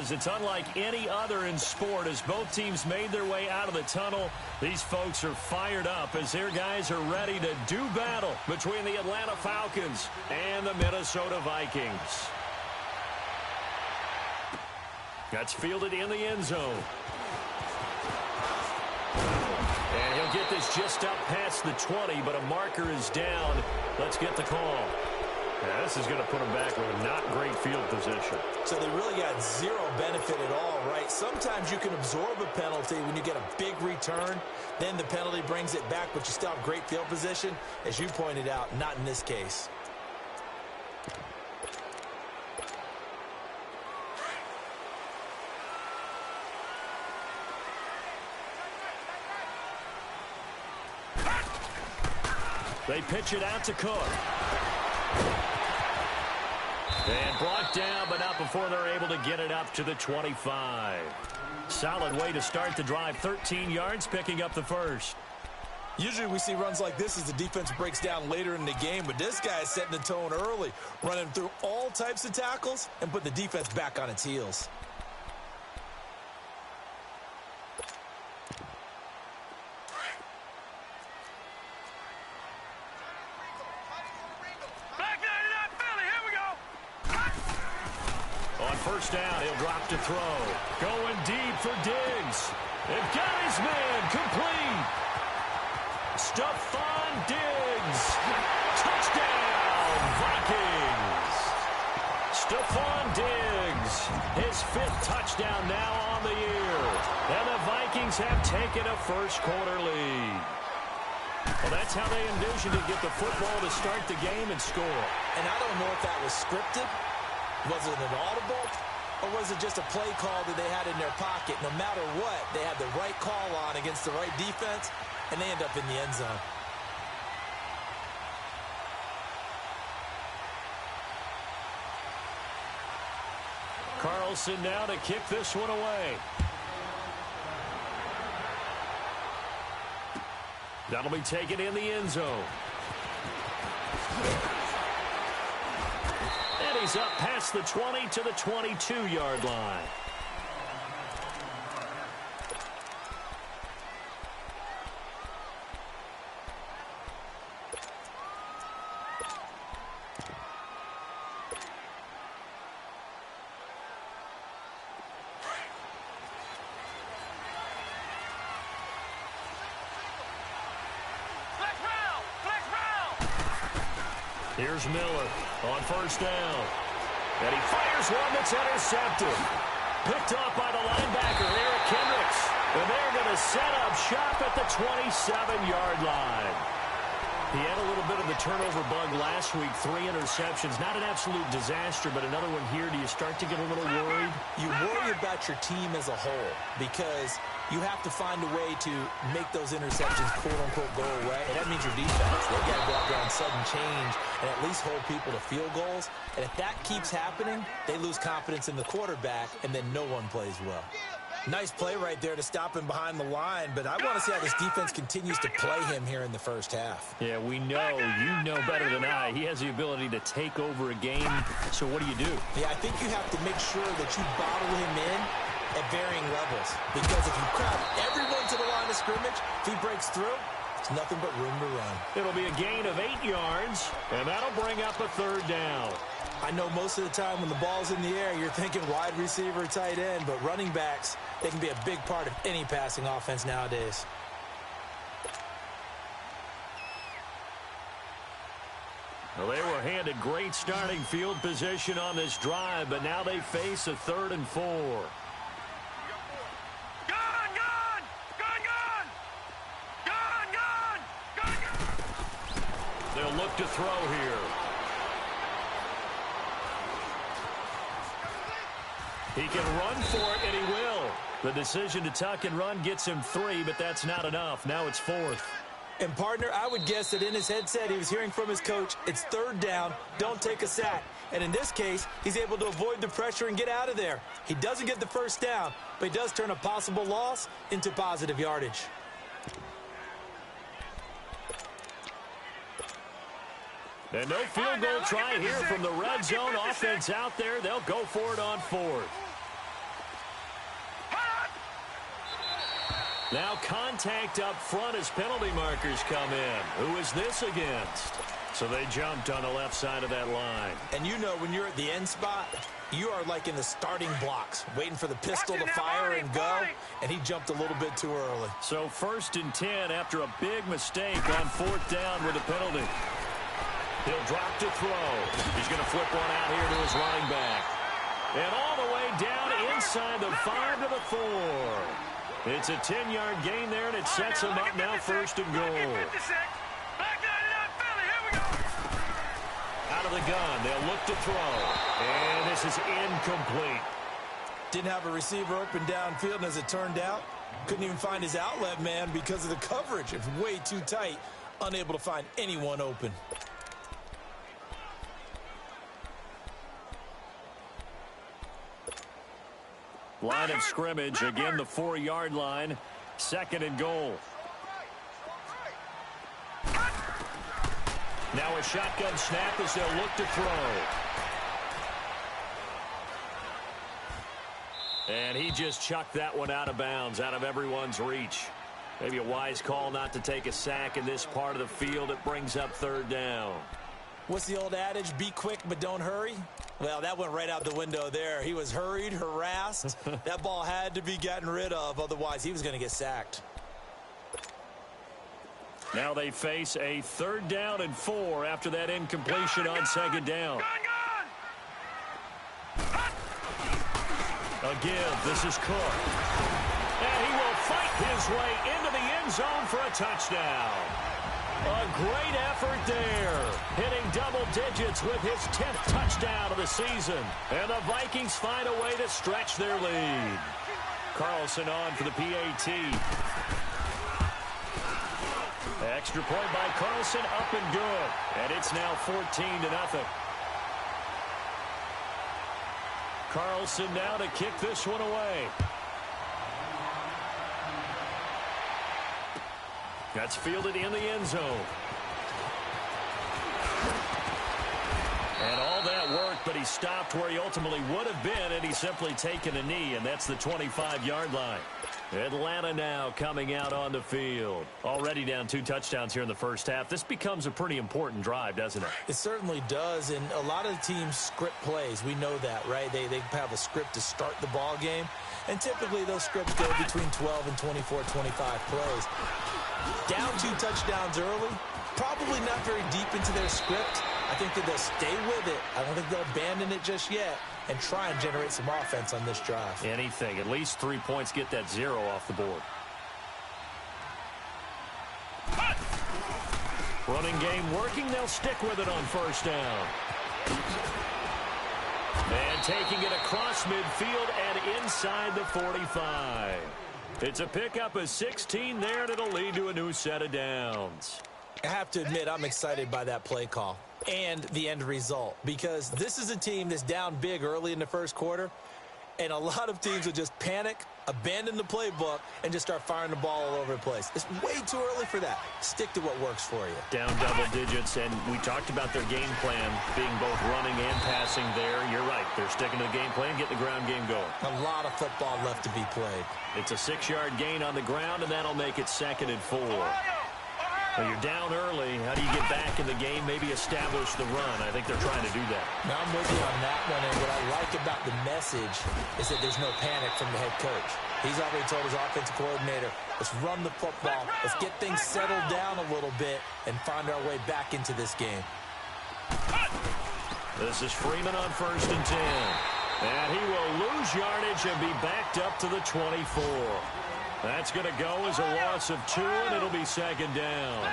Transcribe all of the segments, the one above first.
is. It's unlike any other in sport. As both teams made their way out of the tunnel, these folks are fired up as their guys are ready to do battle between the Atlanta Falcons and the Minnesota Vikings. That's fielded in the end zone. And he'll get this just up past the 20, but a marker is down. Let's get the call. Yeah, this is going to put them back with a not great field position. So they really got zero benefit at all, right? Sometimes you can absorb a penalty when you get a big return. Then the penalty brings it back, but you still have great field position. As you pointed out, not in this case. They pitch it out to Cook. And brought down, but not before they're able to get it up to the 25. Solid way to start the drive. 13 yards, picking up the first. Usually we see runs like this as the defense breaks down later in the game, but this guy is setting the tone early, running through all types of tackles and put the defense back on its heels. First down, he'll drop to throw. Going deep for Diggs. They've got his man complete. Stephon Diggs. Touchdown, Vikings. Stephon Diggs, his 5th touchdown now on the year. And the Vikings have taken a first-quarter lead. Well, that's how they envisioned to get the football to start the game and score. And I don't know if that was scripted. Was it an audible, or was it just a play call that they had in their pocket? No matter what, they had the right call on against the right defense, and they end up in the end zone. Carlson now to kick this one away. That'll be taken in the end zone. And he's up past the 20 to the 22-yard line. Here's Miller on first down. And he fires one that's intercepted. Picked off by the linebacker, Eric Kendricks. And they're going to set up shop at the 27-yard line. He had a little bit of the turnover bug last week, 3 interceptions. Not an absolute disaster, but another one here. Do you start to get a little worried? You worry about your team as a whole because you have to find a way to make those interceptions, quote-unquote, go away. And that means your defense. They've got to go out there on sudden change and at least hold people to field goals. And if that keeps happening, they lose confidence in the quarterback, and then no one plays well. Nice play right there to stop him behind the line, but I want to see how this defense continues to play him here in the first half. Yeah, we know. You know better than I. He has the ability to take over a game, so what do you do? Yeah, I think you have to make sure that you bottle him in at varying levels, because if you crowd everyone to the line of scrimmage, if he breaks through, it's nothing but room to run. It'll be a gain of 8 yards, and that'll bring up a third down. I know most of the time when the ball's in the air, you're thinking wide receiver, tight end, but running backs, they can be a big part of any passing offense nowadays. Well, they were handed great starting field position on this drive, but now they face a 3rd and 4. They'll look to throw here. He can run for it, and he will. The decision to tuck and run gets him 3, but that's not enough. Now it's 4th. And, partner, I would guess that in his headset he was hearing from his coach, it's 3rd down, don't take a sack. And in this case, he's able to avoid the pressure and get out of there. He doesn't get the first down, but he does turn a possible loss into positive yardage. And no field goal try here from the red zone offense out there. They'll go for it on 4th. Now contact up front as penalty markers come in. Who is this against? So they jumped on the left side of that line. And you know when you're at the end spot, you are like in the starting blocks, waiting for the pistol to fire and go, and he jumped a little bit too early. So 1st and 10 after a big mistake on 4th down with a penalty. He'll drop to throw. He's going to flip one out here to his running back. And all the way down inside the 5 to the 4. It's a 10-yard gain there, and it sets him up now 1st and goal. Out of the gun, they'll look to throw. And this is incomplete. Didn't have a receiver open downfield, and as it turned out, couldn't even find his outlet man because of the coverage. It's way too tight, unable to find anyone open. Line of scrimmage, again the 4-yard line, 2nd and goal. Now a shotgun snap as they'll look to throw. And he just chucked that one out of bounds, out of everyone's reach. Maybe a wise call not to take a sack in this part of the field. It brings up 3rd down. What's the old adage? Be quick, but don't hurry. Well, that went right out the window there. He was hurried, harassed. That ball had to be gotten rid of. Otherwise, he was going to get sacked. Now they face a 3rd down and 4 after that incompletion on 2nd down. A give. This is Cook. And he will fight his way into the end zone for a touchdown. A great effort there. Hitting double digits with his 10th touchdown of the season. And the Vikings find a way to stretch their lead. Carlson on for the PAT. Extra point by Carlson, up and good. And it's now 14-0. Carlson now to kick this one away. That's fielded in the end zone. And all that work, but he stopped where he ultimately would have been, and he's simply taken a knee, and that's the 25-yard line. Atlanta now coming out on the field. Already down 2 touchdowns here in the first half. This becomes a pretty important drive, doesn't it? It certainly does, and a lot of the teams script plays. We know that, right? They have a script to start the ball game, and typically those scripts go between 12 and 24, 25 plays. Down 2 touchdowns early, probably not very deep into their script. I think that they'll stay with it. I don't think they'll abandon it just yet and try and generate some offense on this drive. Anything. At least 3 points, get that 0 off the board. Running game working. They'll stick with it on 1st down. And taking it across midfield and inside the 45. It's a pickup of 16 there, and it'll lead to a new set of downs. I have to admit, I'm excited by that play call and the end result, because this is a team that's down big early in the first quarter, and a lot of teams will just panic, abandon the playbook, and just start firing the ball all over the place. It's way too early for that. Stick to what works for you. Down double digits, and we talked about their game plan being both running and passing there. You're right. They're sticking to the game plan, getting the ground game going. A lot of football left to be played. It's a 6-yard gain on the ground, and that'll make it 2nd and 4. Well, you're down early. How do you get back in the game? Maybe establish the run. I think they're trying to do that. Now, I'm with you on that one, and what I like about the message is that there's no panic from the head coach. He's already told his offensive coordinator, let's run the football, let's get things settled down a little bit and find our way back into this game. This is Freeman on 1st and 10. And he will lose yardage and be backed up to the 24. That's going to go as a loss of 2, and it'll be 2nd down.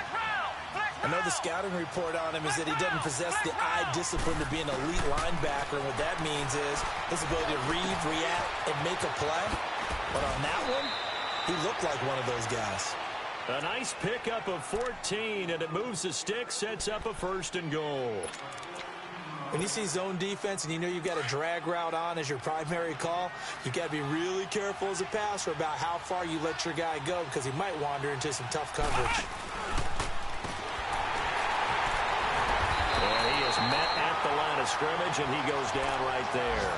I know the scouting report on him is that he doesn't possess the eye discipline to be an elite linebacker, and what that means is his ability to read, react, and make a play. But on that one, he looked like one of those guys. A nice pickup of 14, and it moves the stick, sets up a 1st and goal. When you see zone defense and you know you've got a drag route on as your primary call, you've got to be really careful as a passer about how far you let your guy go, because he might wander into some tough coverage. And he is met at the line of scrimmage, and he goes down right there.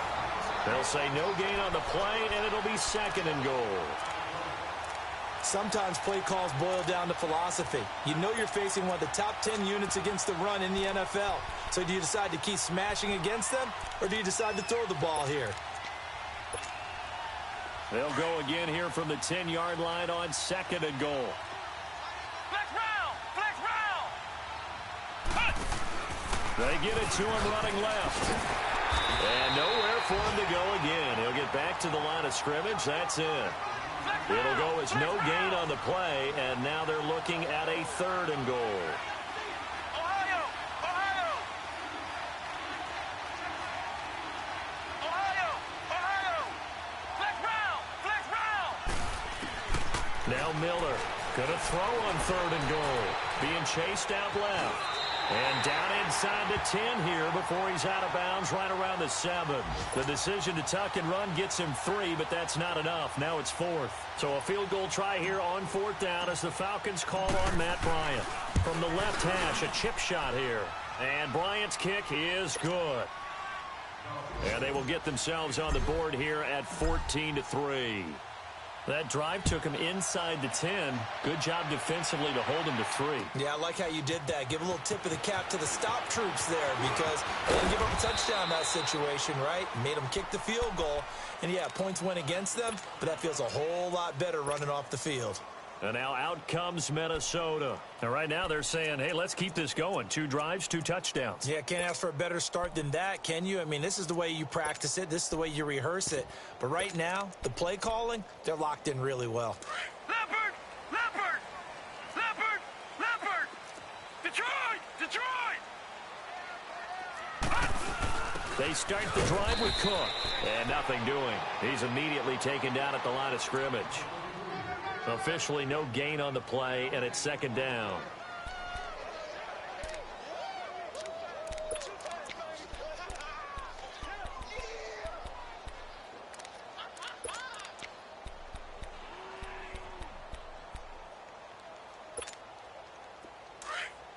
They'll say no gain on the play, and it'll be 2nd and goal. Sometimes play calls boil down to philosophy. You know you're facing one of the top 10 units against the run in the NFL. So do you decide to keep smashing against them, or do you decide to throw the ball here? They'll go again here from the 10-yard line on 2nd and goal. Flex round! Flex round! They get it to him running left. And nowhere for him to go again. He'll get back to the line of scrimmage. That's it. It'll go as no gain on the play, and now they're looking at a 3rd and goal. Ohio! Ohio! Ohio! Ohio! Flex round! Flex round! Now Miller gonna throw on 3rd and goal. Being chased out left. And down inside the 10 here before he's out of bounds right around the 7. The decision to tuck and run gets him 3, but that's not enough. Now it's 4th. So a field goal try here on 4th down as the Falcons call on Matt Bryant. From the left hash, a chip shot here. And Bryant's kick is good. And they will get themselves on the board here at 14-3. That drive took him inside the 10. Good job defensively to hold him to 3. Yeah, I like how you did that. Give a little tip of the cap to the stop troops there because they didn't give up a touchdown in that situation, right? Made them kick the field goal. And, yeah, points went against them, but that feels a whole lot better running off the field. And now out comes Minnesota. And right now they're saying, hey, let's keep this going. 2 drives, 2 touchdowns. Yeah, can't ask for a better start than that, can you? I mean, this is the way you practice it. This is the way you rehearse it. But right now, the play calling, they're locked in really well. Leopard! Leopard! Leopard! Leopard! Detroit! Detroit! They start the drive with Cook. And nothing doing. He's immediately taken down at the line of scrimmage. Officially no gain on the play, and it's 2nd down.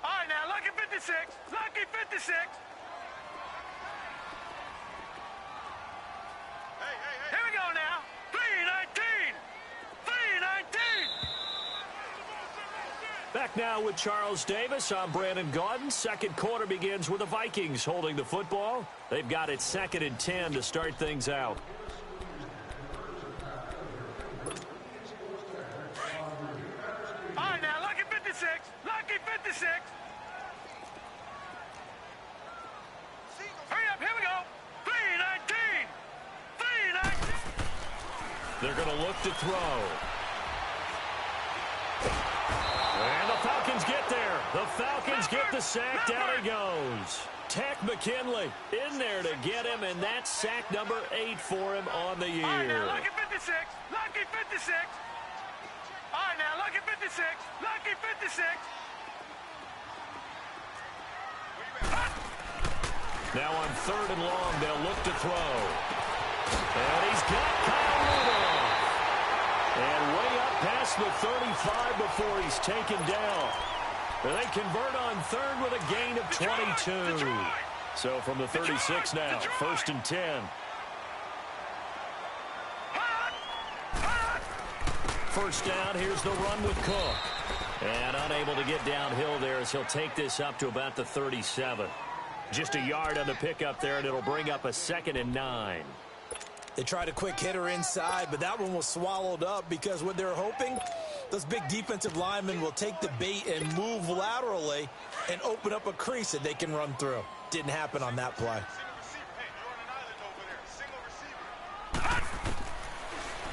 All right, now, lucky 56. Lucky 56. Here we go now. 319. 319. Back now with Charles Davis. I'm Brandon Gaudin. 2nd quarter begins with the Vikings holding the football. They've got it 2nd and 10 to start things out. All right, now, lucky 56. Lucky 56. Hurry up, here we go. 319. 319. They're going to look to throw. And the Falcons get there. The Falcons get the sack. Down he goes. Tech McKinley in there to get him, and that's sack number 8 for him on the year. All right, now, lucky 56. Lucky 56. All right, now, lucky 56. Lucky 56. Now on 3rd and long, they'll look to throw. And he's got Kyle Rudolph. And way up past the 35 before he's taken down. And they convert on 3rd with a gain of 22. So from the 36 now, 1st and 10. First down, here's the run with Cook. And unable to get downhill there as he'll take this up to about the 37. Just a yard on the pickup there, and it'll bring up a 2nd and 9. They tried a quick hitter inside, but that one was swallowed up because what they're hoping, those big defensive linemen will take the bait and move laterally and open up a crease that they can run through. Didn't happen on that play.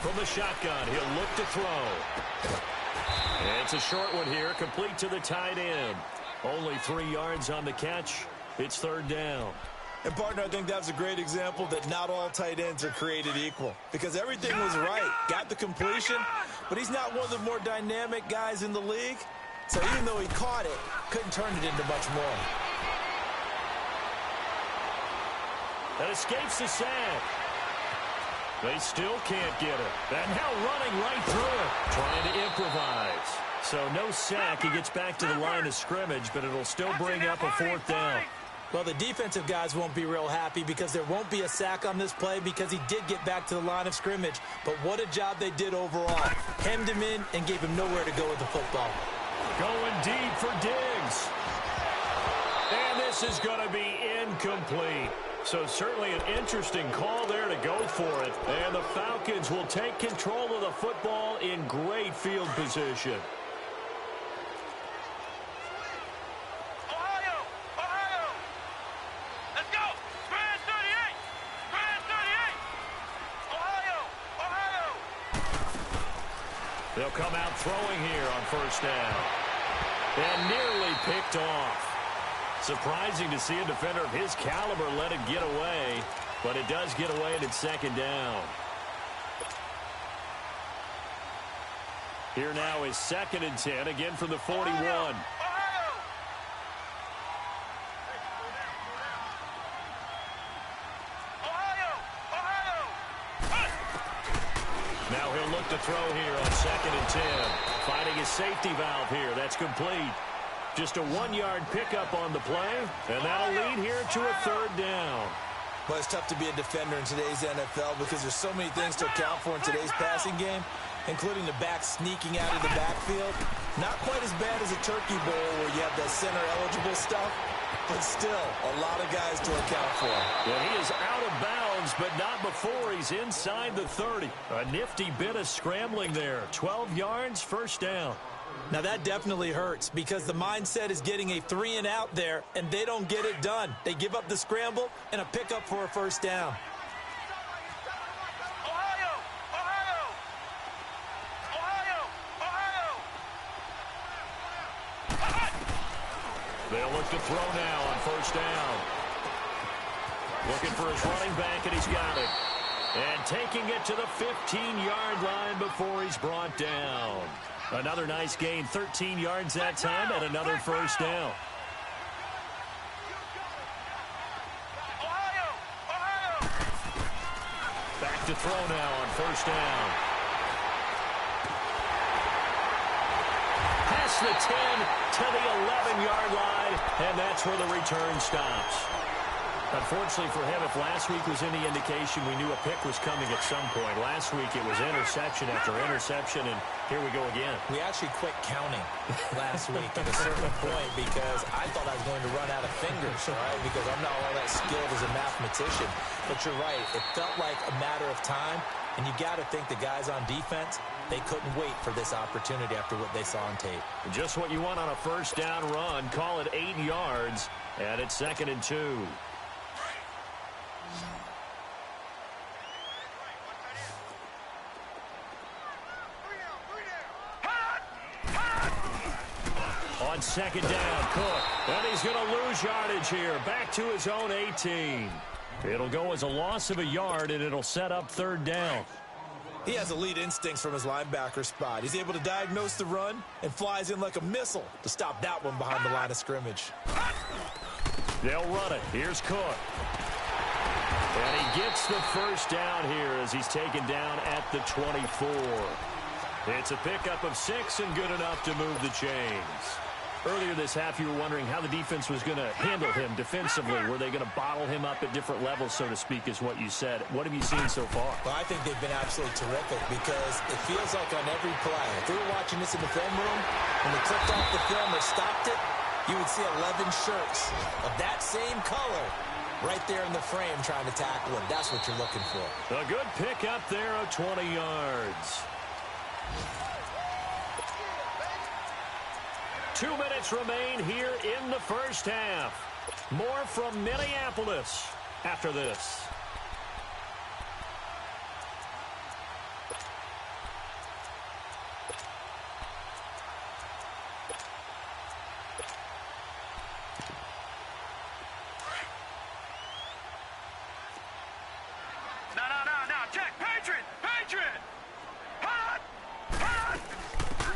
From the shotgun, he'll look to throw. And it's a short one here, complete to the tight end. Only 3 yards on the catch. It's 3rd down. And, partner, I think that's a great example that not all tight ends are created equal because everything was right. Got the completion, but he's not one of the more dynamic guys in the league. So even though he caught it, couldn't turn it into much more. That escapes the sack. They still can't get it. And now running right through it, trying to improvise. So no sack. He gets back to the line of scrimmage, but it'll still bring up a 4th down. Well, the defensive guys won't be real happy because there won't be a sack on this play because he did get back to the line of scrimmage. But what a job they did overall. Hemmed him in and gave him nowhere to go with the football. Going deep for Diggs. And this is going to be incomplete. So certainly an interesting call there to go for it. And the Falcons will take control of the football in great field position. They'll come out throwing here on first down. And nearly picked off. Surprising to see a defender of his caliber let it get away, but it does get away and it's second down. Here now is 2nd and 10, again from the 41. Now he'll look to throw here on 2nd and 10. Finding his safety valve here. That's complete. Just a 1-yard pickup on the play, and that'll lead here to a 3rd down. Well, it's tough to be a defender in today's NFL because there's so many things to account for in today's passing game, including the back sneaking out of the backfield. Not quite as bad as a turkey bowl where you have the center-eligible stuff, but still a lot of guys to account for. Well, he is out of bounds, but not before he's inside the 30. A nifty bit of scrambling there. 12 yards, 1st down. Now, that definitely hurts because the mindset is getting a 3-and-out there, and they don't get it done. They give up the scramble and a pickup for a 1st down. They'll look to throw now on 1st down. Looking for his running back, and he's got it. And taking it to the 15-yard line before he's brought down. Another nice gain, 13 yards that time, and another 1st down. Back to throw now on 1st down. Past the 10 to the 11-yard line, and that's where the return stops. Unfortunately for him, if last week was any indication, we knew a pick was coming at some point. Last week it was interception after interception, and here we go again. We actually quit counting last week at a certain point because I thought I was going to run out of fingers, right? Because I'm not all that skilled as a mathematician. But you're right. It felt like a matter of time, and you got to think the guys on defense, they couldn't wait for this opportunity after what they saw on tape. Just what you want on a 1st down run. Call it 8 yards, and it's 2nd and 2. On 2nd down, Cook. And he's going to lose yardage here. Back to his own 18. It'll go as a loss of a yard, and it'll set up 3rd down. He has elite instincts from his linebacker spot. He's able to diagnose the run and flies in like a missile to stop that one behind the line of scrimmage. They'll run it. Here's Cook. And he gets the 1st down here as he's taken down at the 24. It's a pickup of 6 and good enough to move the chains. Earlier this half, you were wondering how the defense was going to handle him defensively. Were they going to bottle him up at different levels, so to speak, is what you said. What have you seen so far? Well, I think they've been absolutely terrific because it feels like on every play, if we were watching this in the film room, when they clicked off the film or stopped it, you would see 11 shirts of that same color right there in the frame trying to tackle him. That's what you're looking for. A good pick up there of 20 yards. 2 minutes remain here in the 1st half. More from Minneapolis after this.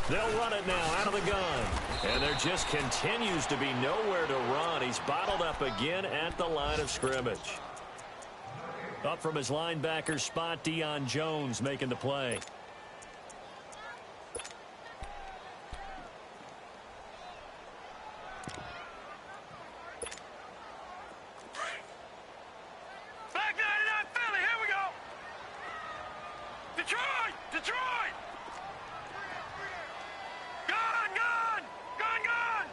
They'll run it now out of the gun. And there just continues to be nowhere to run. He's bottled up again at the line of scrimmage. Up from his linebacker spot, Deion Jones making the play. Detroit! Detroit! Gun! Gun! Gun! Gun!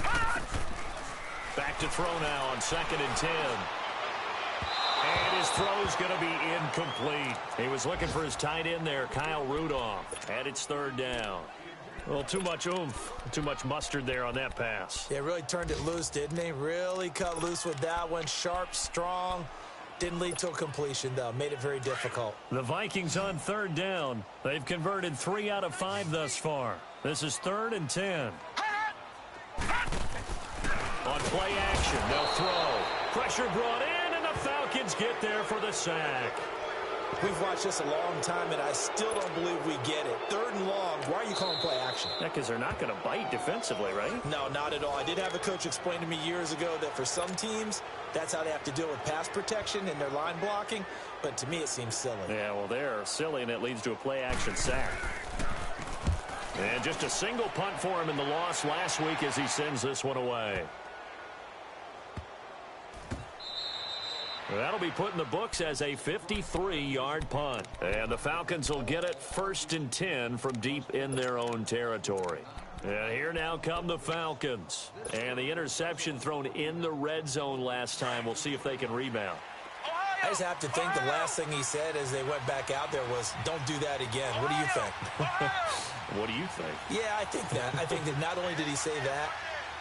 Hot! Back to throw now on 2nd and 10. And his throw's going to be incomplete. He was looking for his tight end there, Kyle Rudolph. And it's 3rd down. Well, too much oomph, too much mustard there on that pass. Yeah, really turned it loose, didn't he? Really cut loose with that one. Sharp, strong. Didn't lead to a completion, though. Made it very difficult. The Vikings on 3rd down. They've converted 3 out of 5 thus far. This is 3rd and 10. On play action, they'll throw. Pressure brought in, and the Falcons get there for the sack. We've watched this a long time, and I still don't believe we get it. 3rd and long. Why are you calling play action? Yeah, because they're not going to bite defensively, right? No, not at all. I did have a coach explain to me years ago that for some teams, that's how they have to deal with pass protection and their line blocking. But to me, it seems silly. Yeah, well, they're silly, and it leads to a play-action sack. And just a single punt for him in the loss last week as he sends this one away. That'll be put in the books as a 53-yard punt. And the Falcons will get it 1st and 10 from deep in their own territory. And here now come the Falcons. And the interception thrown in the red zone last time. We'll see if they can rebound. I just have to think the last thing he said as they went back out there was, don't do that again. What do you think? What do you think? Yeah, I think that. I think that not only did he say that,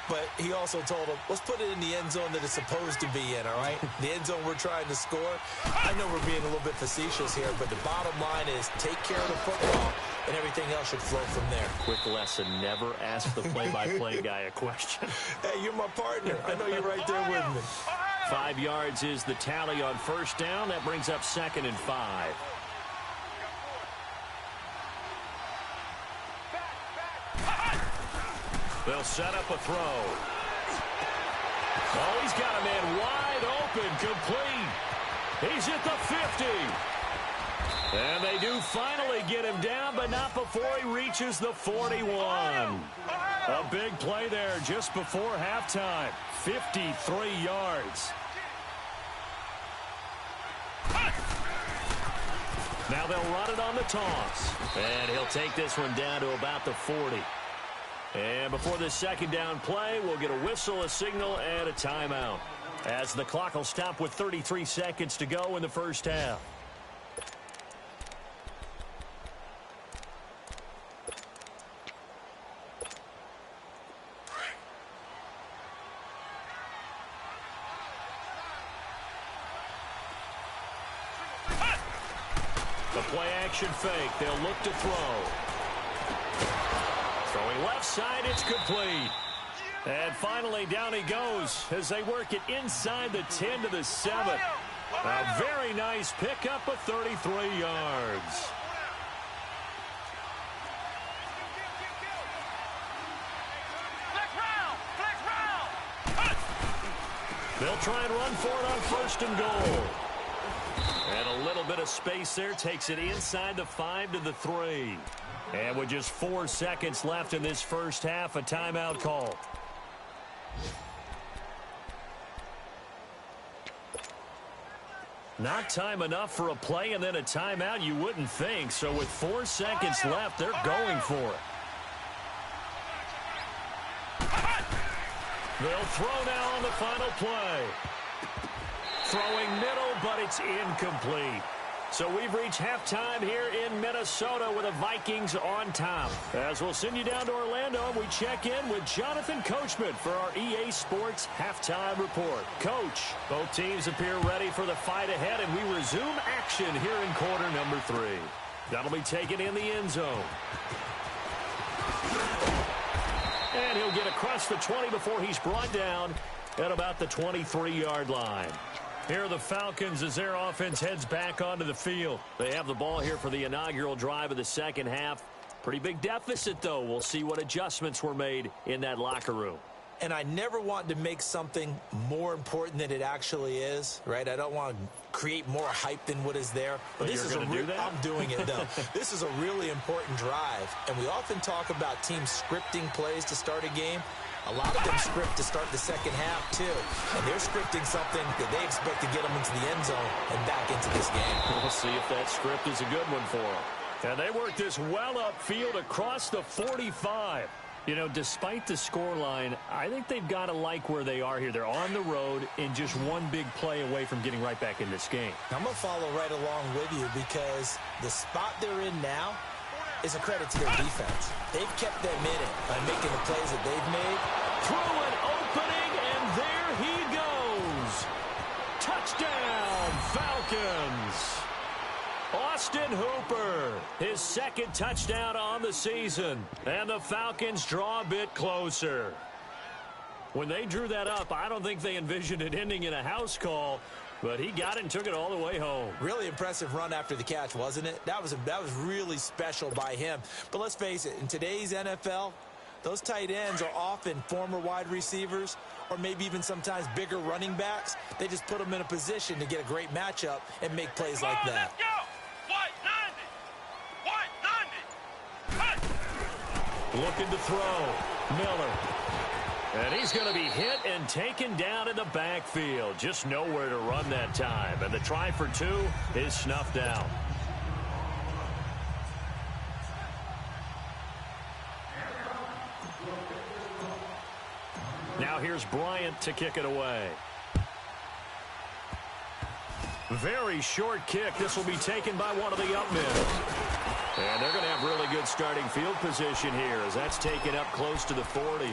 but he also told him, let's put it in the end zone that it's supposed to be in, all right? The end zone we're trying to score. I know we're being a little bit facetious here, but the bottom line is take care of the football, and everything else should flow from there. Quick lesson, never ask the play-by-play guy a question. Hey, you're my partner. I know you're right there with me. 5 yards is the tally on 1st down. That brings up 2nd and 5. They'll set up a throw. Oh, he's got a man wide open, complete. He's at the 50. And they do finally get him down, but not before he reaches the 41. A big play there just before halftime. 53 yards. Now they'll run it on the toss. And he'll take this one down to about the 40. And before this 2nd down play, we'll get a whistle, a signal, and a timeout. As the clock will stop with 33 seconds to go in the 1st half. The play-action fake. They'll look to throw. Throwing left side, it's complete. And finally, down he goes as they work it inside the 10 to the 7. A very nice pickup of 33 yards. They'll try and run for it on 1st and goal. And a little bit of space there takes it inside the 5 to the 3. And with just 4 seconds left in this 1st half, a timeout call. Not time enough for a play and then a timeout, you wouldn't think. So with 4 seconds left, they're going for it. They'll throw now on the final play. Throwing middle, but it's incomplete. So we've reached halftime here in Minnesota with the Vikings on top. As we'll send you down to Orlando, we check in with Jonathan Coachman for our EA Sports Halftime Report. Coach, both teams appear ready for the fight ahead, and we resume action here in quarter number 3. That'll be taken in the end zone. And he'll get across the 20 before he's brought down at about the 23-yard line. Here are the Falcons as their offense heads back onto the field. They have the ball here for the inaugural drive of the 2nd half. Pretty big deficit, though. We'll see what adjustments were made in that locker room. And I never want to make something more important than it actually is, right? I don't want to create more hype than what is there. But this is do that? I'm doing it, though. This is a really important drive. And we often talk about teams scripting plays to start a game. A lot of them script to start the second half, too. And they're scripting something that they expect to get them into the end zone and back into this game. We'll see if that script is a good one for them. And they work this well upfield across the 45. You know, despite the scoreline, I think they've got to like where they are here. They're on the road and just one big play away from getting right back in this game. I'm going to follow right along with you because the spot they're in now is a credit to their defense. They've kept them in it by making the plays that they've made. Through an opening, and there he goes. Touchdown, Falcons. Austin Hooper, his second touchdown on the season. And the Falcons draw a bit closer. When they drew that up, I don't think they envisioned it ending in a house call, but he got it and took it all the way home. Really impressive run after the catch, wasn't it? That was really special by him. But let's face it, in today's NFL, those tight ends are often former wide receivers or maybe even sometimes bigger running backs. They just put them in a position to get a great matchup and make plays like that. Let's go! White 90! Looking to throw. Miller. And he's going to be hit and taken down in the backfield. Just nowhere to run that time. And the try for two is snuffed out. Now here's Bryant to kick it away. Very short kick. This will be taken by one of the up men. And they're going to have really good starting field position here as that's taken up close to the 40.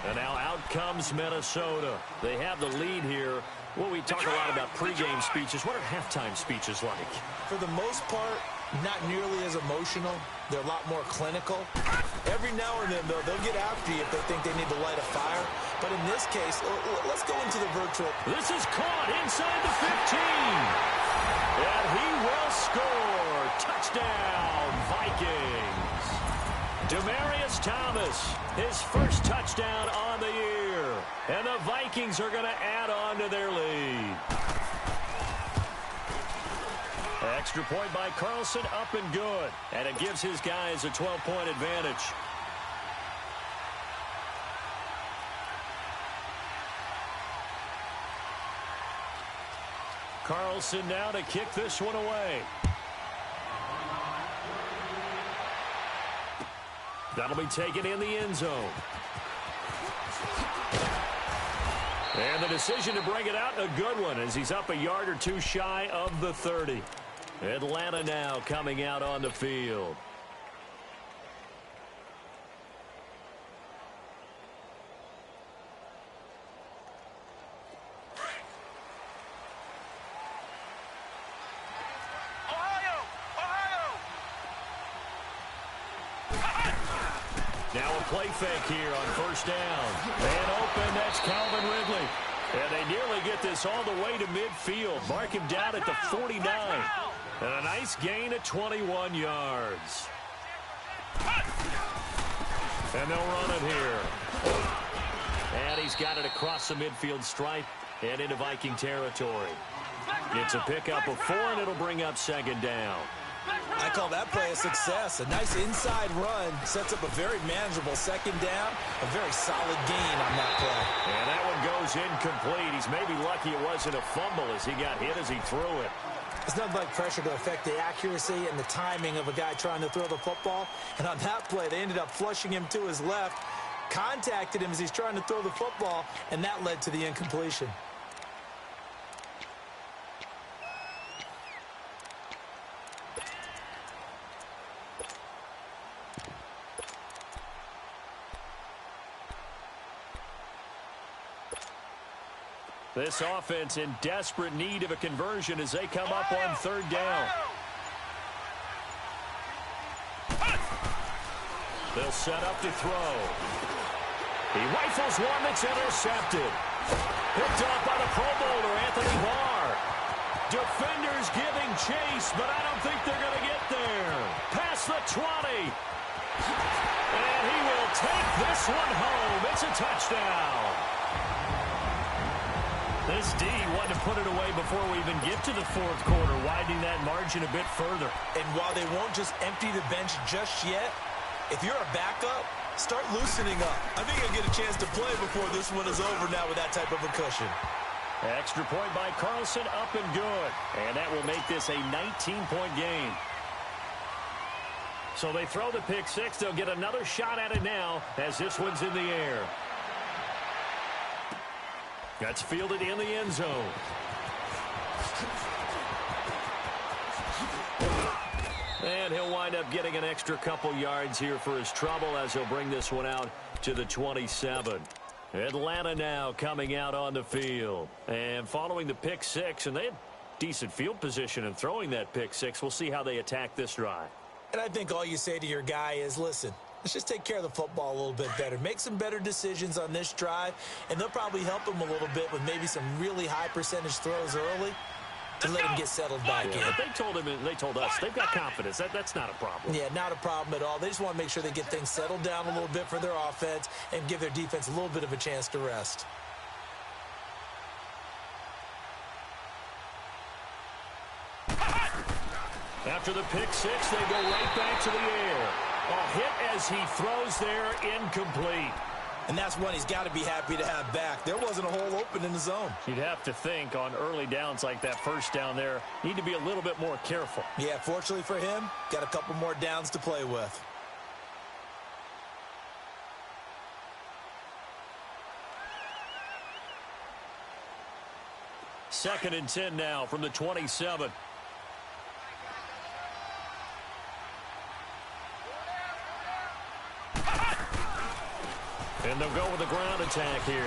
And now out comes Minnesota. They have the lead here. Well, we talk a lot about pregame speeches. What are halftime speeches like? For the most part, not nearly as emotional. They're a lot more clinical. Every now and then, though, they'll get after you if they think they need to light a fire. But in this case, let's go into the virtual. This is caught inside the 15. And he will score. Touchdown, Vikings. Demaryius Thomas, his first touchdown on the year. And the Vikings are going to add on to their lead. Extra point by Carlson, up and good. And it gives his guys a 12-point advantage. Carlson now to kick this one away. That'll be taken in the end zone. And the decision to bring it out, a good one, as he's up a yard or two shy of the 30. Atlanta now coming out on the field. Now a play fake here on first down. And open, that's Calvin Ridley. And they nearly get this all the way to midfield. Mark him down at the 49. And a nice gain of 21 yards. And they'll run it here. And he's got it across the midfield stripe and into Viking territory. It's a pickup of 4, and it'll bring up second down. I call that play a success. A nice inside run sets up a very manageable second down. A very solid gain on that play. And that one goes incomplete. He's maybe lucky it wasn't a fumble as he got hit as he threw it. It's nothing like pressure to affect the accuracy and the timing of a guy trying to throw the football. And on that play, they ended up flushing him to his left, contacted him as he's trying to throw the football, and that led to the incompletion. This offense in desperate need of a conversion as they come up on third down. They'll set up to throw. He rifles one that's intercepted. Picked up by the Pro Bowler, Anthony Barr. Defenders giving chase, but I don't think they're going to get there. Past the 20. And he will take this one home. It's a touchdown. This D wanted to put it away before we even get to the fourth quarter, widening that margin a bit further. And while they won't just empty the bench just yet, if you're a backup, start loosening up. I think he'll get a chance to play before this one is over now with that type of a cushion. Extra point by Carlson, up and good. And that will make this a 19-point game. So they throw the pick six. They'll get another shot at it now as this one's in the air. That's fielded in the end zone. And he'll wind up getting an extra couple yards here for his trouble as he'll bring this one out to the 27. Atlanta now coming out on the field. And following the pick six, and they had decent field position in throwing that pick six. We'll see how they attack this drive. And I think all you say to your guy is, listen, let's just take care of the football a little bit better. Make some better decisions on this drive, and they'll probably help him a little bit with maybe some really high percentage throws early to let him get settled back in. But they told him, and they told us, they've got confidence. That's not a problem. Yeah, not a problem at all. They just want to make sure they get things settled down a little bit for their offense and give their defense a little bit of a chance to rest. After the pick six, they go right back to the air. A hit as he throws there, incomplete. And that's one he's got to be happy to have back. There wasn't a hole open in the zone. You'd have to think on early downs like that first down there, need to be a little bit more careful. Yeah, fortunately for him, got a couple more downs to play with. Second and 10 now from the 27. And they'll go with a ground attack here.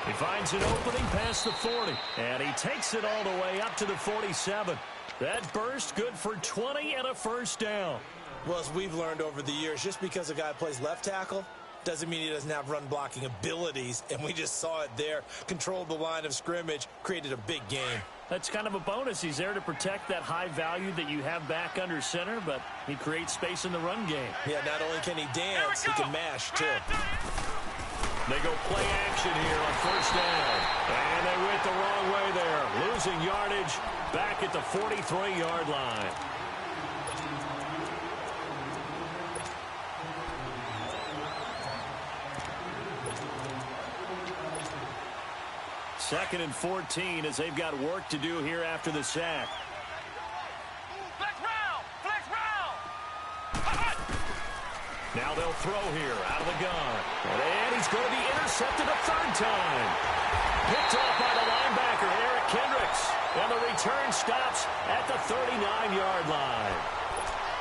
He finds an opening past the 40. And he takes it all the way up to the 47. That burst good for 20 and a first down. Well, as we've learned over the years, just because a guy plays left tackle doesn't mean he doesn't have run blocking abilities. And we just saw it there. Controlled the line of scrimmage, created a big game. That's kind of a bonus. He's there to protect that high value that you have back under center, but he creates space in the run game. Yeah, not only can he dance, he can mash, too. They go play action here on first down. And they went the wrong way there. Losing yardage back at the 43-yard line. Second and 14 as they've got work to do here after the sack. Flex round! Flex round! Now they'll throw here out of the gun. And he's going to be intercepted a third time. Picked off by the linebacker, Eric Kendricks. And the return stops at the 39-yard line.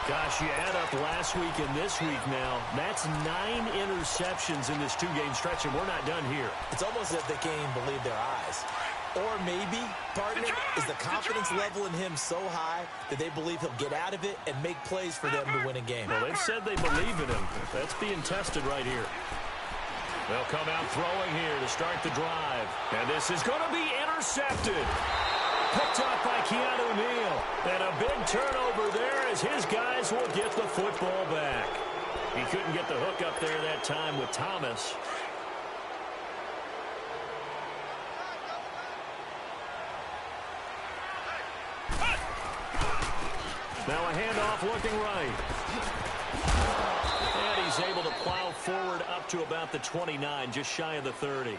Gosh, you add up last week and this week now. That's 9 interceptions in this two-game stretch, and we're not done here. It's almost as if they can't even believe their eyes. Or maybe, partner, is the confidence level in him so high that they believe he'll get out of it and make plays for them to win a game. Well, they've said they believe in him. That's being tested right here. They'll come out throwing here to start the drive. And this is going to be intercepted. Picked up by Keanu Neal. And a big turnover there as his guys will get the football back. He couldn't get the hook up there that time with Thomas. Now a handoff looking right. And he's able to plow forward up to about the 29, just shy of the 30.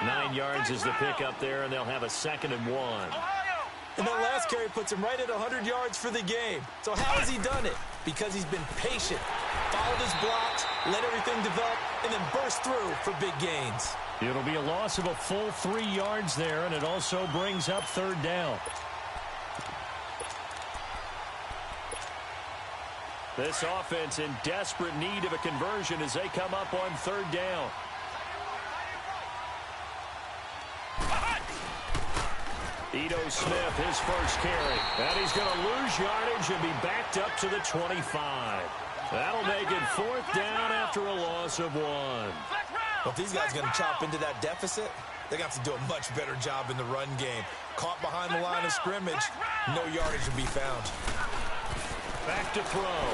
9 yards is the pickup there, and they'll have a 2nd and 1. And that last carry puts him right at 100 yards for the game. So how has he done it? Because he's been patient, followed his blocks, let everything develop, and then burst through for big gains. It'll be a loss of a full 3 yards there, and it also brings up 3rd down. This offense in desperate need of a conversion as they come up on 3rd down. Ito Smith, his first carry. And he's going to lose yardage and be backed up to the 25. That'll make it 4th down after a loss of 1. Well, if these guys are going to chop into that deficit, they got to do a much better job in the run game. Caught behind the line of scrimmage, no yardage to be found. Back to throw.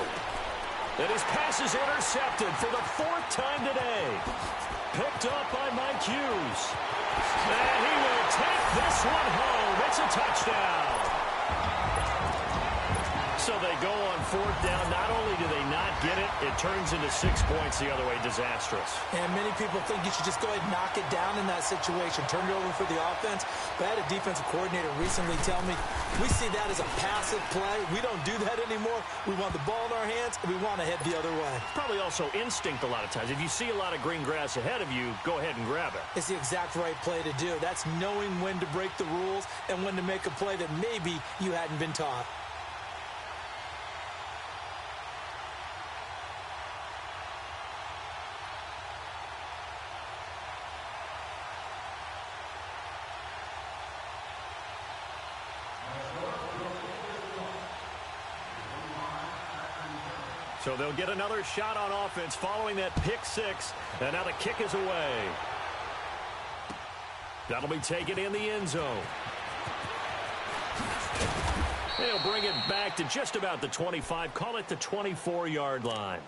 And his pass is intercepted for the 4th time today. Picked up by Mike Hughes. And he will take this one home. It's a touchdown. So they go on fourth down. Not only do they not get it, it turns into 6 points the other way. Disastrous. And many people think you should just go ahead and knock it down in that situation. Turn it over for the offense. But I had a defensive coordinator recently tell me, we see that as a passive play. We don't do that anymore. We want the ball in our hands, and we want to head the other way. Probably also instinct a lot of times. If you see a lot of green grass ahead of you, go ahead and grab it. It's the exact right play to do. That's knowing when to break the rules and when to make a play that maybe you hadn't been taught. So they'll get another shot on offense following that pick six. And now the kick is away. That'll be taken in the end zone. They'll bring it back to just about the 25. Call it the 24-yard line.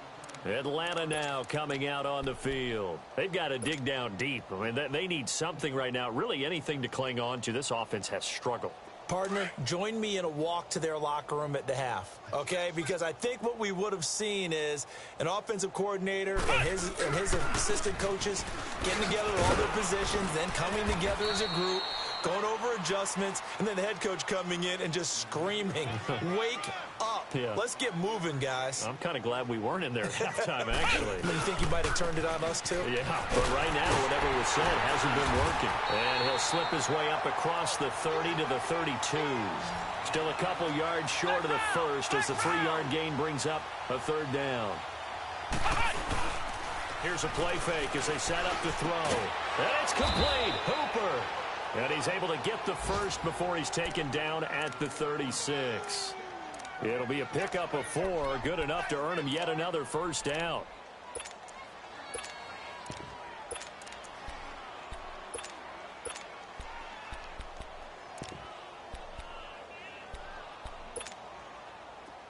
Atlanta now coming out on the field. They've got to dig down deep. I mean, they need something right now. Really anything to cling on to. This offense has struggled. Partner, join me in a walk to their locker room at the half, okay? Because I think what we would have seen is an offensive coordinator and his assistant coaches getting together all their positions, then coming together as a group, going over adjustments, and then the head coach coming in and just screaming, wake up. Yeah. Let's get moving, guys. I'm kind of glad we weren't in there at halftime, actually. You think he might have turned it on us, too? Yeah, but right now, whatever was said hasn't been working. And he'll slip his way up across the 30 to the 32. Still a couple yards short of the first as the 3-yard gain brings up a third down. Here's a play fake as they set up to throw. And it's complete. Hooper. And he's able to get the first before he's taken down at the 36. It'll be a pickup of 4, good enough to earn him yet another first down.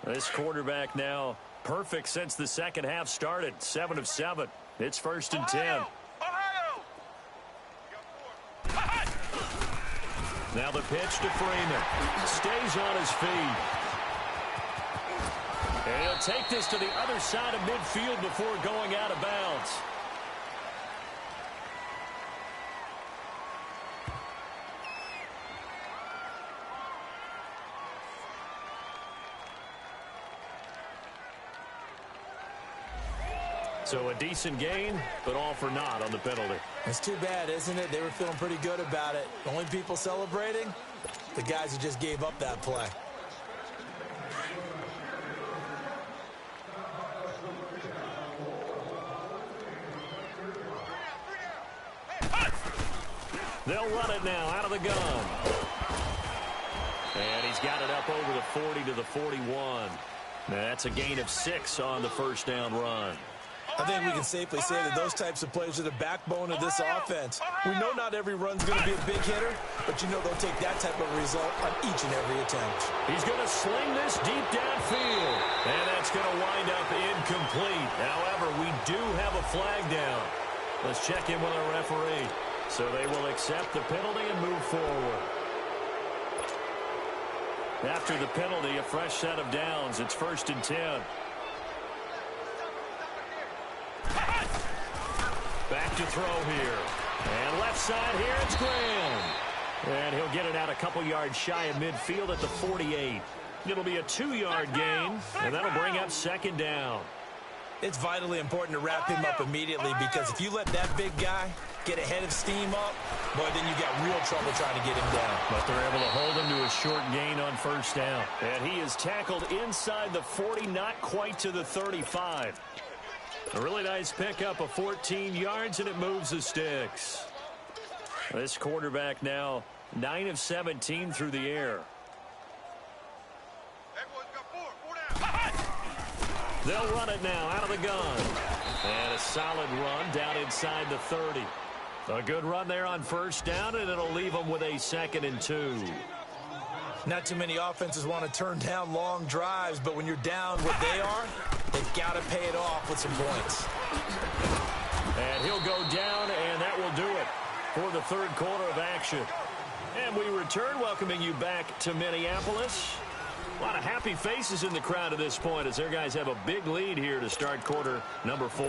This quarterback now perfect since the second half started. 7 of 7. It's 1st and 10. Now the pitch to Freeman. Stays on his feet. And he'll take this to the other side of midfield before going out of bounds. So a decent gain, but all for naught on the penalty. It's too bad, isn't it? They were feeling pretty good about it. The only people celebrating, the guys who just gave up that play. They'll run it now out of the gun. And he's got it up over the 40 to the 41. That's a gain of 6 on the first down run. I think we can safely say that those types of plays are the backbone of this offense. We know not every run's going to be a big hitter, but you know they'll take that type of result on each and every attempt. He's going to sling this deep downfield, and that's going to wind up incomplete. However, we do have a flag down. Let's check in with our referee. So they will accept the penalty and move forward. After the penalty, a fresh set of downs. It's 1st and 10. Back to throw here. And left side here, it's Graham. And he'll get it out a couple yards shy of midfield at the 48. It'll be a 2-yard gain, and that'll bring up 2nd down. It's vitally important to wrap him up immediately because if you let that big guy get a head of steam up, boy, then you got real trouble trying to get him down. But they're able to hold him to a short gain on first down. And he is tackled inside the 40, not quite to the 35. A really nice pickup of 14 yards, and it moves the sticks. This quarterback now 9 of 17 through the air. They'll run it now out of the gun. And a solid run down inside the 30. A good run there on first down, and it'll leave them with a 2nd and 2. Not too many offenses want to turn down long drives, but when you're down what they are, they've got to pay it off with some points. And he'll go down, and that will do it for the third quarter of action. And we return, welcoming you back to Minneapolis. A lot of happy faces in the crowd at this point as their guys have a big lead here to start quarter number 4.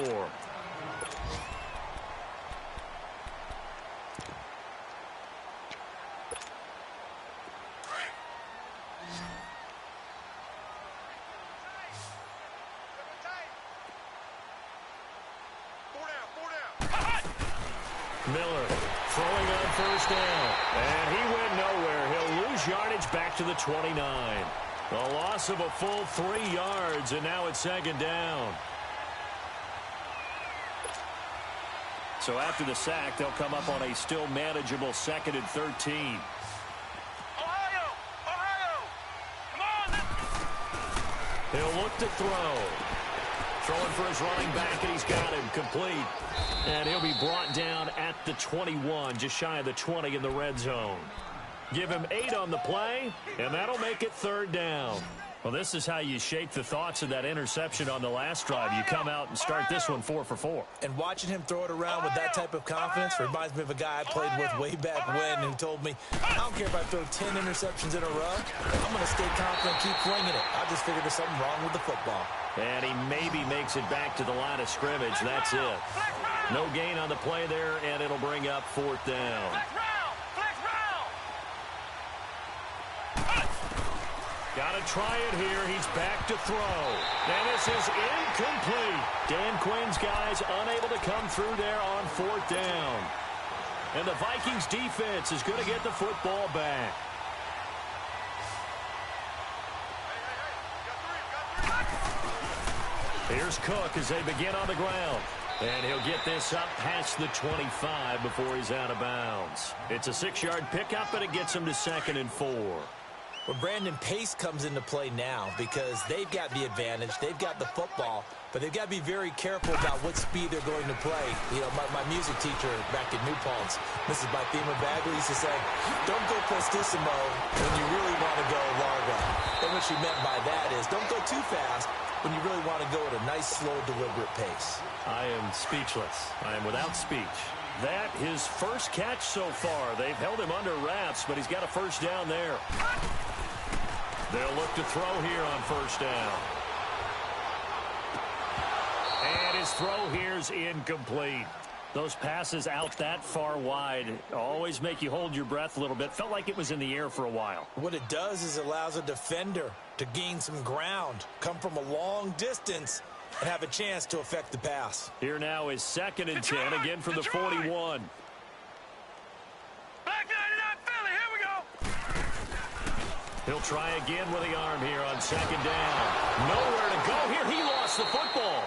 Miller throwing on first down. And he went nowhere. He'll lose yardage back to the 29. A loss of a full 3 yards, and now it's second down. So after the sack, they'll come up on a still manageable 2nd and 13. Ohio! Come on! He'll look to throw. Throwing for his running back, and he's got him complete. And he'll be brought down at the 21, just shy of the 20 in the red zone. Give him 8 on the play, and that'll make it 3rd down. Well, this is how you shake the thoughts of that interception on the last drive. You come out and start this one 4 for 4. And watching him throw it around with that type of confidence reminds me of a guy I played with way back when who told me, I don't care if I throw 10 interceptions in a row. I'm going to stay confident and keep flinging it. I just figured there's something wrong with the football. And he maybe makes it back to the line of scrimmage. That's it. No gain on the play there, and it'll bring up 4th down. Got to try it here. He's back to throw. And this is incomplete. Dan Quinn's guys unable to come through there on 4th down. And the Vikings defense is going to get the football back. Here's Cook as they begin on the ground. And he'll get this up past the 25 before he's out of bounds. It's a 6-yard pickup, and it gets him to 2nd and 4. Well, Brandon, pace comes into play now because they've got the advantage. They've got the football, but they've got to be very careful about what speed they're going to play. You know, my music teacher back in New Paltz, Mrs. Bythema Bagley, used to say, don't go prestissimo when you really want to go largo. And what she meant by that is don't go too fast when you really want to go at a nice, slow, deliberate pace. I am speechless. I am without speech. That his first catch so far. They've held him under wraps, but he's got a first down there. They'll look to throw here on first down. And his throw here's incomplete. Those passes out that far wide always make you hold your breath a little bit. Felt like it was in the air for a while. What it does is it allows a defender to gain some ground, come from a long distance, and have a chance to affect the pass. Here now is 2nd and 10, again from the 41. Back 99 Philly, here we go. He'll try again with the arm here on 2nd down. Nowhere to go here. He lost the football.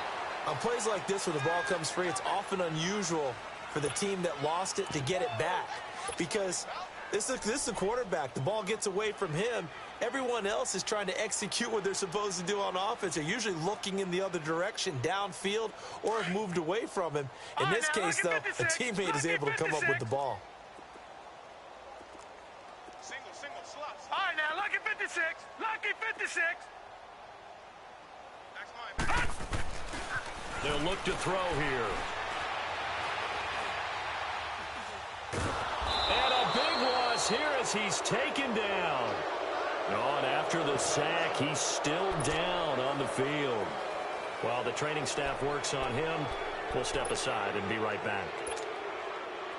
On plays like this where the ball comes free, it's often unusual for the team that lost it to get it back because this is the quarterback. The ball gets away from him. Everyone else is trying to execute what they're supposed to do on offense. They're usually looking in the other direction, downfield, or have moved away from him. In this case, though, a teammate is able to come up with the ball. Single, slots. All right, now, lucky 56. Lucky 56. Next line. They'll look to throw here. And a big loss here as he's taken down. Oh, and after the sack, he's still down on the field. While the training staff works on him, we'll step aside and be right back.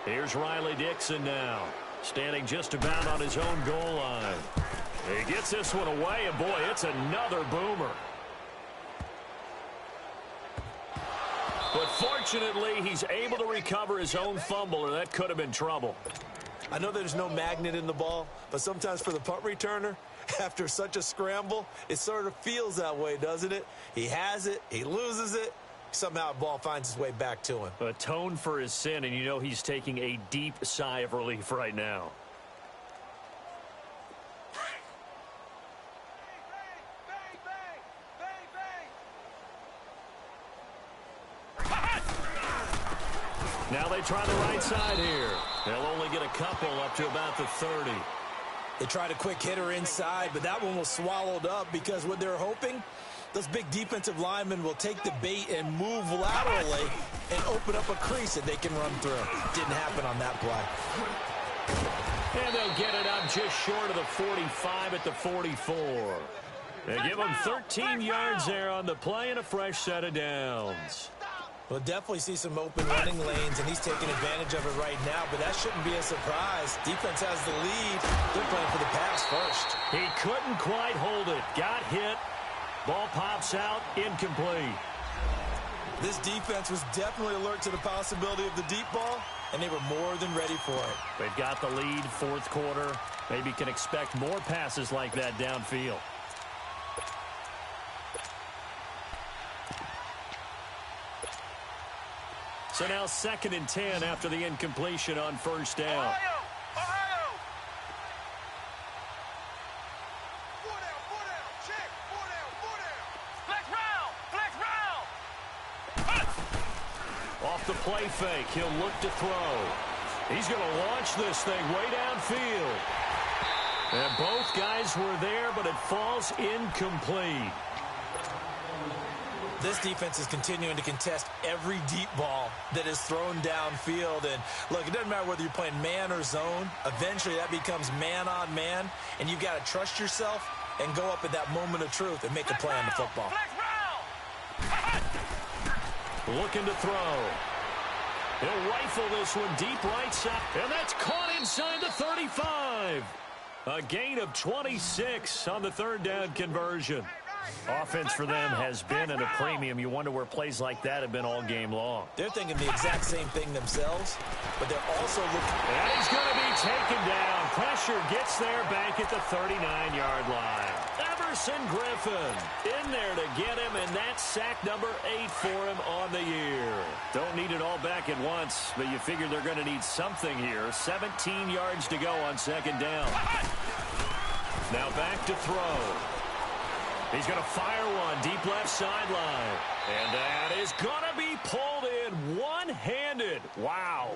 Here's Riley Dixon now, standing just about on his own goal line. He gets this one away, and boy, it's another boomer. But fortunately, he's able to recover his own fumble, or that could have been trouble. I know there's no magnet in the ball, but sometimes for the punt returner, after such a scramble, it sort of feels that way, doesn't it? He has it, he loses it, somehow the ball finds its way back to him. Atone for his sin, and you know he's taking a deep sigh of relief right now. Now they try the right side here. They'll only get a couple up to about the 30. They tried a quick hitter inside, but that one was swallowed up because what they're hoping, those big defensive linemen will take the bait and move laterally and open up a crease that they can run through. Didn't happen on that play. And they'll get it up just short of the 45 at the 44. They give him 13 yards there on the play and a fresh set of downs. We'll definitely see some open running lanes, and he's taking advantage of it right now, but that shouldn't be a surprise. Defense has the lead. They're playing for the pass first. He couldn't quite hold it. Got hit. Ball pops out, incomplete. This defense was definitely alert to the possibility of the deep ball, and they were more than ready for it. They've got the lead, fourth quarter. Maybe can expect more passes like that downfield. So now 2nd and 10 after the incompletion on first down. Ohio! Check! 4 down! Flex round! Off the play fake, he'll look to throw. He's going to launch this thing way downfield. And both guys were there, but it falls incomplete. This defense is continuing to contest every deep ball that is thrown downfield. And, look, it doesn't matter whether you're playing man or zone. Eventually, that becomes man-on-man, and you've got to trust yourself and go up at that moment of truth and make a play on the football. Looking to throw. He'll rifle this one deep right side, and that's caught inside the 35. A gain of 26 on the 3rd down conversion. Offense for them has been at a premium. You wonder where plays like that have been all game long. They're thinking the exact same thing themselves, but they're also looking. And he's going to be taken down. Pressure gets there back at the 39-yard line. Everson Griffin in there to get him, and that's sack number 8 for him on the year. Don't need it all back at once, but you figure they're going to need something here. 17 yards to go on 2nd down. Now back to throw. He's going to fire one deep left sideline. And that is going to be pulled in one-handed. Wow.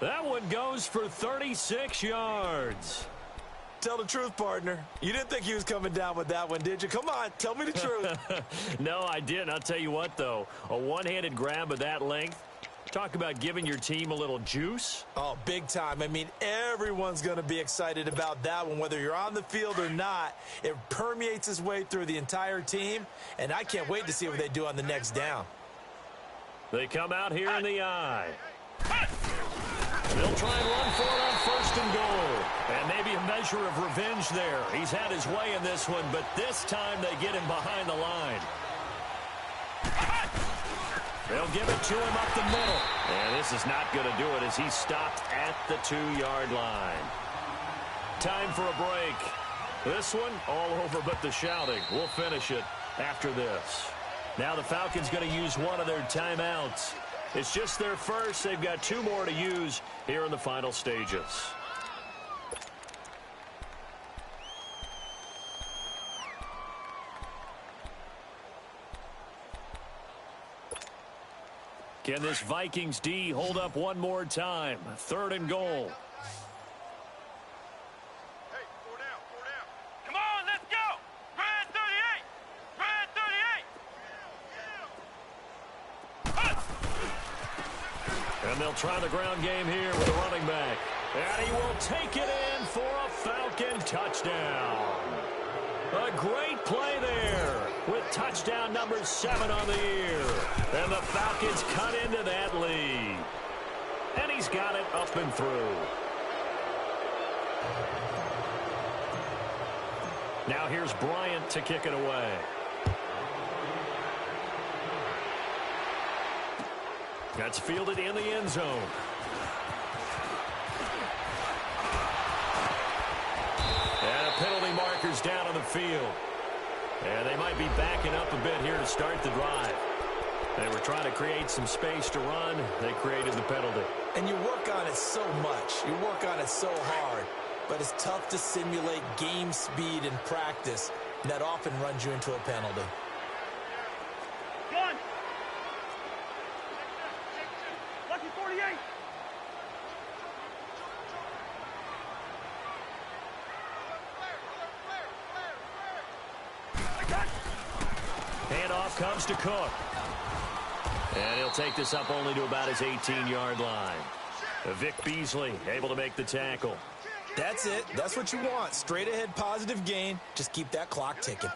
That one goes for 36 yards. Tell the truth, partner. You didn't think he was coming down with that one, did you? Come on, tell me the truth. No, I didn't. I'll tell you what, though. A one-handed grab of that length. Talk about giving your team a little juice. Oh, big time. I mean, everyone's going to be excited about that one, whether you're on the field or not. It permeates its way through the entire team, and I can't wait to see what they do on the next down. They come out here in the eye. They'll try and run for it on 1st and goal. And maybe a measure of revenge there. He's had his way in this one, but this time they get him behind the line. They'll give it to him up the middle. And this is not going to do it as he's stopped at the 2-yard line. Time for a break. This one all over but the shouting. We'll finish it after this. Now the Falcons going to use one of their timeouts. It's just their first. They've got 2 more to use here in the final stages. Can this Vikings D hold up one more time? 3rd and goal. Hey, 4 down. Come on, let's go! Red 38! And they'll try the ground game here with a running back. And he will take it in for a Falcon touchdown. A great play there with touchdown number 7 on the year. And the Falcons cut into that lead. And he's got it up and through. Now here's Bryant to kick it away. That's fielded in the end zone. And a penalty marker's down on the field. And they might be backing up a bit here to start the drive. They were trying to create some space to run. They created the penalty. And you work on it so much. You work on it so hard. But it's tough to simulate game speed in practice. And that often runs you into a penalty. One! Lucky 48! Handoff comes to Cook. And he'll take this up only to about his 18-yard line. Vic Beasley able to make the tackle. That's it. That's what you want. Straight ahead positive gain. Just keep that clock ticking.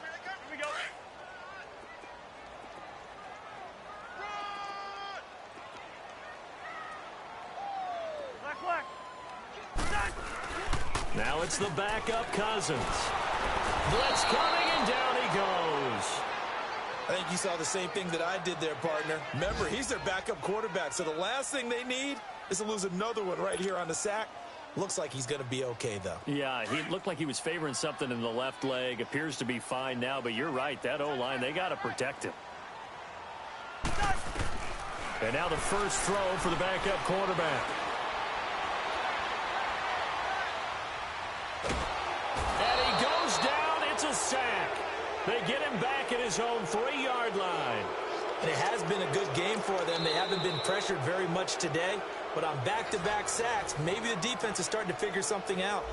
it's the backup Cousins. Blitz coming, and down he goes. I think you saw the same thing that I did there, partner. Remember, he's their backup quarterback, so the last thing they need is to lose another one right here on the sack. Looks like he's going to be okay, though. Yeah, he looked like he was favoring something in the left leg. Appears to be fine now, but you're right. That O-line, they got to protect him. And now the first throw for the backup quarterback. And he goes down. It's a sack. They get him back at his own 3-yard line. And it has been a good game for them. They haven't been pressured very much today. But on back-to-back sacks, maybe the defense is starting to figure something out.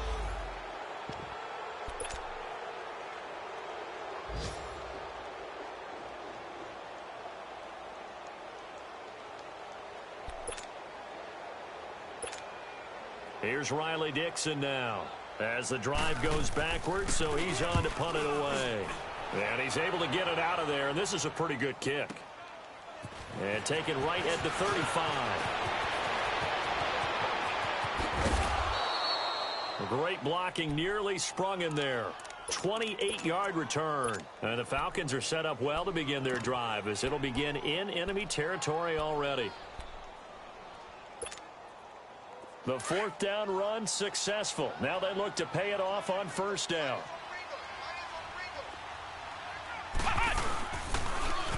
Here's Riley Dixon now as the drive goes backwards, so he's on to punt it away. And he's able to get it out of there, and this is a pretty good kick. And taken right at the 35. Great blocking, nearly sprung him there. 28-yard return. And the Falcons are set up well to begin their drive as it'll begin in enemy territory already. The 4th down run successful. Now they look to pay it off on 1st down.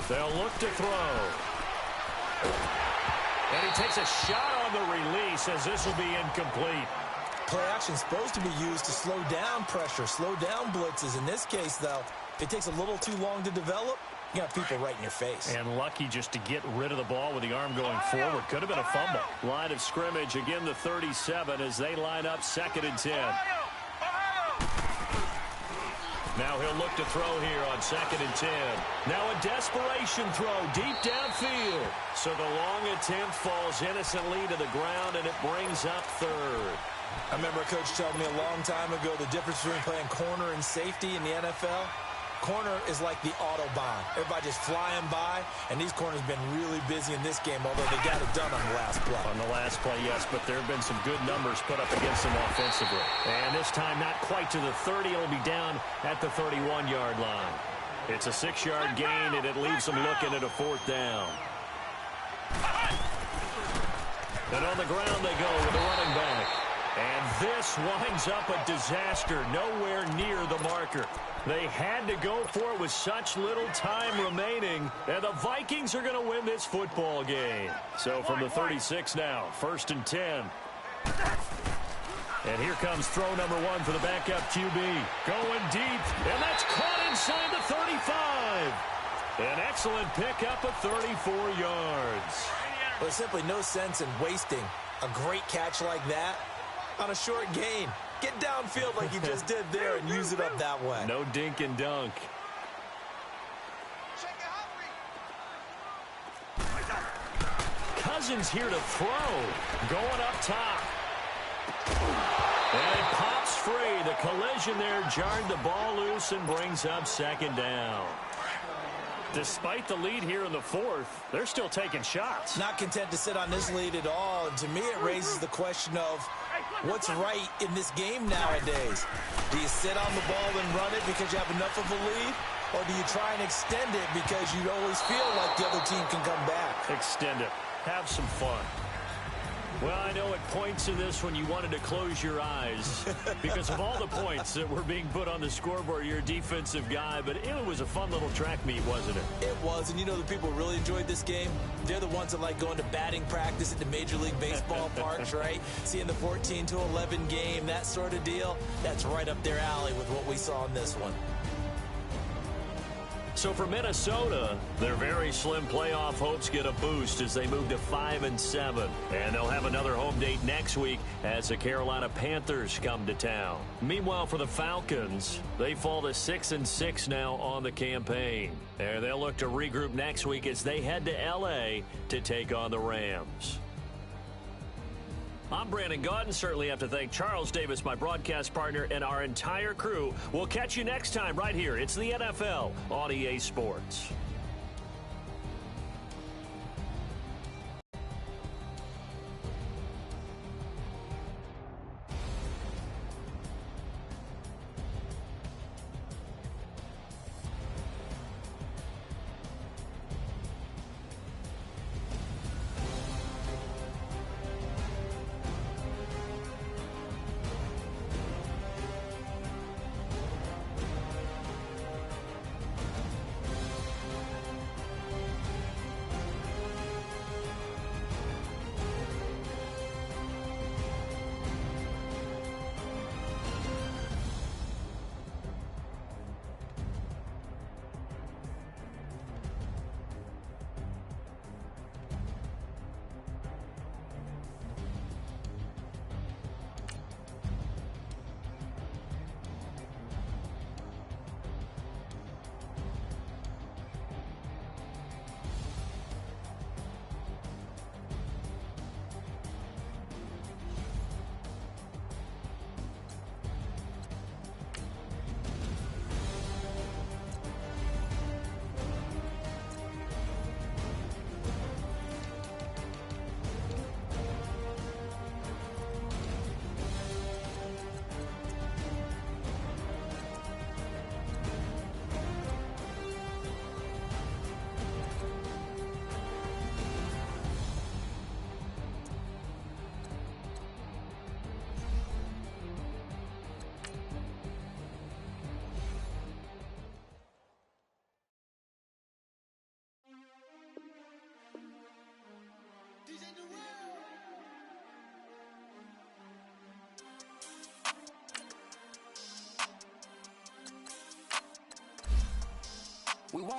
They'll look to throw. And he takes a shot on the release as this will be incomplete. Play action is supposed to be used to slow down pressure, slow down blitzes. In this case, though, if it takes a little too long to develop, you got people right in your face. And lucky just to get rid of the ball with the arm going forward. Could have been a fumble. Line of scrimmage, again the 37 as they line up 2nd and 10. Now he'll look to throw here on 2nd and 10. Now a desperation throw deep downfield. So the long attempt falls innocently to the ground, and it brings up 3rd. I remember a coach telling me a long time ago the difference between playing corner and safety in the NFL. Corner is like the Autobahn. Everybody just flying by, and these corners have been really busy in this game, although they got it done on the last play. On the last play, yes, but there have been some good numbers put up against them offensively. And this time not quite to the 30. It'll be down at the 31-yard line. It's a 6-yard gain, and it leaves them looking at a 4th down. And on the ground they go with the running back. And this winds up a disaster, nowhere near the marker. They had to go for it with such little time remaining, and the Vikings are going to win this football game. So from the 36 now, 1st and 10. And here comes throw number 1 for the backup QB. Going deep, and that's caught inside the 35. An excellent pickup of 34 yards. There's simply no sense in wasting a great catch like that on a short gain. Get downfield like you just did there and use it up that way. No dink and dunk. Cousins here to throw. Going up top. And it pops free. The collision there jarred the ball loose and brings up 2nd down. Despite the lead here in the 4th, they're still taking shots. Not content to sit on this lead at all. And to me, it raises the question of what's right in this game nowadays. Do you sit on the ball and run it because you have enough of a lead? Or do you try and extend it because you always feel like the other team can come back? Extend it. Have some fun. Well, I know at points in this when you wanted to close your eyes because of all the points that were being put on the scoreboard. You're a defensive guy, but it was a fun little track meet, wasn't it? It was, and you know the people who really enjoyed this game? They're the ones that like going to batting practice at the Major League Baseball parks, right? Seeing the 14-11 game, that sort of deal. That's right up their alley with what we saw in this one. So for Minnesota, their very slim playoff hopes get a boost as they move to 5-7. And they'll have another home date next week as the Carolina Panthers come to town. Meanwhile, for the Falcons, they fall to 6-6 now on the campaign. And they'll look to regroup next week as they head to L.A. to take on the Rams. I'm Brandon Gaudin. Certainly have to thank Charles Davis, my broadcast partner, and our entire crew. We'll catch you next time right here. It's the NFL on EA Sports.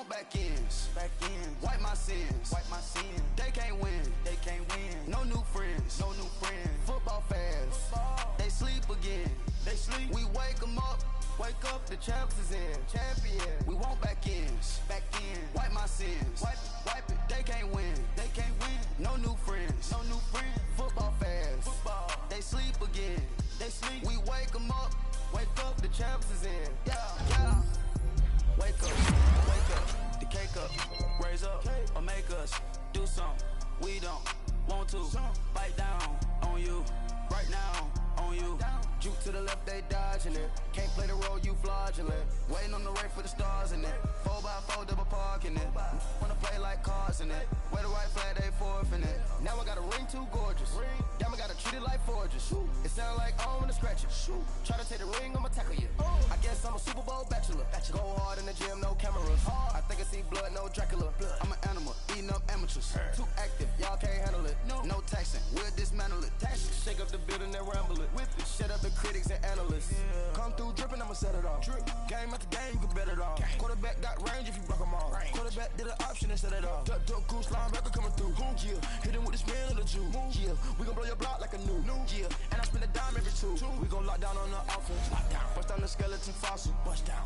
want back ends. Wipe my sins. They can't win. No new friends. Football fans. They sleep again. We wake them up. Wake up, the champs is in. Champion. We want back ends. Wipe my sins. Wipe it. They can't win. No new friends. Football fans. They sleep again. We wake them up. Wake up, the champs is in. Yeah. Wake up, the cake up, raise up, or make us do something we don't want to. Bite down on you, right now on you. Juke to the left, they dodging it. Can't play the role, you fraudulent. Waiting on the rain for the stars in it. 4x4 double parking it. Wanna play like cars in it. Wear the white flag, they forfeiting it. Now I got a ring too gorgeous. Damn, I gotta treat it like forges. It sound like I wanna scratch it. Try to take the ring, I'ma tackle you. I guess I'm a Super Bowl bachelor. Go hard in the gym, no cameras. I think I see blood, no Dracula. I'm an animal, eating up amateurs. Too active, y'all can't handle it. No taxing, we'll dismantle it. Shake up the building and ramble it. Whip it, shut up the critics and analysts. Come through dripping, I'ma set it off. Game after game, you can bet it off. Quarterback got range if you block them all. Quarterback did an option and set it off. Duck, goose, linebacker coming through. Yeah, hit him with the spin of the Jew. Yeah, we gon' blow your block like a new. Yeah, and I spend a dime every two. We gon' lock down on the offense. Bust down the skeleton fossil.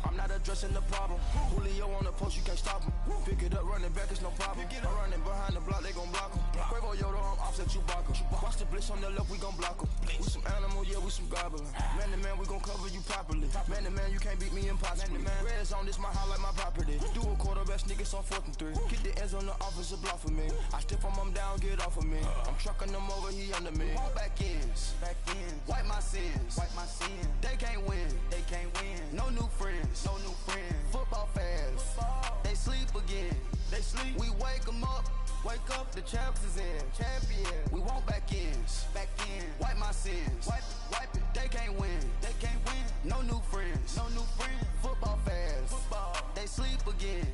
I'm not addressing the problem. Julio on the post, you can't stop him. Pick it up, running back, it's no problem. I'm running behind the block, they gon' block him. Quavo Yoda, I'm offset Chewbacca. Watch the blitz on the left, we gon' block him. We some animal, yeah, we some goblin. Man to man, we gon' cover you properly. Man to man, you can't beat me impossibly. Red zone, this my highlight, my property. Do a quarterback, niggas on 4th and 3. Get the ends on the offensive block for me. I stiff him down, get off of me. I'm trucking them over, he under me. All back ends. Wipe my sins. They can't win. No new friends. Football fans. They sleep again. We wake them up. Wake up, the champs is in. Champion. We want back ends. Wipe my sins. Wipe it. They can't win. No new friends. Football fans. They sleep again.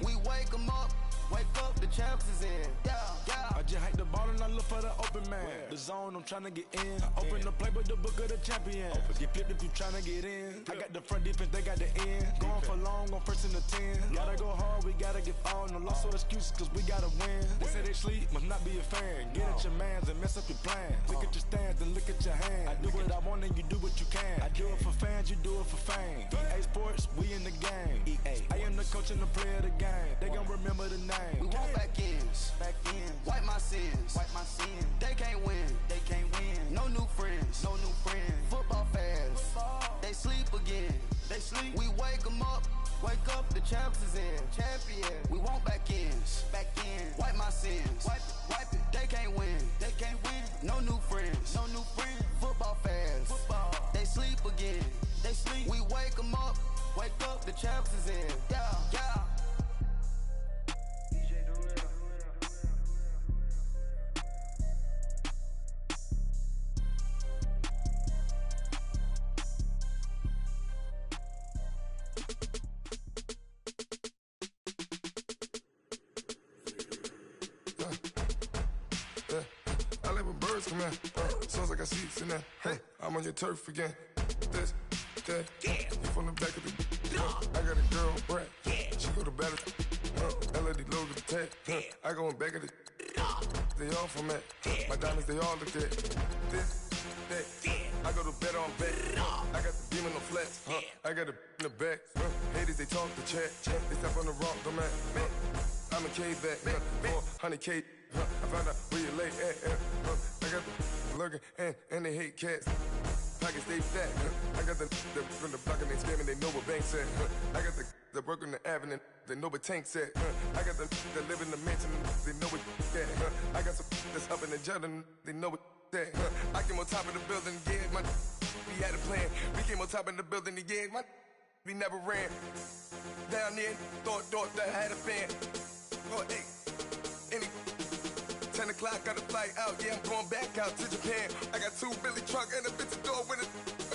We wake them up. Wake up, the champs is in. Yeah. I just hike the ball and I look for the open man. The zone, I'm trying to get in. Open the playbook, the book of the champion. Get flipped if you trying to get in. I got the front defense, they got the end. Going for long, on 1st and the 10. Gotta go hard, we gotta get all. No loss or excuses, cause we gotta win. They say they sleep, must not be a fan. Get at your mans and mess up your plans. Look at your stands and look at your hands. I do what I want and you do what you can. I do it for fans, you do it for fame. EA Sports, we in the game. I am the coach and the player of the game. They gon' remember the name. We want back ends. Wipe my sins. They can't win. No new friends. Football fans. They sleep again. We wake them up. Wake up, the champs is in. Champion. We want back ends. Wipe my sins. Wipe it. They can't win. No new friends. Football fans. They sleep again. We wake them up. Wake up, the champs is in. Yeah. I like when birds come in. Sounds like I see seats in there. Hey, I'm on your turf again. This, that, you from the back of the. I got a girl, Brad. She go to battle. LED logo the tag. I go in back of the. They all from that. My diamonds, they all look at. This, that. I go to bed on bed. I got the beam in the flex. I got a in the back. Haters, they talk the chat. They step on the rock, don't man. I'm a K-back. 400K. I found out where you lay at. I got the lurking and they hate cats. Pockets stay fat. I got the from the block and they scamming, they know what banks at. I got the work on the avenue, they know what tanks at. I got the that live in the mansion, they know what that. I got some that's up in the jungle, they know what that. I came on top of the building, yeah, my we had a plan. We came on top of the building, yeah, my we never ran. Down there, thought that I had a fan. Oh, hey, any 10 o'clock, got a flight out, yeah, I'm going back out to Japan. I got 2 Billy truck and a bitch door with a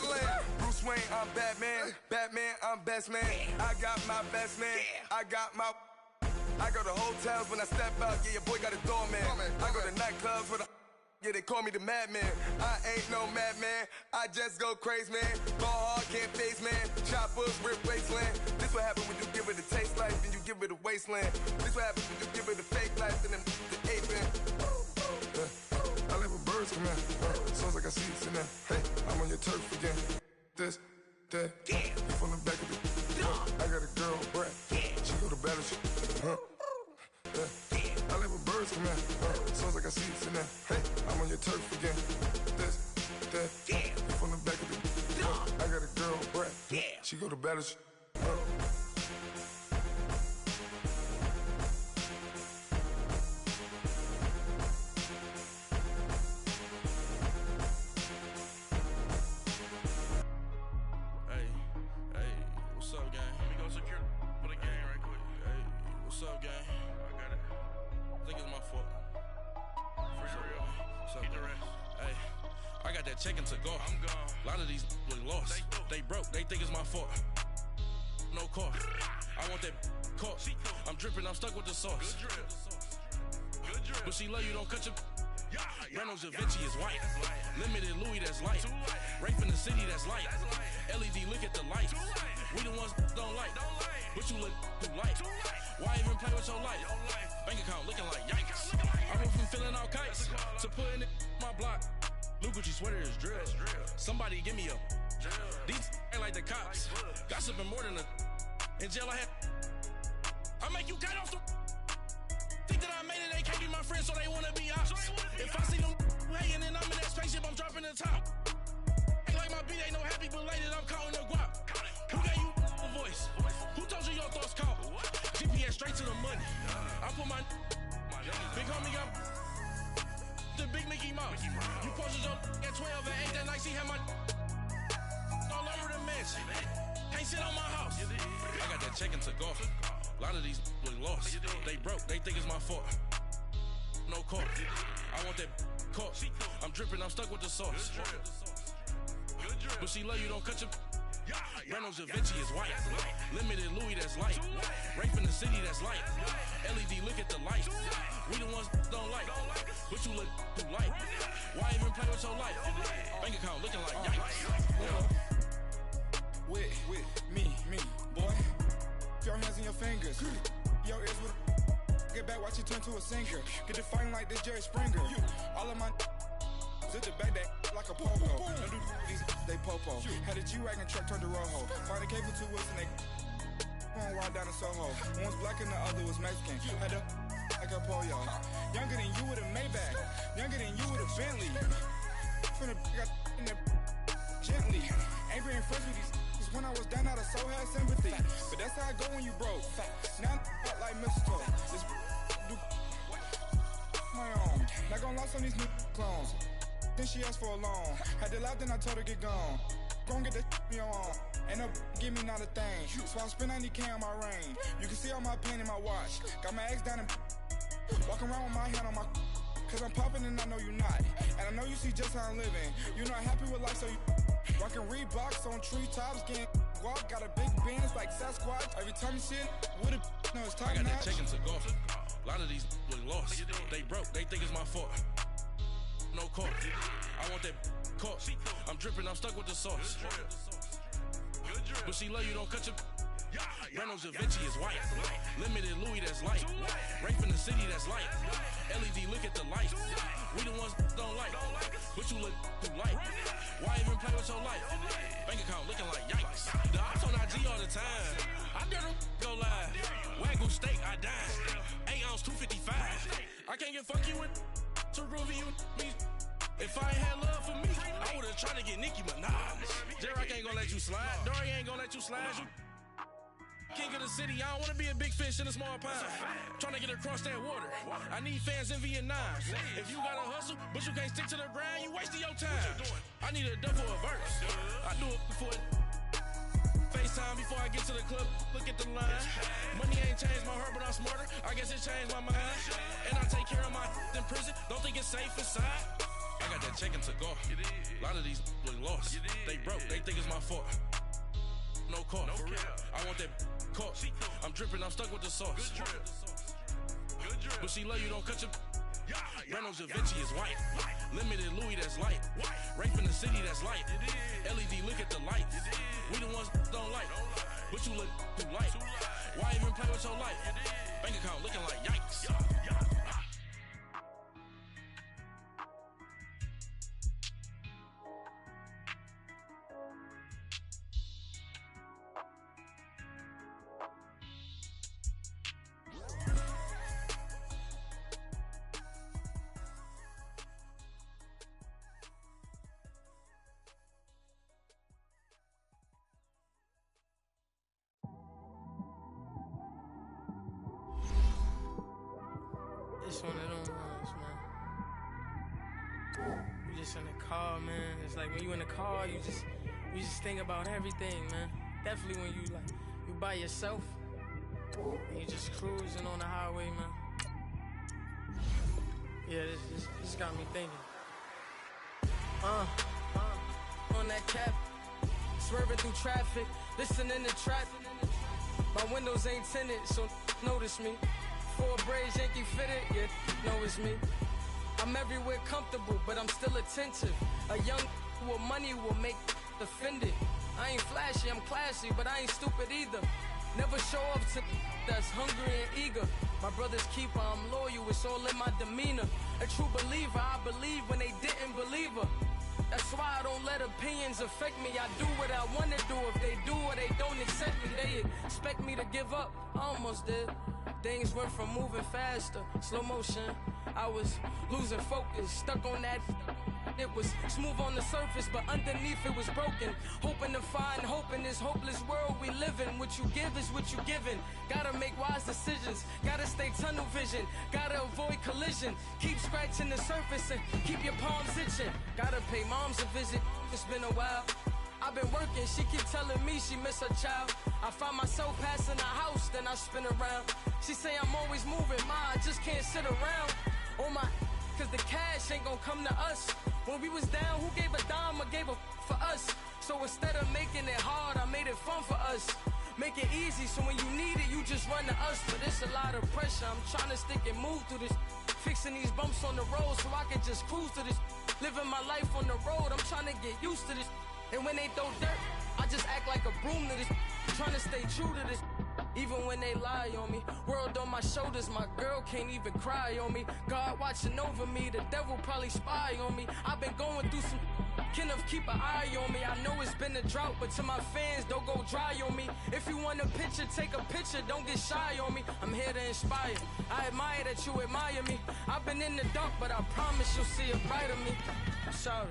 land. Bruce Wayne, I'm Batman. Batman, I'm best man. I got my best man. I go to hotels when I step out, yeah, your boy got a doorman. I go to nightclubs with a yeah, they call me the madman. I ain't no madman. I just go crazy, man. Ball hard, can't face, man. Choppers, rip wasteland. This what happens when you give it a taste life and you give it a wasteland. This what happens when you give it a fake life and then the ape in. I live with birds come in. Sounds like I see it in there. Hey, I'm on your turf again. This, that, you from the back of the. I got a girl, Brad. She go to battle. I live with birds come in. Sounds like I see it in there. Hey, I'm on your turf again. This, that, you from the back of the. I got a girl, Brad. She go to battle. Checking to go. I'm gone. A lot of these look lost. They broke. They think it's my fault. No cost. I want that cost. I'm dripping. I'm stuck with the sauce. Good drip. Good drip. But she love you. Don't cut your. Reynolds Da Vinci is white. Limited Louis that's light. Rape in the city that's light. LED look at the light. We the ones don't like. But you look too light. Why even play with your life? Bank account looking like yikes. I went from feeling all kites to putting it in my block. Blue Gucci sweater is drill. Somebody give me a. These ain't like the cops. Gossiping more than a. In jail I had. I make you cut off the. Think that I made it, they can't be my friends, so they wanna be ops. If I see them hating and I'm in that spaceship, I'm dropping the top. Ain't like my beat, ain't no happy belated, I'm counting the guap. Who gave you a voice? Who told you your thoughts count? GPS straight to the money. I put my. Big homie got. The big Mickey Mouse. You posted your at 12 and 8 that night, she had my all over the mansion. Can't sit on my house. I got that checking to go. A lot of these look lost. They broke, they think it's my fault. No cost. I want that cost. I'm dripping, I'm stuck with the sauce. But she love you, don't cut your. Reynolds Da Vinci is white. Limited Louis that's light. Rape in the city that's light. LED look at the light. We the ones don't like. But you look too light. Why even play with your life? Bank account looking like yikes. With me, boy. Your hands and your fingers. Your ears with. Get back, watch you turn to a singer. Get it fighting like this Jerry Springer. All of my. Zip the back that like a pogo. Don't do these, they popo. Had a G-Wagon truck turned to Rojo. Find a cable 2 wheels and they going wild down in Soho. One was black and the other was Mexican. Had a like a pollo. Younger than you with a Maybach. Younger than you with a Bentley. From the got in there gently. Ain't being friends with these when I was down out of so had sympathy. But that's how I go when you broke. Now I'm like mistletoe. This do my own. Not gonna lost on these new clones. Then she asked for a loan. Had to laugh, then I told her get gone. Gon' get that me on. Ain't no give me not a thing. So I spend 90K on my range. You can see all my pain in my watch. Got my ex down and walking around with my hand on my. Cause I'm popping and I know you not. And I know you see just how I'm living. You're not happy with life, so you rockin' Reeboks on treetops, getting walk. Got a big Benz like Sasquatch. Every time you see it, with a no, it's time. I got that checking to go. A lot of these look lost. They broke, they think it's my fault. No cost. I want that cost. I'm dripping, I'm stuck with the sauce. But she love you, don't cut your. Reynolds Da Vinci is white. Limited Louis that's light. Rape in the city that's light. LED look at the light. We the ones don't like. But you look too light. Why even play with your life? Bank account looking like yikes. The ops on IG all the time. I dare them go live. Wagyu steak, I dine. 8 ounce, 255. I can't get funky with to groovy you me. If I ain't had love for me, I would've tried to get Nicki Minaj. J-Rock ain't gonna let you slide. Dory ain't gonna let you slide. You king of the city, I don't wanna be a big fish in a small pond. Trying to get across that water. I need fans in Vietnam. If you gotta hustle, but you can't stick to the grind, you wasting your time. I need a dub for a verse. I do it before FaceTime before I get to the club. Look at the line. Money ain't changed my heart, but I'm smarter. I guess it changed my mind. And I take care of my in prison. Don't think it's safe inside. I got that checking to go. A lot of these look lost. They broke, they think it's my fault. No cost. I want that cost. I'm dripping, I'm stuck with the sauce. But she love you, don't cut your. Brando Da Vinci is white. Limited Louis, that's light. Rape in the city, that's light. LED, look at the lights. We the ones don't like. But you look too light. Why even play with your life? Bank account looking like yikes. It's one of them ones, man. You just in the car, man. It's like when you in the car, you just think about everything, man. Definitely when you by yourself and you just cruising on the highway, man. Yeah, this got me thinking. On that cap, swerving through traffic, listening to trap. My windows ain't tinted, so notice me. 4 braids, Yankee fitted, yeah, know it's me. I'm everywhere comfortable, but I'm still attentive. A young with money will make offended. I ain't flashy, I'm classy, but I ain't stupid either. Never show up to that's hungry and eager. My brother's keeper, I'm loyal, it's all in my demeanor. A true believer, I believe when they didn't believe her. That's why I don't let opinions affect me. I do what I want to do. If they do or they don't accept me, they expect me to give up. I almost did. Things went from moving faster, slow motion. I was losing focus, stuck on that. It was smooth on the surface, but underneath it was broken. Hoping to find hope in this hopeless world we live in. What you give is what you given. Gotta make wise decisions. Gotta stay tunnel vision. Gotta avoid collision. Keep scratching the surface and keep your palms itching. Gotta pay moms a visit. It's been a while. I've been working, she keep telling me she miss her child. I find myself passing the house, then I spin around. She say I'm always moving, ma, I just can't sit around. Oh my, cause the cash ain't gon' come to us. When we was down, who gave a dime or gave a for us? So instead of making it hard, I made it fun for us. Make it easy, so when you need it, you just run to us. But it's a lot of pressure, I'm trying to stick and move through this. Fixing these bumps on the road so I can just cruise to this. Living my life on the road, I'm trying to get used to this. And when they throw dirt, I just act like a broom to this. Trying to stay true to this. Even when they lie on me. World on my shoulders, my girl can't even cry on me. God watching over me, the devil probably spy on me. I've been going through some. Kenneth, keep an eye on me. I know it's been a drought, but to my fans, don't go dry on me. If you want a picture, take a picture, don't get shy on me. I'm here to inspire. I admire that you admire me. I've been in the dark, but I promise you'll see a brighter me. I'm sorry.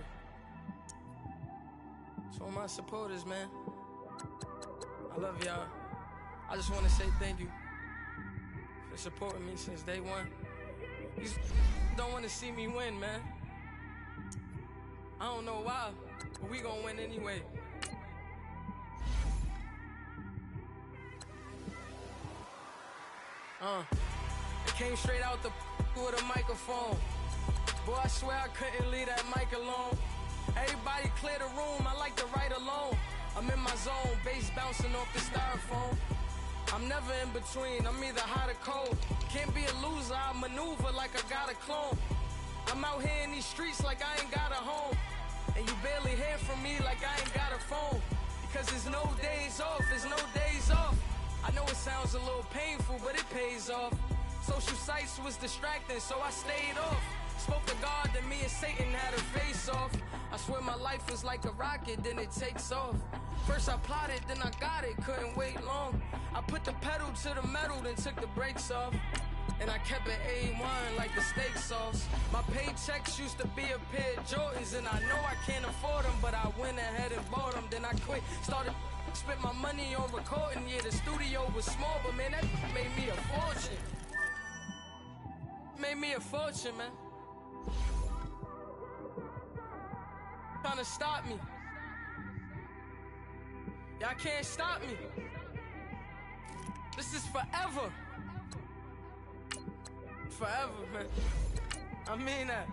To all my supporters, man, I love y'all. I just want to say thank you for supporting me since day one. You don't want to see me win, man. I don't know why, but we gonna win anyway. I came straight out the with a microphone. Boy, I swear I couldn't leave that mic alone. Everybody clear the room, I like to write alone. I'm in my zone, bass bouncing off the styrofoam. I'm never in between, I'm either hot or cold. Can't be a loser, I maneuver like I got a clone. I'm out here in these streets like I ain't got a home. And you barely hear from me like I ain't got a phone. Because there's no days off, there's no days off. I know it sounds a little painful, but it pays off. Social sites was distracting, so I stayed off. Spoke to God, then me and Satan had a face off. I swear my life was like a rocket, then it takes off. First I plotted, then I got it, couldn't wait long. I put the pedal to the metal, then took the brakes off. And I kept it A1 like the steak sauce. My paychecks used to be a pair of Jordans, and I know I can't afford them, but I went ahead and bought them. Then I quit, started spent my money on recording. Yeah, the studio was small, but man, that made me a fortune. Made me a fortune, man. Trying to stop me. Y'all can't stop me. This is forever. Forever, man. I mean that.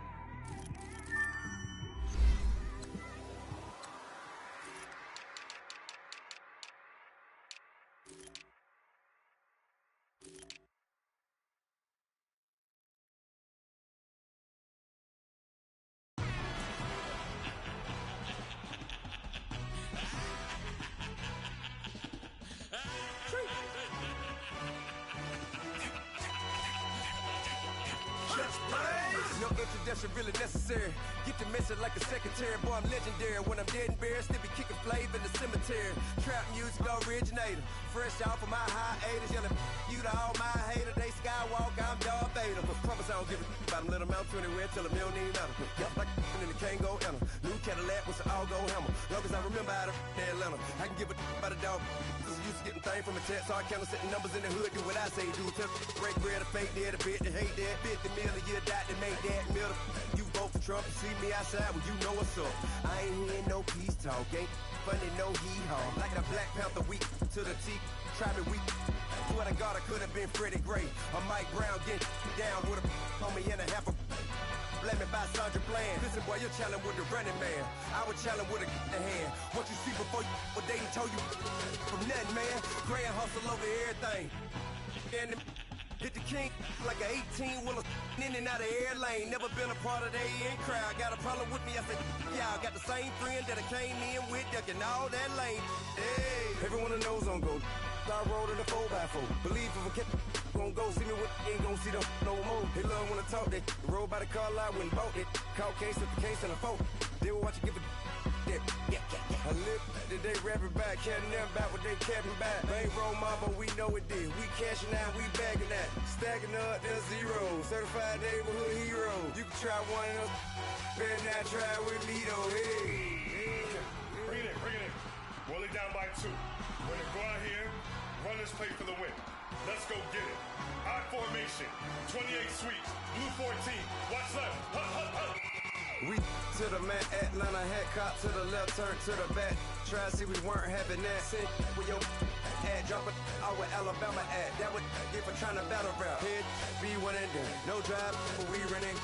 motion really necessary. Get the message like a secretary. Boy, I'm legendary. When I'm dead and buried, still be kicking flavor in the cemetery. Trap music originator. Fresh off of my hiatus. Yelling you to all my haters. They skywalk, I'm Darth Vader. Promise I don't give a about them. Let them out to anywhere. Tell them you don't need matter. Yup, like and the can't go enter. New Cadillac with an all-go hammer. Long as I remember how to Atlanta. I can give a about a dog. Cause I'm used to getting things from a text. So I count setting numbers in the hood. Do what I say do. Tell break bread, a fake dead, a bit to hate that. 50 million, you die to make that middle. You vote for Trump and see me outside, well, you know what's up. I ain't hearing no peace talk, ain't funny, no hee-haw. Like the Black Panther week to the T, try me weak. Swear to God, I could have been Freddie Gray or Mike Brown getting down with a homie and a half a. Let me buy Sandra Bland. Listen, boy, you're challenging with the running man. I was challenging with a hand. What you see before you, what they told you from nothing, man. Grand hustle over everything. And hit the king like an 18-wheeler in and out of air lane. Never been a part of the in crowd. Got a problem with me, I said, y'all got the same friend that I came in with, ducking all that lane. Hey, everyone knows on go. I rolled in a 4x4. Believe if I kept gon' go see me with ain't gon' see them no more. They love when I talk, they roll by the car lot when bought it. Call case at the case and a phone. They will watch you give a that. I live today rapping back, caring them back what they capping back. They ain't roll mama, we know it did. We cashing out, we bagging that. Stacking up, there's zero. Certified neighborhood hero. You can try one of those, better not try with me though. Hey. Bring it in. Roll it down by 2. We're gonna go out here, run this play for the win. Let's go get it. I formation, 28 sweeps, blue 14. Watch left. Huh. We to the man, Atlanta hat cop to the left, turn to the back. Try to see we weren't having that. Send with your ad, drop it out with Alabama ad. That would get for trying to battle rap. Head, be one and done. No drive, but we running.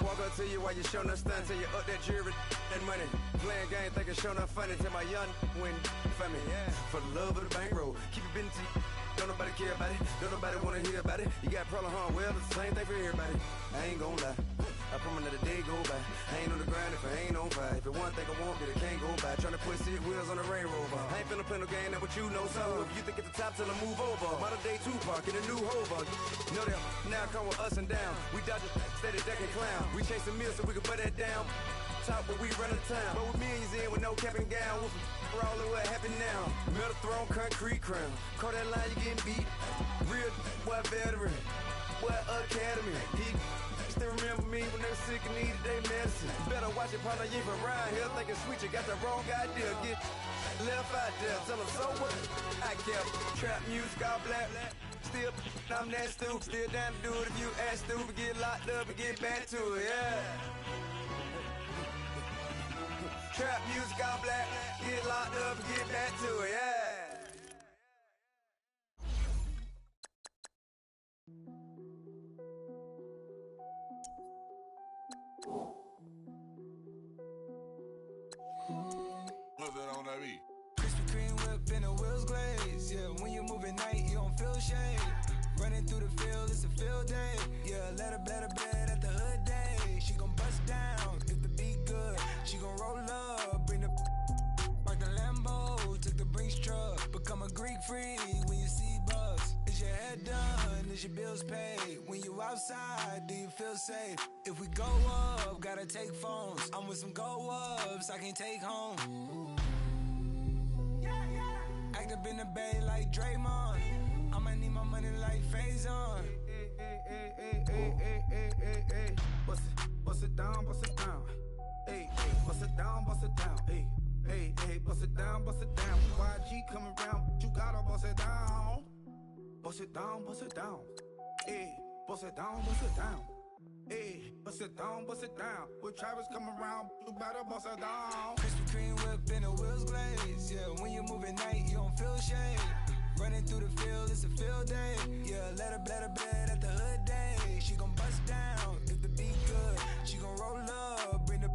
Walk up to you while you showing us stunts. Till you up that jury and money. Playing game, thinking showing up funny. Till my young win for me. Yeah. For the love of the bankroll. Keep it busy. Don't nobody care about it. Don't nobody wanna hear about it. You got problem, huh? Well, it's the same thing for everybody. I ain't gon' lie. I promise that a day go by. I ain't on the grind if I ain't on fire. If it one thing I want, then it can't go by. Tryna put 6 wheels on the Range Rover. I ain't finna play no game, that what you know. So if you think at the top till I move over. Modern day Tupac in a new hover. Know that now come with us and down. We dodge it, steady ducking clown. We chasing meals so we can put that down. Top but we run the town. But with millions in with no cap and gown. We're all in what happened now. Metal throne, concrete crown. Call that line, you getting beat. Real what veteran. What academy. He still remember me when they were sick and needed their medicine. Better watch it, partner, you ain't around here thinking sweet, you got the wrong idea. Get left out there, tell them so what? I kept trap music all black. Still, I'm that stupid. Still down to do it if you ask stupid. Get locked up and get back to it, yeah. Trap music all black. Get locked up and get back to it, yeah. What's that on that beat? Krispy Kreme whip and the wheels glaze. Yeah, when you move at night, you don't feel shade. Running through the field, it's a field day. Yeah, let her bed at the hood day. She gon' bust down if the beat good. She gon' roll up, bring the park the Lambo, took the Brinks truck. Become a Greek freak when you see bugs. Is your head done? Is your bills paid? When you outside, do you feel safe? If we go up, gotta take phones. I'm with some go ups, I can't take home. Act up in the bay like Draymond. I'ma need my money like Faison. Bust it down, bust it down. Hey, bust it down, bust it down. Hey, bust it down, bust it down. YG coming round, you gotta bust it down. Bust it down, bust it down. Hey, bust it down, bust it down. Hey, bust it down, bust it down. With Travis coming around, you better bust it down. Krispy Kreme whip and the wheels glaze. Yeah, when you move at night, you don't feel shade. Running through the field, it's a field day. Yeah, let her bed at the hood day. She gon' bust down if the beat good. She gon' roll up, bring the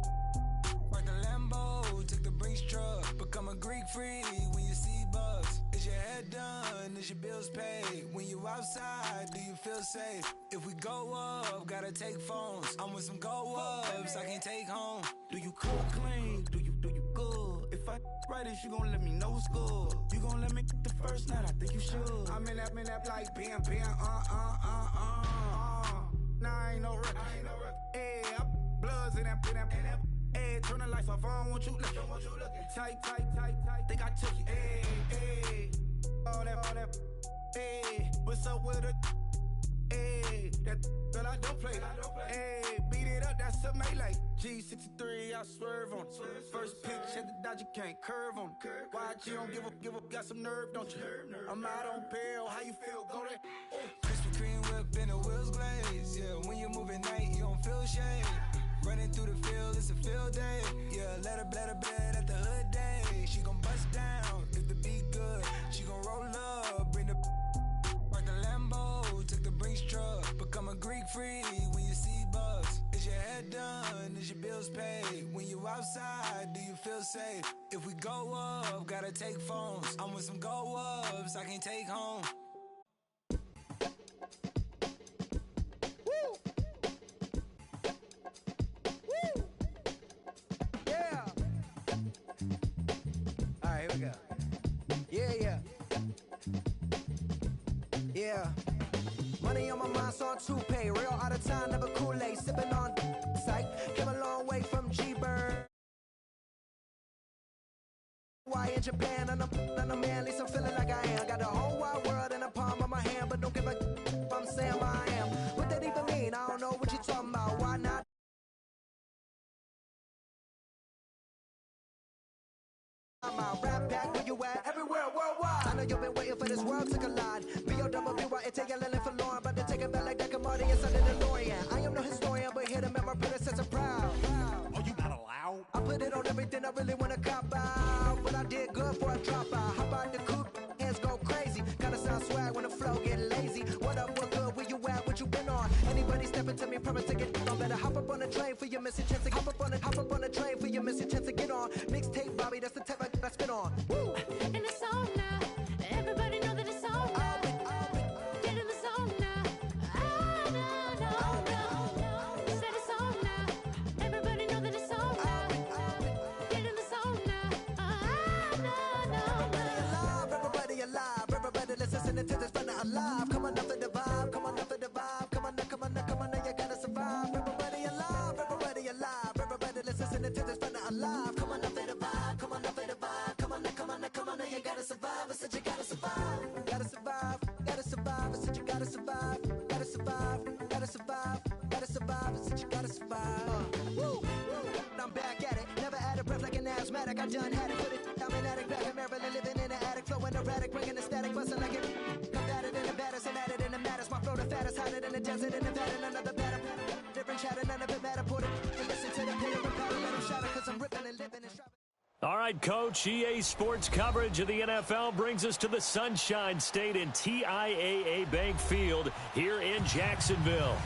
park the Lambo, take the Brinks truck. Become a Greek freak when you see bugs. Is your head done? Is your bills paid? When you outside, do you feel safe? If we go up, gotta take phones. I'm with some go ups, I can't take home. Do you cook clean? Do you good? If I right it, you gon' let me know what's good. You gon' let me get the first night, I think you should. I'm in that like bam. Nah, I ain't no record. Hey, I blood Hey, turn the lights off, I don't want you looking. Tight, think I took it. Hey, all that, hey, what's up with her? Hey, that I don't play. Hey, beat it up, that's a melee. G63, I swerve on it. First pitch at the dodge, you can't curve on it. YG don't give up, got some nerve, don't you? I'm out on bail, how you feel? Go there. Krispy Kreme whip and the wheels glaze. Yeah, when you move at night, you don't feel shade. Running through the field, it's a field day. Yeah, let her bed at the hood day. She gon' bust down if the beat good. She gon' roll up, bring the park the Lambo, take the Brinks truck. Become a Greek freak when you see bugs. Is your head done? Is your bills paid? When you outside, do you feel safe? If we go up, gotta take phones. I'm with some go ups, I can't take home. Yeah. All right, here we go. Yeah. Money on my mind, so on toupee. Real out of time, never Kool-Aid. Sipping on sight. Came a long way from G-Bird. Why in Japan, and I'm man, at least I'm feeling like I am. Got the whole wide world in the palm of my hand, but don't give a if I'm saying where I am. What that even mean? I don't know what you talking about. Why not? I'm out, rap back where you at, everywhere worldwide. I know you've been waiting for this world to collide. B-O-W-Y-N-T-L-L for Lauren, but to take it back like that commodity inside the DeLorean. I am no historian, but here to make my predecessor proud. Oh, you not allowed? I put it on everything I really wanna cop out, but I did good for a drop out. Hop out the coupe, hands go crazy. Kinda sound swag when the flow get lazy. What up, what good, where you at, what you been on? Anybody stepping to me, promise to get on. Better hop up on the train for your missing chance to hop up on the train for your missing chance to get on. Mixtape, Bobby, that's the type I spit on. Woo! And it's on now. Everybody know that it's on now. Get in the zone now. No. Said it's on now. Everybody know that it's on now. Get in the zone now. No. Everybody alive. Everybody listening to this fun alive. Come on up to the vibe. Come on up to the vibe. Come on now, you gotta survive. Everybody alive. Everybody listening to this fun alive. Come on up to the vibe. Come on up to the vibe. Come on now, you gotta survive. I said you gotta survive. Gotta survive. I said you gotta survive. Gotta survive. I said you gotta survive. Woo. I'm back at it. Never had a breath like an asthmatic. I done had it. Put it. I'm an addict back in Maryland, living in an attic, flowing erratic, bringing the static, busting like it. Combated in the baddest, and at it in the maddest. My flow the fattest, hotter than the desert in Nevada. Another batter, different chatter, none of it matter. Put it. Listen to the pillar and power, let them shatter, 'cause I'm ripping and living and striving. All right, Coach, EA Sports coverage of the NFL brings us to the Sunshine State in TIAA Bank Field here in Jacksonville.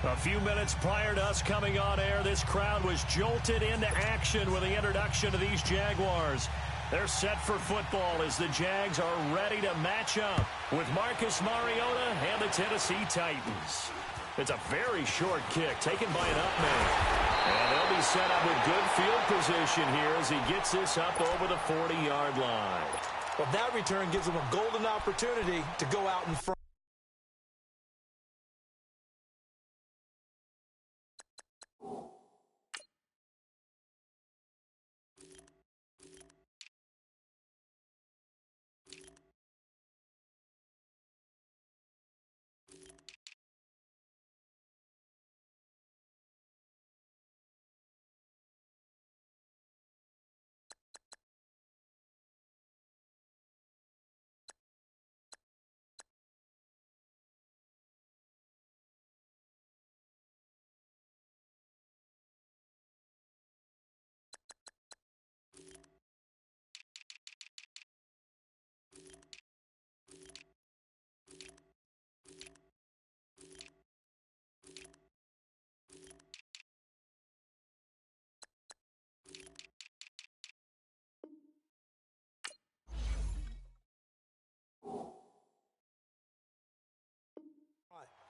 A few minutes prior to us coming on air, this crowd was jolted into action with the introduction of these Jaguars. They're set for football as the Jags are ready to match up with Marcus Mariota and the Tennessee Titans. It's a very short kick taken by an up man. And they'll be set up with good field position here as he gets this up over the 40-yard line. Well, that return gives him a golden opportunity to go out in front.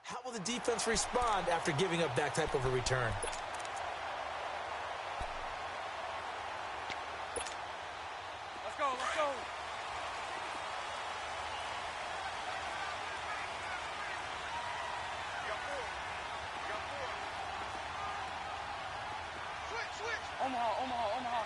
How will the defense respond after giving up that type of a return? Let's go. Switch. Omaha.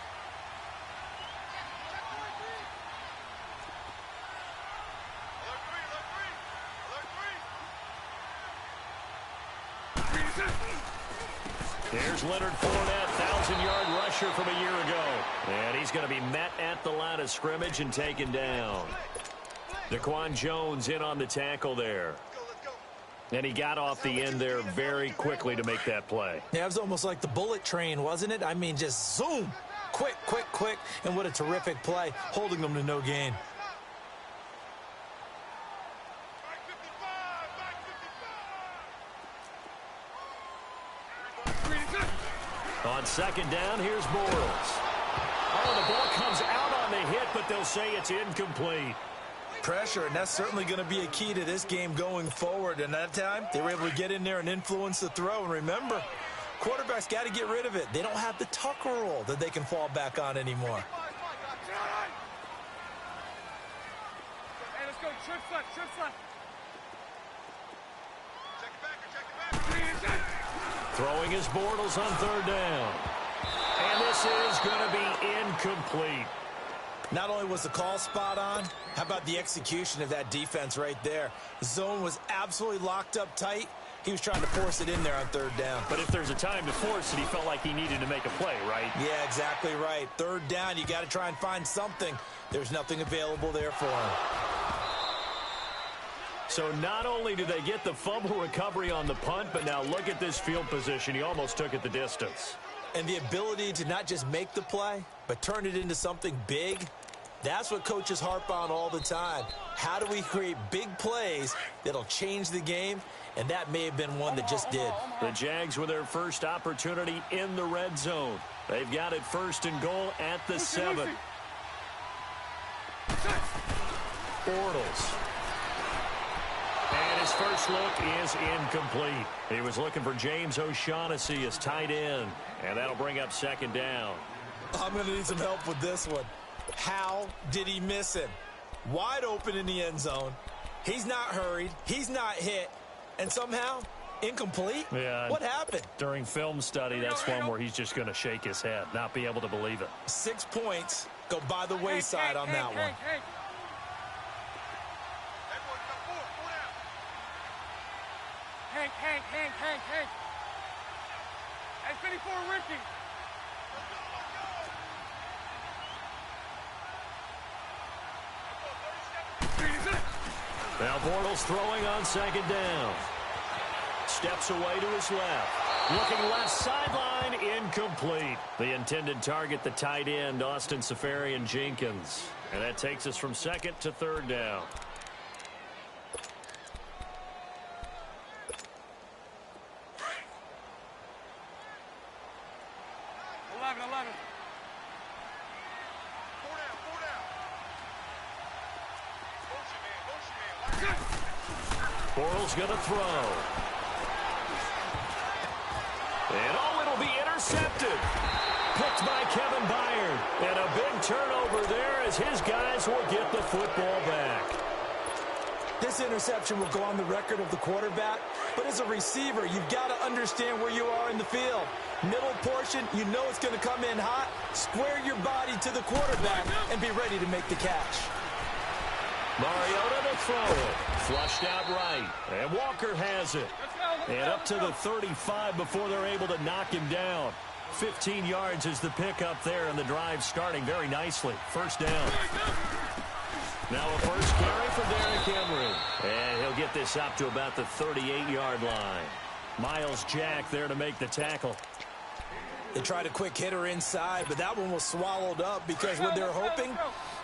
Here's Leonard Fournette, 1,000-yard rusher from a year ago. And he's going to be met at the line of scrimmage and taken down. Daquan Jones in on the tackle there. And he got off the end there very quickly to make that play. Yeah, it was almost like the bullet train, wasn't it? I mean, just zoom. Quick. And what a terrific play, holding them to no gain. On second down, here's Bortles. Oh, the ball comes out on the hit, but they'll say it's incomplete. Pressure, and that's certainly going to be a key to this game going forward. And that time, they were able to get in there and influence the throw. And remember, quarterbacks got to get rid of it. They don't have the tuck roll that they can fall back on anymore. Hey, let's go. Trips left. Throwing his Bortles on third down. And this is going to be incomplete. Not only was the call spot on, how about the execution of that defense right there? The zone was absolutely locked up tight. He was trying to force it in there on third down. But if there's a time to force it, he felt like he needed to make a play, right? Yeah, exactly right. Third down, you got to try and find something. There's nothing available there for him. So not only did they get the fumble recovery on the punt, but now look at this field position. He almost took it the distance. And the ability to not just make the play, but turn it into something big, that's what coaches harp on all the time. How do we create big plays that'll change the game? And that may have been one that just did. The Jags with their first opportunity in the red zone. They've got it first and goal at the 7. Bortles. And his first look is incomplete. He was looking for James O'Shaughnessy as tight end. And that'll bring up second down. I'm going to need some help with this one. How did he miss him? Wide open in the end zone. He's not hurried. He's not hit. And somehow, incomplete? Yeah. What happened? During film study, that's one where he's just going to shake his head, not be able to believe it. 6 points go by the wayside on that one. Hank. Hey, 54, Ricky. Now Bortles throwing on second down. Steps away to his left. Looking left sideline, incomplete. The intended target, the tight end, Austin Seferian-Jenkins. And that takes us from second to third down. Bortles going to throw. And it'll be intercepted. Picked by Kevin Byard. And a big turnover there as his guys will get the football back. This interception will go on the record of the quarterback, but as a receiver, you've got to understand where you are in the field. Middle portion, you know it's going to come in hot. Square your body to the quarterback and be ready to make the catch. Mariota to throw it. Flushed out right. And Walker has it. And up to the 35 before they're able to knock him down. 15 yards is the pickup there, and the drive starting very nicely. First down. Now a first carry for Derrick Henry. And he'll get this up to about the 38-yard line. Miles Jack there to make the tackle. They tried a quick hitter inside, but that one was swallowed up because what they're hoping,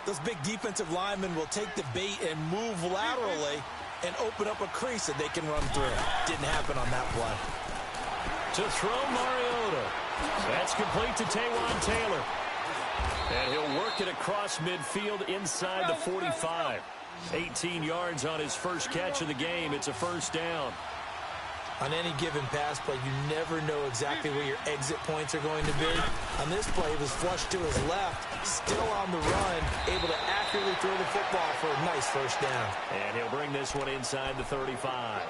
those big defensive linemen will take the bait and move laterally and open up a crease that they can run through. Didn't happen on that play. To throw Mariota. That's complete to Taywan Taylor. And he'll work it across midfield inside the 45. 18 yards on his first catch of the game. It's a first down. On any given pass play, you never know exactly where your exit points are going to be. On this play, he was flushed to his left, still on the run, able to accurately throw the football for a nice first down. And he'll bring this one inside the 35.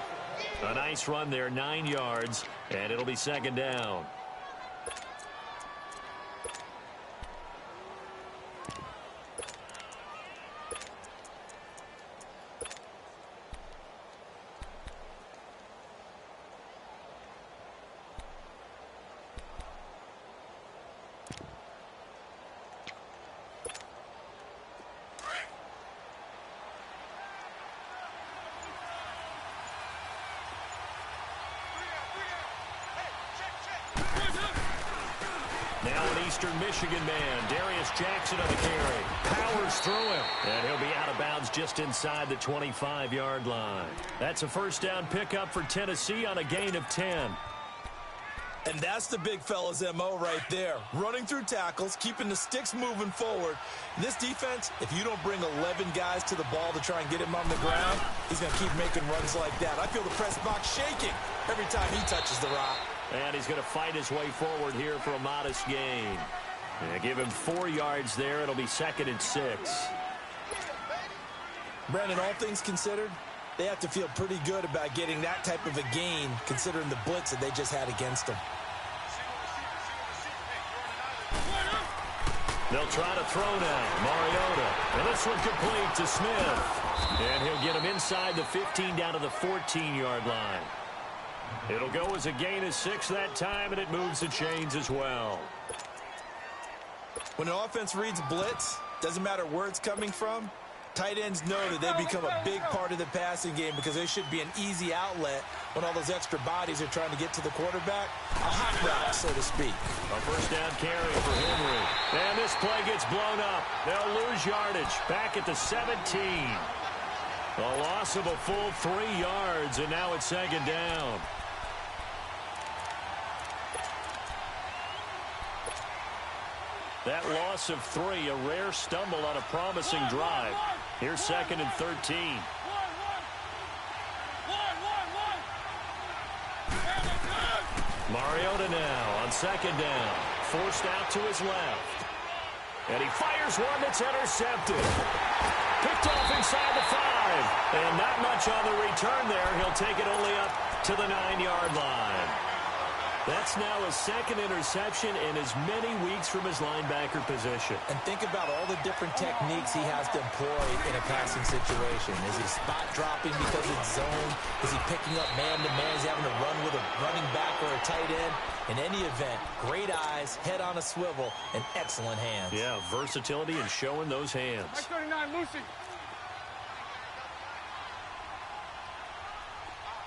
A nice run there, 9 yards, and it'll be second down. Now an Eastern Michigan man, Darius Jackson on the carry. Powers through him. And he'll be out of bounds just inside the 25-yard line. That's a first down pickup for Tennessee on a gain of 10. And that's the big fella's MO right there. Running through tackles, keeping the sticks moving forward. This defense, if you don't bring 11 guys to the ball to try and get him on the ground, he's going to keep making runs like that. I feel the press box shaking every time he touches the rock. And he's going to fight his way forward here for a modest gain. And give him 4 yards there. It'll be 2nd and 6. Brandon, all things considered, they have to feel pretty good about getting that type of a gain considering the blitz that they just had against them. They'll try to throw now. Mariota. And this one complete to Smith. And he'll get him inside the 15 down to the 14-yard line. It'll go as a gain of 6 that time, and it moves the chains as well. When an offense reads blitz, doesn't matter where it's coming from, tight ends know that they become a big part of the passing game because they should be an easy outlet when all those extra bodies are trying to get to the quarterback. A hot route, so to speak. A first down carry for Henry. And this play gets blown up. They'll lose yardage back at the 17. A loss of a full 3 yards, and now it's 2nd down. That loss of 3, a rare stumble on a promising drive. Here's 2nd and 13. Mariota now on 2nd down. Forced out to his left. And he fires one that's intercepted. Picked off inside the 5. And not much on the return there. He'll take it only up to the 9-yard line. That's now his 2nd interception in as many weeks from his linebacker position. And think about all the different techniques he has to employ in a passing situation. Is he spot dropping because it's zone? Is he picking up man-to-man? Is he having to run with a running back or a tight end? In any event, great eyes, head on a swivel, and excellent hands. Yeah, versatility and showing those hands. 39, Lucy.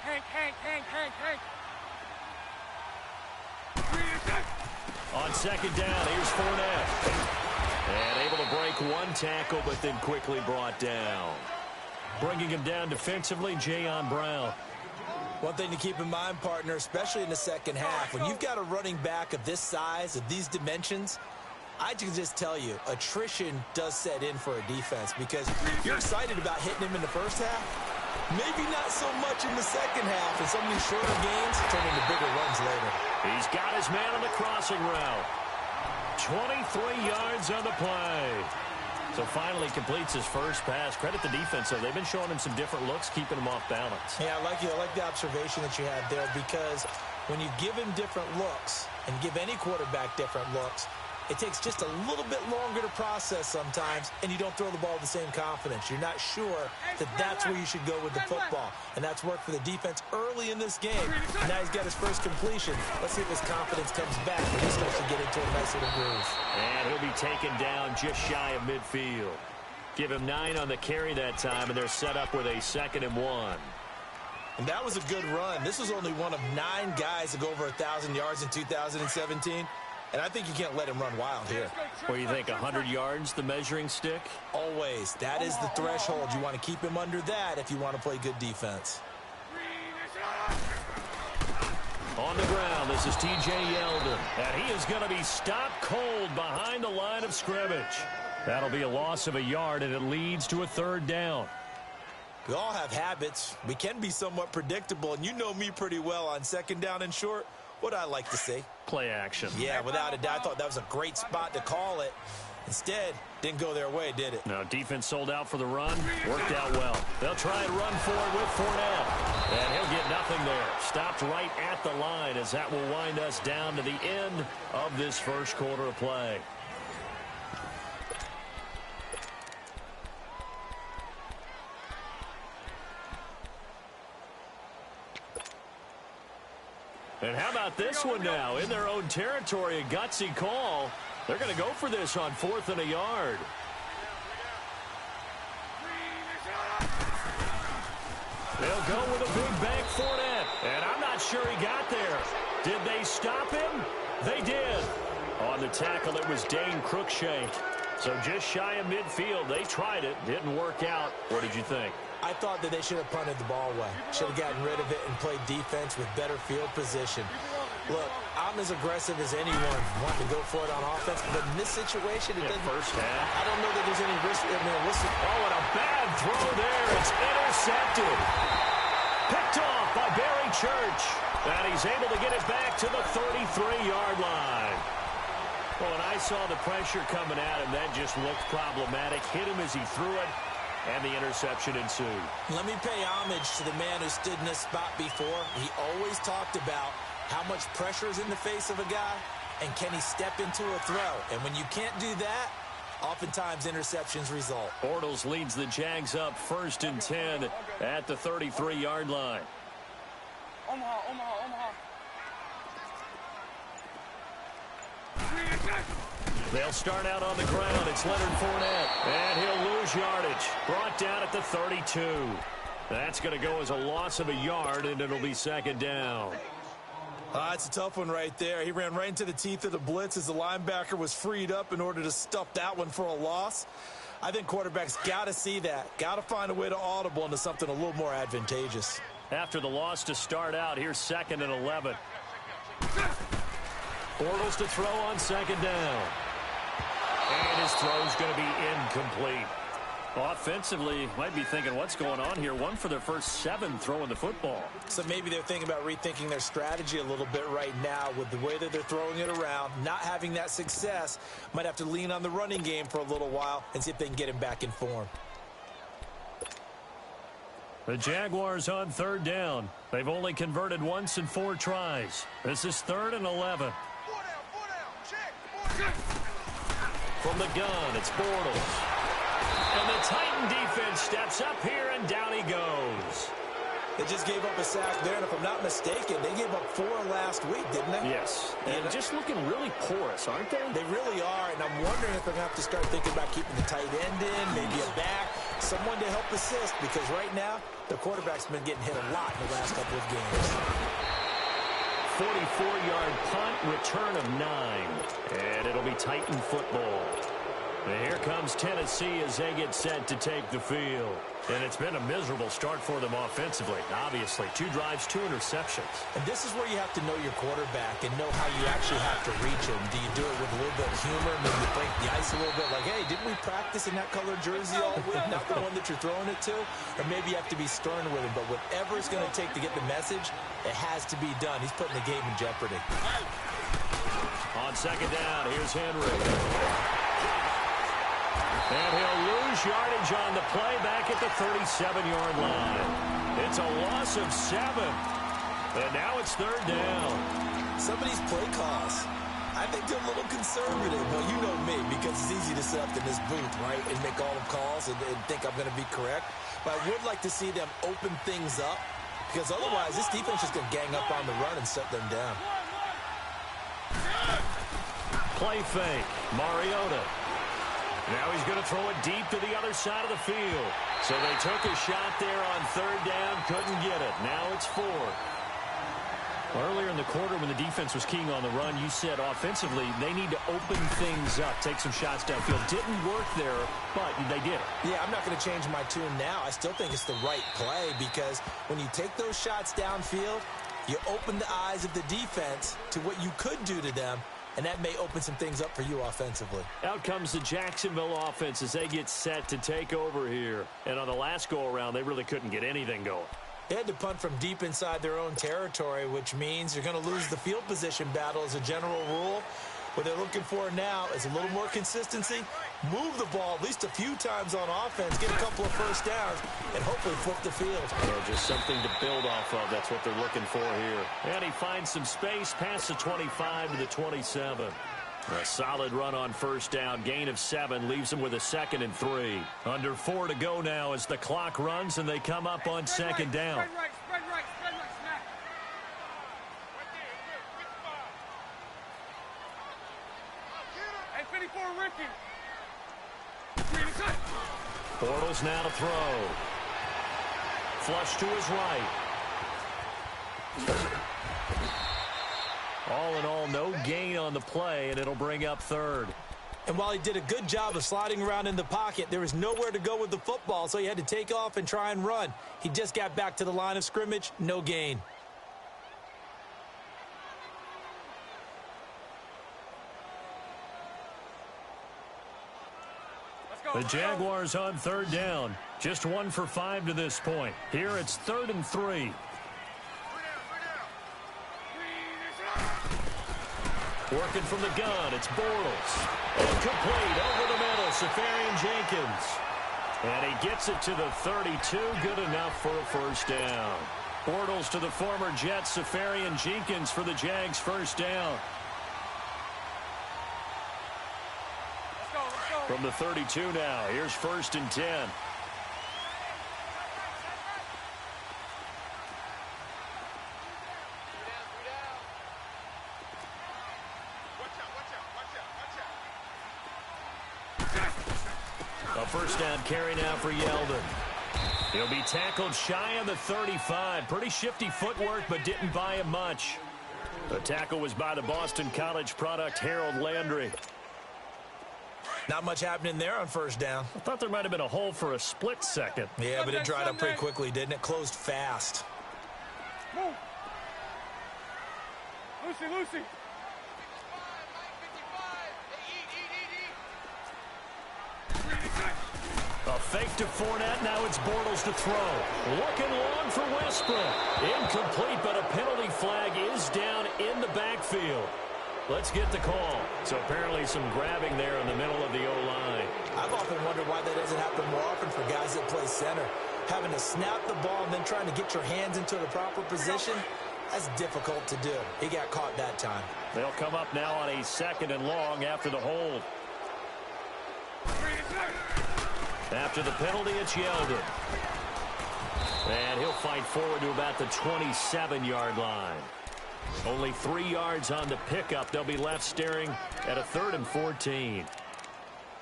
Hank. On 2nd down, here's Fournette. And able to break 1 tackle, but then quickly brought down. Bringing him down defensively, Jayon Brown. One thing to keep in mind, partner, especially in the second half, when you've got a running back of this size, of these dimensions, I can just tell you, attrition does set in for a defense because you're excited about hitting him in the first half. Maybe not so much in the second half, and some of these shorter games turn into bigger runs later. He's got his man on the crossing route. 23 yards on the play. So finally completes his first pass. Credit the defense, though. They've been showing him some different looks, keeping him off balance. Yeah, I like the observation that you had there because when you give him different looks and give any quarterback different looks, it takes just a little bit longer to process sometimes, and you don't throw the ball with the same confidence. You're not sure that that's where you should go with the football, and that's worked for the defense early in this game. Now he's got his first completion. Let's see if his confidence comes back when he starts to get into a nice little groove. And he'll be taken down just shy of midfield. Give him 9 on the carry that time, and they're set up with a 2nd and 1. And that was a good run. This was only one of 9 guys to go over 1,000 yards in 2017. And I think you can't let him run wild here. What do you think, 100 yards, the measuring stick? Always. That is the threshold. You want to keep him under that if you want to play good defense. On the ground, this is T.J. Yeldon. And he is going to be stopped cold behind the line of scrimmage. That'll be a loss of a yard, and it leads to a 3rd down. We all have habits. We can be somewhat predictable, and you know me pretty well on 2nd down and short. What I like to say? Play action. Yeah, without a doubt. I thought that was a great spot to call it. Instead, didn't go their way, did it? No, defense sold out for the run. Worked out well. They'll try and run for it with Fournette. And he'll get nothing there. Stopped right at the line as that will wind us down to the end of this first quarter of play. And how about this one now? In their own territory, a gutsy call. They're going to go for this on 4th and a yard. They'll go with a big bank Fournette. And I'm not sure he got there. Did they stop him? They did. On the tackle, it was Dane Cruikshank. So just shy of midfield. They tried it. Didn't work out. What did you think? I thought that they should have punted the ball away. Should have gotten rid of it and played defense with better field position. Look, I'm as aggressive as anyone wanting to go for it on offense, but in this situation, it doesn't. First half. I don't know that there's any risk. I mean, listen. Oh, and a bad throw there. It's intercepted. Picked off by Barry Church. And he's able to get it back to the 33-yard line. Well, when I saw the pressure coming at him, that just looked problematic. Hit him as he threw it, and the interception ensued. Let me pay homage to the man who stood in this spot before. He always talked about how much pressure is in the face of a guy, and can he step into a throw. And when you can't do that, oftentimes interceptions result. Bortles leads the Jags up 1st and 10 at the 33-yard line. Omaha. They'll start out on the ground. It's Leonard Fournette, and he'll lose yardage. Brought down at the 32. That's going to go as a loss of a yard, and it'll be 2nd down. It's a tough one right there. He ran right into the teeth of the blitz as the linebacker was freed up in order to stuff that one for a loss. I think quarterbacks got to see that. Got to find a way to audible into something a little more advantageous. After the loss to start out, here's 2nd and 11. Bortles to throw on 2nd down. And his throw's going to be incomplete. Offensively, might be thinking, what's going on here? 1 for their first 7 throwing the football. So maybe they're thinking about rethinking their strategy a little bit right now with the way that they're throwing it around, not having that success. Might have to lean on the running game for a little while and see if they can get him back in form. The Jaguars on 3rd down. They've only converted once in 4 tries. This is 3rd and 11. From the gun, it's Bortles. And the Titan defense steps up here, and down he goes. They just gave up a sack there, and if I'm not mistaken, they gave up 4 last week, didn't they? Yes. And just looking really porous, aren't they? They really are, and I'm wondering if they're going to have to start thinking about keeping the tight end in, maybe a back, someone to help assist, because right now, the quarterback's been getting hit a lot in the last couple of games. 44-yard punt, return of 9. And it'll be Titan football. And here comes Tennessee as they get set to take the field. And it's been a miserable start for them offensively. Obviously, 2 drives, 2 interceptions. And this is where you have to know your quarterback and know how you actually have to reach him. Do you do it with a little bit of humor, maybe break the ice a little bit, like, hey, didn't we practice in that colored jersey all week, not the one that you're throwing it to? Or maybe you have to be stern with him. But whatever it's going to take to get the message, it has to be done. He's putting the game in jeopardy. On 2nd down, here's Henry. And he'll lose yardage on the play back at the 37-yard line. It's a loss of 7. And now it's 3rd down. Some of these play calls, I think they're a little conservative. Well, you know me, because it's easy to sit up in this booth, right, and make all the calls and think I'm going to be correct. But I would like to see them open things up, because otherwise this defense is going to gang up on the run and shut them down. Play fake. Mariota. Now he's going to throw it deep to the other side of the field. So they took a shot there on 3rd down, couldn't get it. Now it's 4. Earlier in the quarter when the defense was keying on the run, you said offensively they need to open things up, take some shots downfield. Didn't work there, but they did it. Yeah, I'm not going to change my tune now. I still think it's the right play because when you take those shots downfield, you open the eyes of the defense to what you could do to them, and that may open some things up for you offensively. Out comes the Jacksonville offense as they get set to take over here. And on the last go-around, they really couldn't get anything going. They had to punt from deep inside their own territory, which means you're going to lose the field position battle as a general rule. What they're looking for now is a little more consistency, move the ball at least a few times on offense, get a couple of first downs, and hopefully flip the field. Well, just something to build off of. That's what they're looking for here. And he finds some space past the 25 to the 27. A solid run on 1st down. Gain of 7 leaves him with a 2nd and 3. Under 4 to go now as the clock runs and they come up on 2nd down. Spread right, smack. Hey, 54, Ricky. Bortles now to throw. Flush to his right. All in all, no gain on the play, and it'll bring up third. And while he did a good job of sliding around in the pocket, there was nowhere to go with the football, so he had to take off and try and run. He just got back to the line of scrimmage, no gain. The Jaguars on third down. Just 1 for 5 to this point. Here it's 3rd and 3. Working from the gun, it's Bortles. Incomplete, over the middle, Safarian Jenkins. And he gets it to the 32, good enough for a first down. Bortles to the former Jets, Safarian Jenkins for the Jags' first down. From the 32 now, here's 1st and 10. A first down carry now for Yeldon. He'll be tackled shy of the 35. Pretty shifty footwork, but didn't buy him much. The tackle was by the Boston College product, Harold Landry. Not much happening there on first down. I thought there might have been a hole for a split second. Yeah, but it dried up pretty quickly, didn't it? Closed fast. Move. Lucy. A fake to Fournette. Now it's Bortles to throw. Looking long for Westbrook. Incomplete, but a penalty flag is down in the backfield. Let's get the call. So apparently some grabbing there in the middle of the O-line. I've often wondered why that doesn't happen more often for guys that play center. Having to snap the ball and then trying to get your hands into the proper position, that's difficult to do. He got caught that time. They'll come up now on a 2nd and long after the hold. After the penalty, it's Yeldon. And he'll fight forward to about the 27-yard line. Only 3 yards on the pickup. They'll be left staring at a 3rd and 14.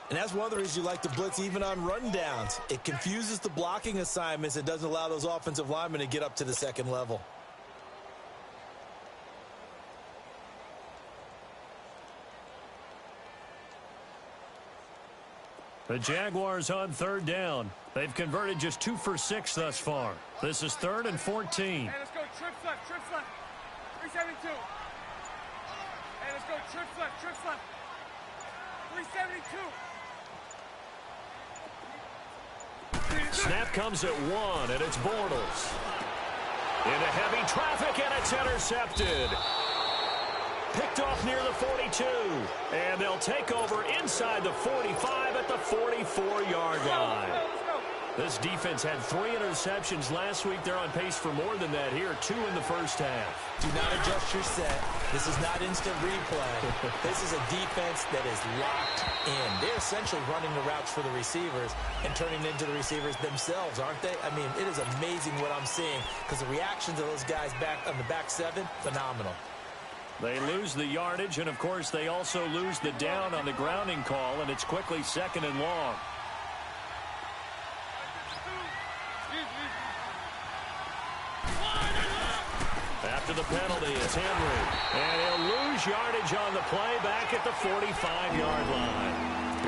And that's one of the reasons you like to blitz even on rundowns. It confuses the blocking assignments. It doesn't allow those offensive linemen to get up to the second level. The Jaguars on third down. They've converted just 2 for 6 thus far. This is 3rd and 14. Hey, let's go. Trips left. 372. Hey, let's go. Trips left. 372. Snap comes at 1, and it's Bortles. Into heavy traffic, and it's intercepted. Picked off near the 42. And they'll take over inside the 45 at the 44-yard line. This defense had 3 interceptions last week. They're on pace for more than that here. 2 in the first half. Do not adjust your set. This is not instant replay. This is a defense that is locked in. They're essentially running the routes for the receivers and turning into the receivers themselves, aren't they? I mean, it is amazing what I'm seeing because the reactions of those guys back on the back 7, phenomenal. They lose the yardage, and, of course, they also lose the down on the grounding call, and it's quickly 2nd and long. After the penalty, it's Henry. And he'll lose yardage on the play back at the 45-yard line.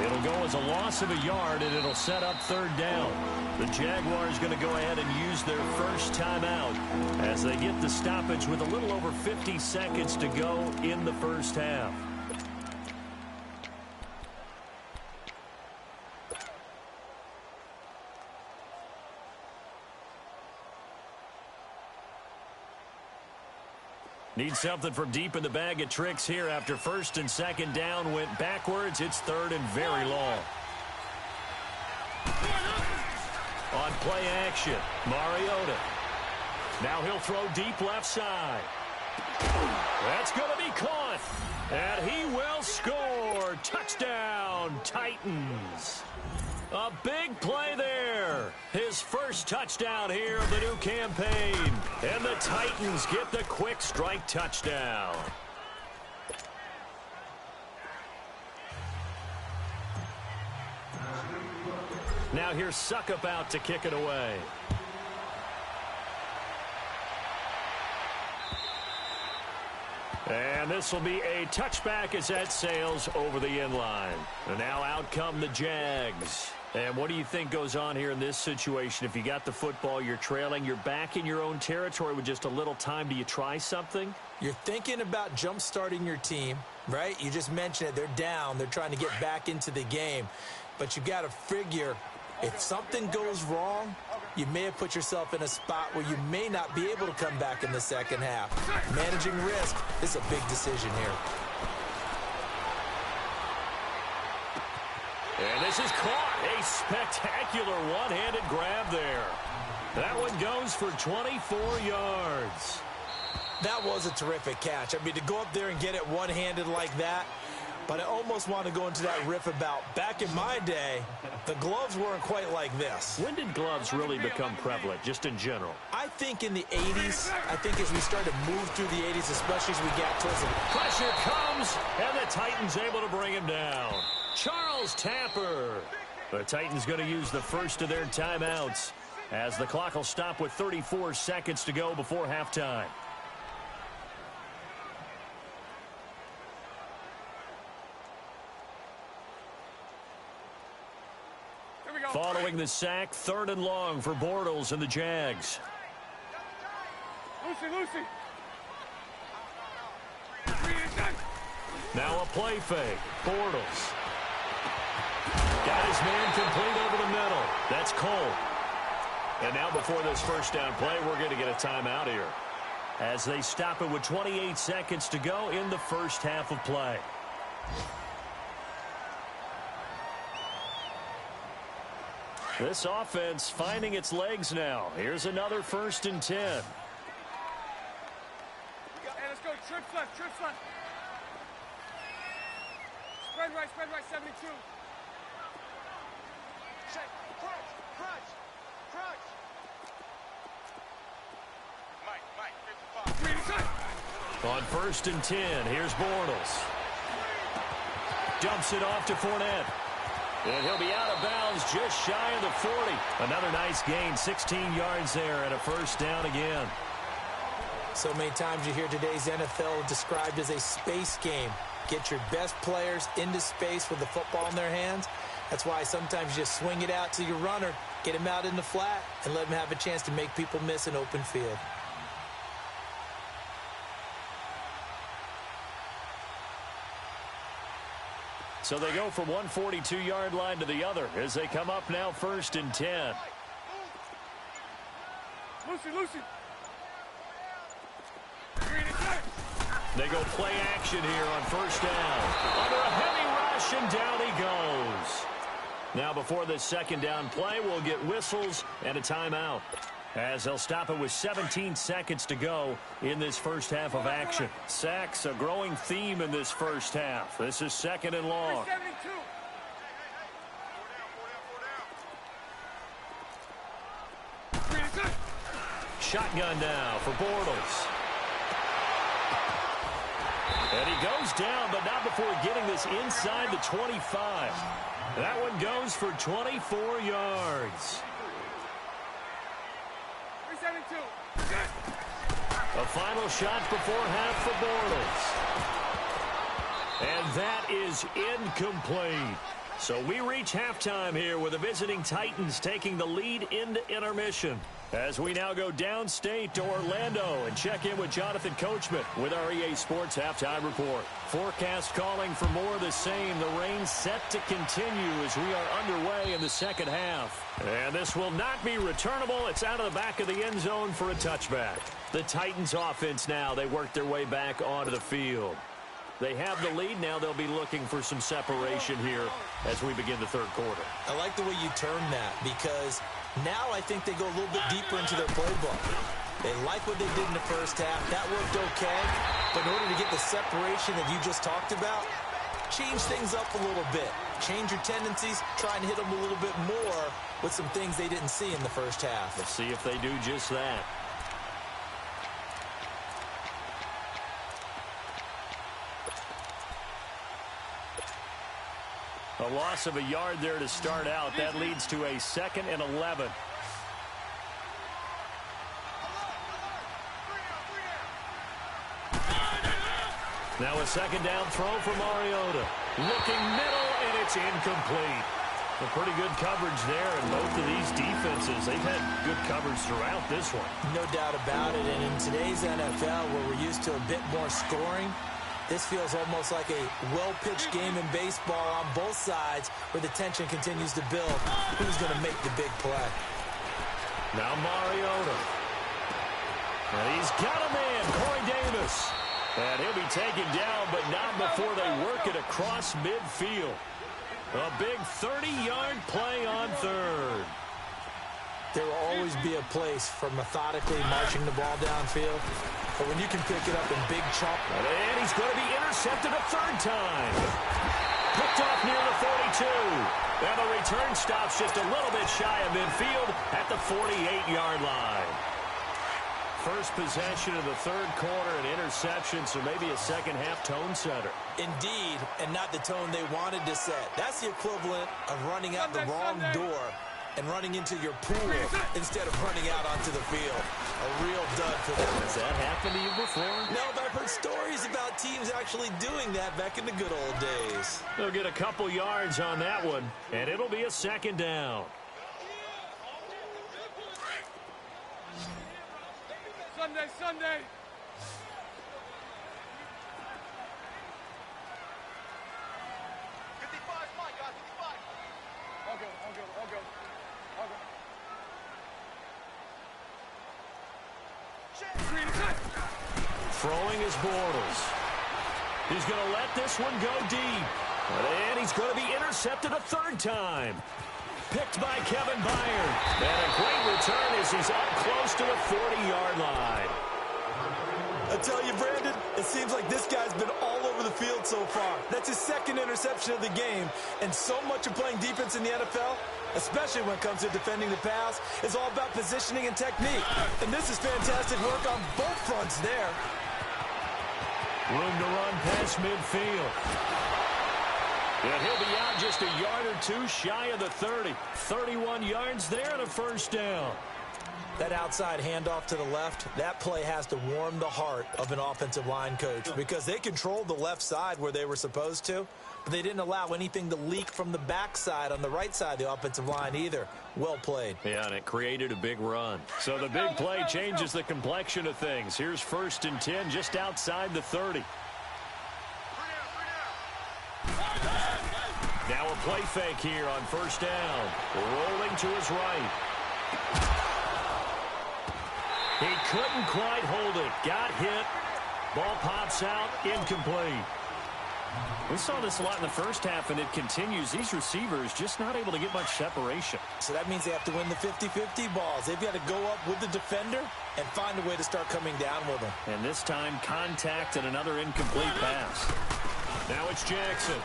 It'll go as a loss of a yard, and it'll set up 3rd down. The Jaguars going to go ahead and use their first timeout as they get the stoppage with a little over 50 seconds to go in the first half. Need something from deep in the bag of tricks here after 1st and 2nd down went backwards. It's 3rd and very long. On play action, Mariota. Now he'll throw deep left side. That's going to be caught. And he will score. Touchdown, Titans. A big play there. His first touchdown here of the new campaign. And the Titans get the quick strike touchdown. Now here's Suckup out to kick it away. And this will be a touchback as that sails over the end line. And now out come the Jags. And what do you think goes on here in this situation? If you got the football, you're trailing, you're back in your own territory with just a little time. Do you try something? You're thinking about jump-starting your team, right? You just mentioned it. They're down. They're trying to get back into the game. But you got to figure if something goes wrong, you may have put yourself in a spot where you may not be able to come back in the second half. Managing risk is a big decision here. And this is caught. A spectacular one-handed grab there. That one goes for 24 yards. That was a terrific catch. I mean, to go up there and get it one-handed like that, but I almost want to go into that riff about back in my day, the gloves weren't quite like this. When did gloves really become prevalent, just in general? I think in the 80s. I think as we started to move through the 80s, especially as we got towards the... Pressure comes, and the Titans able to bring him down. Charles Tapper. The Titans going to use the first of their timeouts as the clock will stop with 34 seconds to go before halftime. Following the sack, 3rd and long for Bortles and the Jags. Lucy. Now a play fake. Bortles. Got his man complete over the middle. That's Cole. And now before this first down play, we're going to get a timeout here as they stop it with 28 seconds to go in the first half of play. This offense finding its legs now. Here's another 1st and 10. Hey, let's go. Trips left. Spread right, 72. Check. Crunch. Mike, 55. On 1st and 10, here's Bortles. Dumps it off to Fournette. And he'll be out of bounds just shy of the 40. Another nice gain, 16 yards there and a first down again. So many times you hear today's NFL described as a space game. Get your best players into space with the football in their hands. That's why sometimes you just swing it out to your runner, get him out in the flat, and let him have a chance to make people miss an open field. So they go from one 42-yard line to the other as they come up now 1st and 10. Lucy. They go play action here on 1st down. Under a heavy rush, and down he goes. Now before this 2nd down play, we'll get whistles and a timeout as they'll stop it with 17 seconds to go in this first half of action. Sacks, a growing theme in this first half. This is 2nd and long. Shotgun now for Bortles. And he goes down, but not before getting this inside the 25. That one goes for 24 yards. A final shot before half for Bortles. And that is incomplete. So we reach halftime here with the visiting Titans taking the lead into intermission. As we now go downstate to Orlando and check in with Jonathan Coachman with our EA Sports Halftime Report. Forecast calling for more of the same. The rain set to continue as we are underway in the second half. And this will not be returnable. It's out of the back of the end zone for a touchback. The Titans offense now, they work their way back onto the field. They have the lead. Now they'll be looking for some separation here as we begin the third quarter. I like the way you term that because now I think they go a little bit deeper into their playbook. They like what they did in the first half. That worked okay. But in order to get the separation that you just talked about, change things up a little bit. Change your tendencies. Try and hit them a little bit more with some things they didn't see in the first half. Let's see if they do just that. A loss of a yard there to start out. That leads to a 2nd and 11. Now a second down throw for Mariota. Looking middle, and it's incomplete. A pretty good coverage there, and both of these defenses, they've had good coverage throughout this one. No doubt about it, and in today's NFL, where we're used to a bit more scoring, this feels almost like a well-pitched game in baseball on both sides where the tension continues to build. Who's going to make the big play? Now Mariota. And he's got a man, Corey Davis. And he'll be taken down, but not before they work it across midfield. A big 30-yard play on third. There will always be a place for methodically marching the ball downfield, but when you can pick it up in big chunks. And he's going to be intercepted a third time. Picked off near the 42. And the return stops just a little bit shy of midfield at the 48-yard line. First possession of the third quarter, an interception, so maybe a second-half tone setter. Indeed, and not the tone they wanted to set. That's the equivalent of running out the wrong door and running into your pool instead of running out onto the field. A real dud for them. Has that happened to you before? No, but I've heard stories about teams actually doing that back in the good old days. They'll get a couple yards on that one, and it'll be a second down. Sunday. 55, my God, 55. All good. Throwing is Bortles. He's going to let this one go deep. And he's going to be intercepted a third time. Picked by Kevin Byard. And a great return as he's up close to the 40-yard line. I tell you, Brandon, it seems like this guy's been all over the field so far. That's his second interception of the game. And so much of playing defense in the NFL, especially when it comes to defending the pass, is all about positioning and technique. And this is fantastic work on both fronts there. Room to run past midfield. And he'll be out just a yard or two shy of the 30. 31 yards there and a first down. That outside handoff to the left, that play has to warm the heart of an offensive line coach because they controlled the left side where they were supposed to, but they didn't allow anything to leak from the backside on the right side of the offensive line either. Well played. Yeah, and it created a big run. So the big play changes the complexion of things. Here's 1st and 10 just outside the 30. Now a play fake here on first down. Rolling to his right. He couldn't quite hold it. Got hit. Ball pops out. Incomplete. We saw this a lot in the first half, and it continues. These receivers just not able to get much separation. So that means they have to win the 50-50 balls. They've got to go up with the defender and find a way to start coming down with them. And this time, contact and another incomplete pass. Now it's Jackson.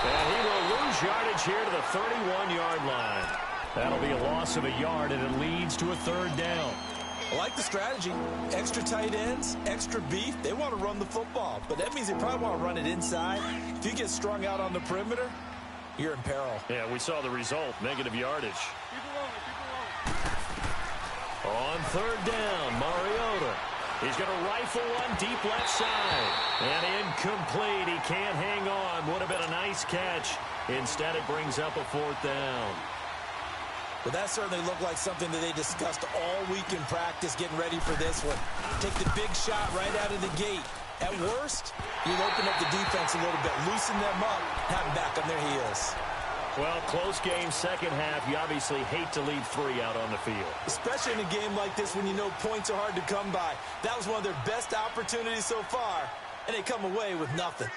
And he will lose yardage here to the 31-yard line. That'll be a loss of a yard, and it leads to a third down. I like the strategy. Extra tight ends, extra beef. They want to run the football, but that means they probably want to run it inside. If you get strung out on the perimeter, you're in peril. Yeah, we saw the result, negative yardage. On third down, Mariota. He's going to rifle one deep left side. And incomplete. He can't hang on. Would have been a nice catch. Instead, it brings up a fourth down. Well, that certainly looked like something that they discussed all week in practice getting ready for this one. Take the big shot right out of the gate. At worst, you'll open up the defense a little bit, loosen them up, have them back on their heels. Well, close game, second half. You obviously hate to leave 3 out on the field. Especially in a game like this when you know points are hard to come by. That was one of their best opportunities so far, and they come away with nothing.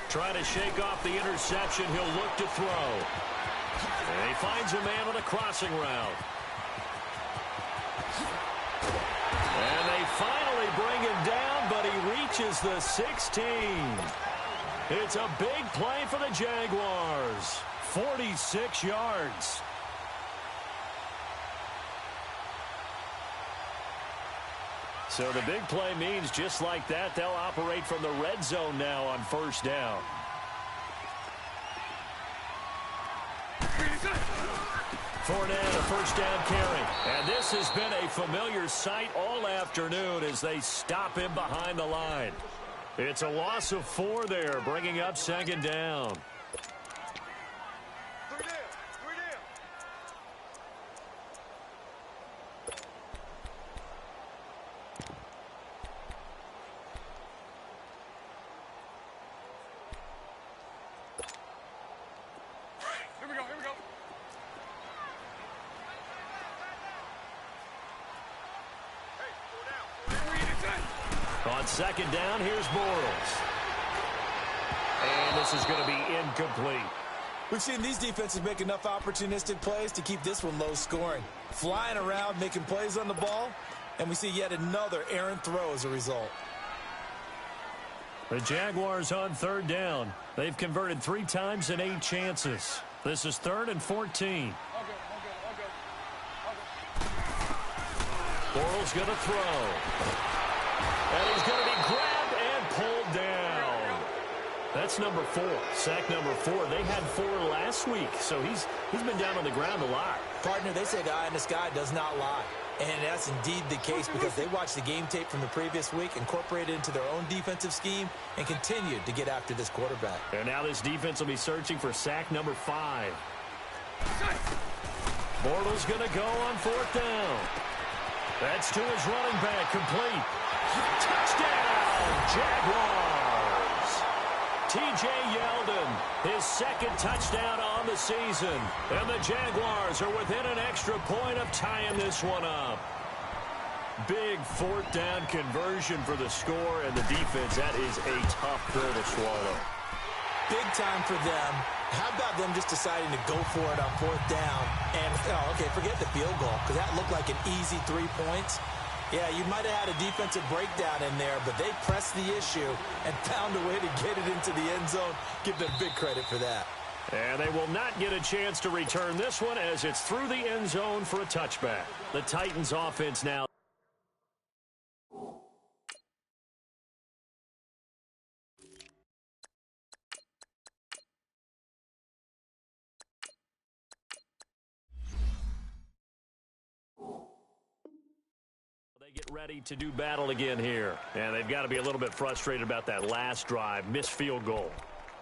Trying to shake off the interception. He'll look to throw. And he finds a man on a crossing route. And they finally bring him down, but he reaches the 16. It's a big play for the Jaguars. 46 yards. So the big play means just like that, they'll operate from the red zone now on first down. Fournette, a first down carry. And this has been a familiar sight all afternoon as they stop him behind the line. It's a loss of 4 there, bringing up second down. On second down, here's Bortles. And this is going to be incomplete. We've seen these defenses make enough opportunistic plays to keep this one low scoring. Flying around, making plays on the ball, and we see yet another errant throw as a result. The Jaguars on third down. They've converted 3 times in 8 chances. This is 3rd and 14. Bortles going to throw. And he's going to be grabbed and pulled down. That's number 4. Sack number 4. They had 4 last week, so he's been down on the ground a lot. Partner, they say the eye in the sky does not lie. And that's indeed the case because they watched the game tape from the previous week, incorporated it into their own defensive scheme, and continued to get after this quarterback. And now this defense will be searching for sack number 5. Bortles going to go on 4th down. That's to his running back, complete. Touchdown, Jaguars. T.J. Yeldon, his 2nd touchdown on the season. And the Jaguars are within an extra point of tying this one up. Big 4th down conversion for the score, and the defense, that is a tough pill to swallow. Big time for them. How about them just deciding to go for it on 4th down? And, okay, forget the field goal, because that looked like an easy 3 points. Yeah, you might have had a defensive breakdown in there, but they pressed the issue and found a way to get it into the end zone. Give them big credit for that. And they will not get a chance to return this one as it's through the end zone for a touchback. The Titans offense now. Get ready to do battle again here. And they've got to be a little bit frustrated about that last drive. Missed field goal.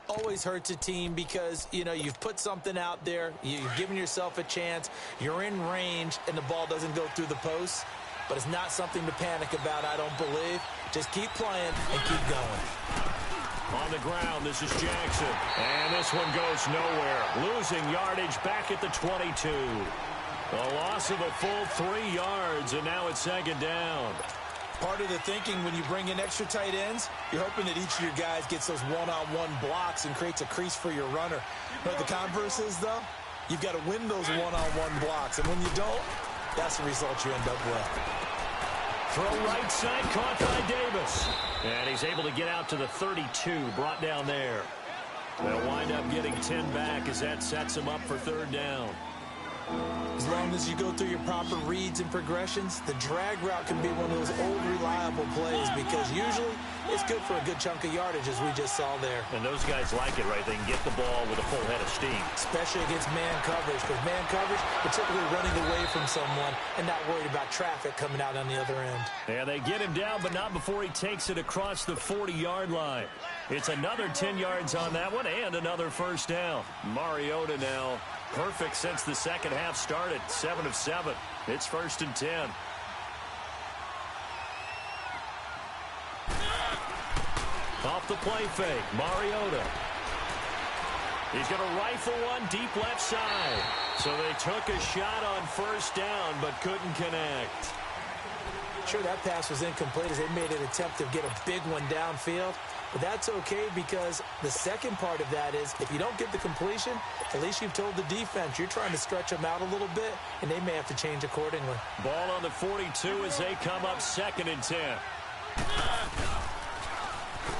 Always hurts a team because, you know, you've put something out there. You've given yourself a chance. You're in range, and the ball doesn't go through the posts. But it's not something to panic about, I don't believe. Just keep playing and keep going. On the ground, this is Jackson. And this one goes nowhere. Losing yardage back at the 22. A loss of a full 3 yards, and now it's second down. Part of the thinking when you bring in extra tight ends, you're hoping that each of your guys gets those one-on-one blocks and creates a crease for your runner. But the converse is, though, you've got to win those one-on-one blocks, and when you don't, that's the result you end up with. Throw right side, caught by Davis. And he's able to get out to the 32, brought down there. They'll wind up getting 10 back as that sets him up for 3rd down. As long as you go through your proper reads and progressions, the drag route can be one of those old reliable plays because usually it's good for a good chunk of yardage as we just saw there. And those guys like it, right? They can get the ball with a full head of steam. Especially against man coverage, because man coverage, particularly running away from someone and not worried about traffic coming out on the other end. Yeah, they get him down, but not before he takes it across the 40-yard line. It's another 10 yards on that one and another first down. Mariota now perfect since the second half started. 7 of 7. It's 1st and 10. Off the play fake, Mariota. He's going to rifle one deep left side. So they took a shot on 1st down, but couldn't connect. Sure, that pass was incomplete as they made an attempt to get a big one downfield. But that's okay because the second part of that is if you don't get the completion, at least you've told the defense you're trying to stretch them out a little bit, and they may have to change accordingly. Ball on the 42 as they come up 2nd and 10.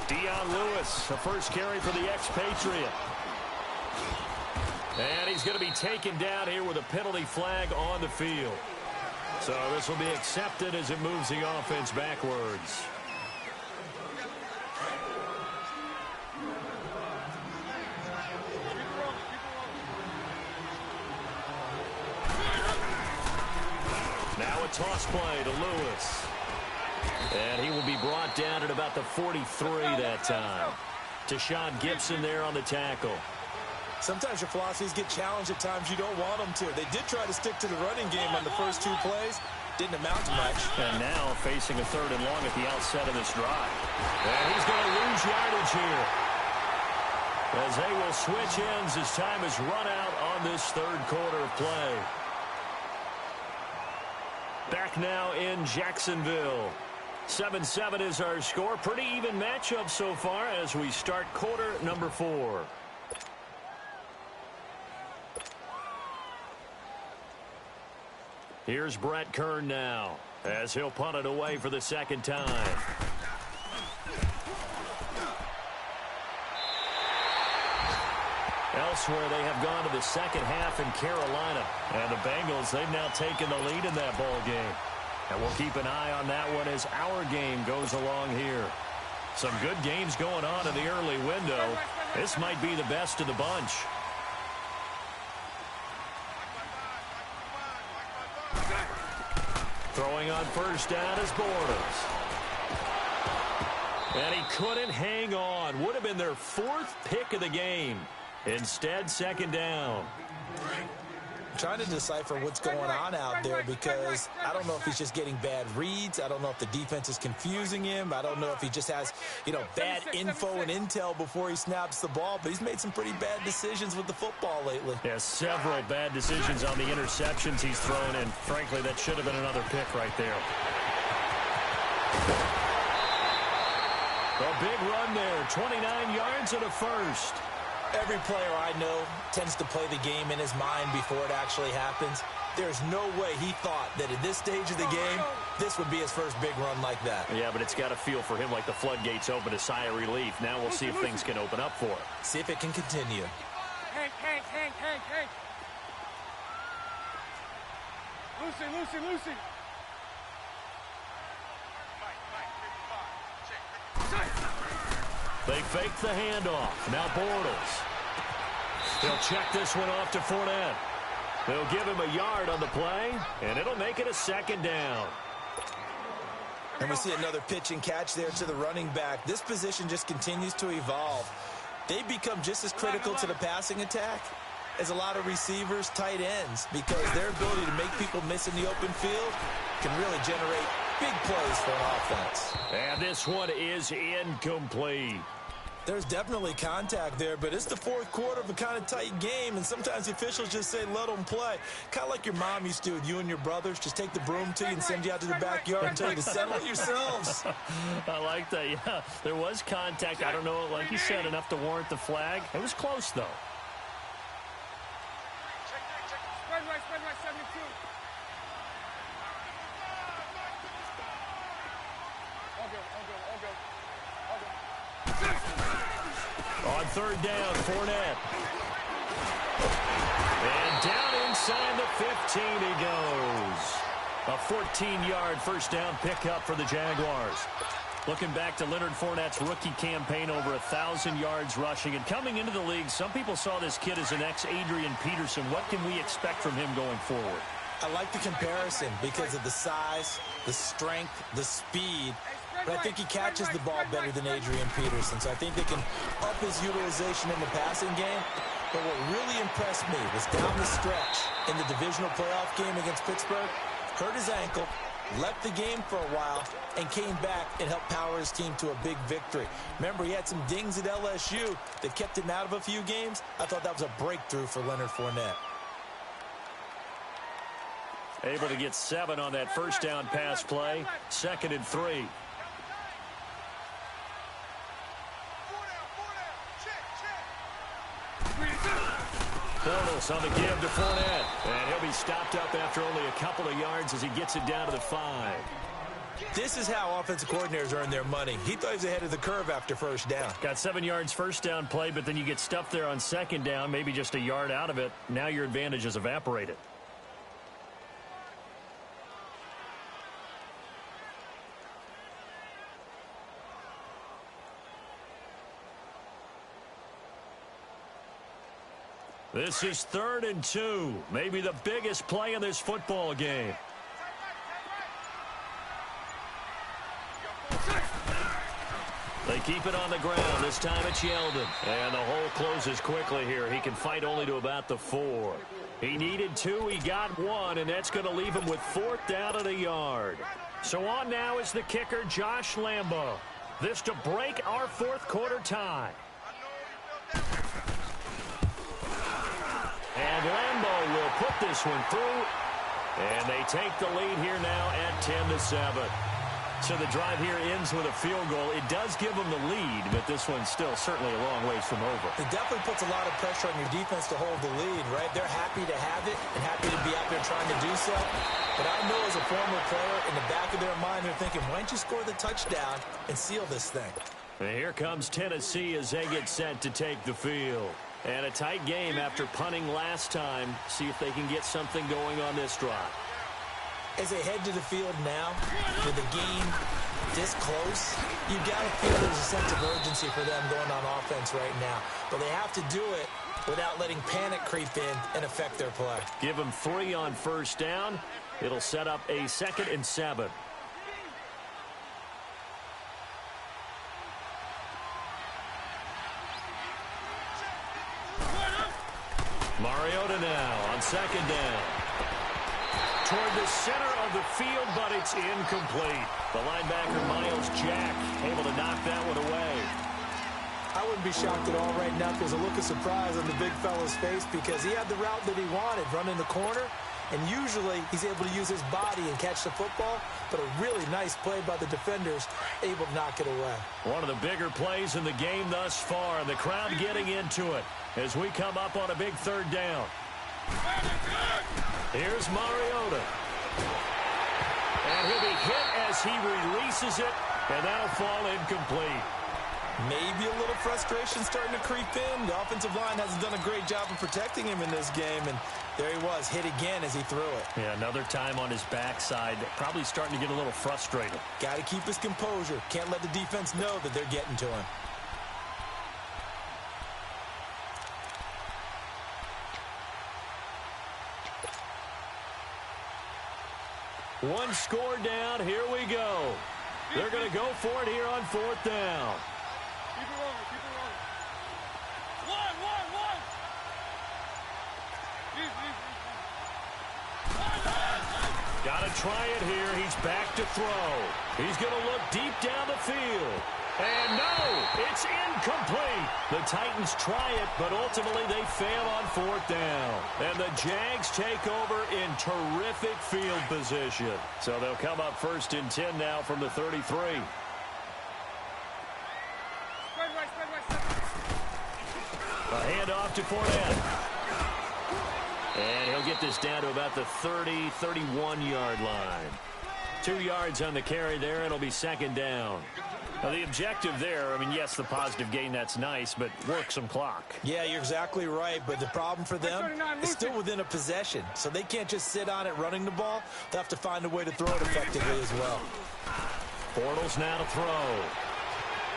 Dion Lewis, the first carry for the expatriate. And he's going to be taken down here with a penalty flag on the field. So this will be accepted as it moves the offense backwards. a toss play to Lewis. And he will be brought down at about the 43 that time. Deshaun Gibson there on the tackle. Sometimes your philosophies get challenged at times you don't want them to. They did try to stick to the running game on the first 2 plays. Didn't amount to much. And now facing a 3rd and long at the outset of this drive. And he's going to lose yardage here, as they will switch ends as time has run out on this 3rd quarter of play. Back now in Jacksonville. 7-7 is our score. Pretty even matchup so far as we start quarter number 4. Here's Brett Kern now, as he'll punt it away for the 2nd time. Elsewhere, they have gone to the 2nd half in Carolina. And the Bengals, they've now taken the lead in that ball game. And we'll keep an eye on that one as our game goes along here. Some good games going on in the early window. This might be the best of the bunch. Throwing on first down is Bortles. And he couldn't hang on. Would have been their 4th pick of the game. Instead, 2nd down. I'm trying to decipher what's going on out there because I don't know if he's just getting bad reads. I don't know if the defense is confusing him. I don't know if he just has, bad info and intel before he snaps the ball. But he's made some pretty bad decisions with the football lately. Yeah, several bad decisions on the interceptions he's thrown, and frankly, that should have been another pick right there. A big run there, 29 yards and a first. Every player I know tends to play the game in his mind before it actually happens. There's no way he thought that at this stage of the game, this would be his first big run like that. Yeah, but it's got to feel for him like the floodgates open, a sigh of relief. Now we'll see if things can open up for him. See if it can continue. Hank. Lucy. They fake the handoff. Now Bortles. He'll check this one off to Fournette. They'll give him a yard on the play, and it'll make it a 2nd down. And we see another pitch and catch there to the running back. This position just continues to evolve. They become just as critical to the passing attack as a lot of receivers, tight ends, because their ability to make people miss in the open field can really generate big plays for an offense. And this one is incomplete. There's definitely contact there, but it's the 4th quarter of a kind of tight game, and sometimes the officials just say, let them play. Kind of like your mom used to with you and your brothers. Just take the broom to you and send you out to the backyard and tell you to settle it yourselves. I like that, yeah. There was contact. I don't know, like you said, enough to warrant the flag. It was close, though. Spread right, 72. On 3rd down, Fournette. And down inside the 15 he goes. A 14-yard first down pickup for the Jaguars. Looking back to Leonard Fournette's rookie campaign, over 1,000 yards rushing. And coming into the league, some people saw this kid as an ex-Adrian Peterson. What can we expect from him going forward? I like the comparison because of the size, the strength, the speed. But I think he catches the ball better than Adrian Peterson. So I think they can up his utilization in the passing game. But what really impressed me was down the stretch in the divisional playoff game against Pittsburgh. Hurt his ankle, left the game for a while, and came back and helped power his team to a big victory. Remember, he had some dings at LSU that kept him out of a few games. I thought that was a breakthrough for Leonard Fournette. Able to get 7 on that first down pass play. 2nd and 3. Bortles on the give to Fournette. And he'll be stopped up after only a couple of yards as he gets it down to the 5. This is how offensive coordinators earn their money. He thought he was ahead of the curve after first down. Got 7 yards first down play, but then you get stuffed there on 2nd down, maybe just a yard out of it. Now your advantage is evaporated. This is 3rd and 2. Maybe the biggest play in this football game. They keep it on the ground. This time it's Yeldon. And the hole closes quickly here. He can fight only to about the 4. He needed 2. He got 1, and that's going to leave him with 4th down at a yard. So on now is the kicker, Josh Lambo. This to break our 4th quarter tie. And Lambo will put this one through. And they take the lead here now at 10-7. So the drive here ends with a field goal. It does give them the lead, but this one's still certainly a long ways from over. It definitely puts a lot of pressure on your defense to hold the lead, right? They're happy to have it and happy to be out there trying to do so. But I know as a former player, in the back of their mind, they're thinking, why don't you score the touchdown and seal this thing? And here comes Tennessee as they get set to take the field. And a tight game after punting last time. See if they can get something going on this drive. As they head to the field now, with the game this close, you've got to feel there's a sense of urgency for them going on offense right now. But they have to do it without letting panic creep in and affect their play. Give them 3 on 1st down. It'll set up a 2nd and 7. Mariota now on 2nd down. Toward the center of the field, but it's incomplete. The linebacker, Miles Jack, able to knock that one away. I wouldn't be shocked at all right now if there's a look of surprise on the big fella's face because he had the route that he wanted, running the corner, and usually he's able to use his body and catch the football, but a really nice play by the defenders, able to knock it away. One of the bigger plays in the game thus far, and the crowd getting into it as we come up on a big 3rd down. Here's Mariota. And he'll be hit as he releases it, and that'll fall incomplete. Maybe a little frustration starting to creep in. The offensive line hasn't done a great job of protecting him in this game, and there he was, hit again as he threw it. Yeah, another time on his backside, probably starting to get a little frustrated. Got to keep his composure. Can't let the defense know that they're getting to him. One score down. Here we go. They're going to go for it here on 4th down. Keep it rolling. Keep it rolling. One. Got to try it here. He's back to throw. He's going to look deep down the field. And no, it's incomplete. The Titans try it, but ultimately they fail on 4th down. And the Jags take over in terrific field position. So they'll come up 1st and 10 now from the 33. Spread right. A handoff to Fournette. And he'll get this down to about the 30, 31-yard line. 2 yards on the carry there, and it'll be 2nd down. Now, the objective there, I mean, yes, the positive gain, that's nice, but work some clock. Yeah, you're exactly right, but the problem for them is still within a possession, so they can't just sit on it running the ball. They'll have to find a way to throw it effectively as well. Bortles now to throw.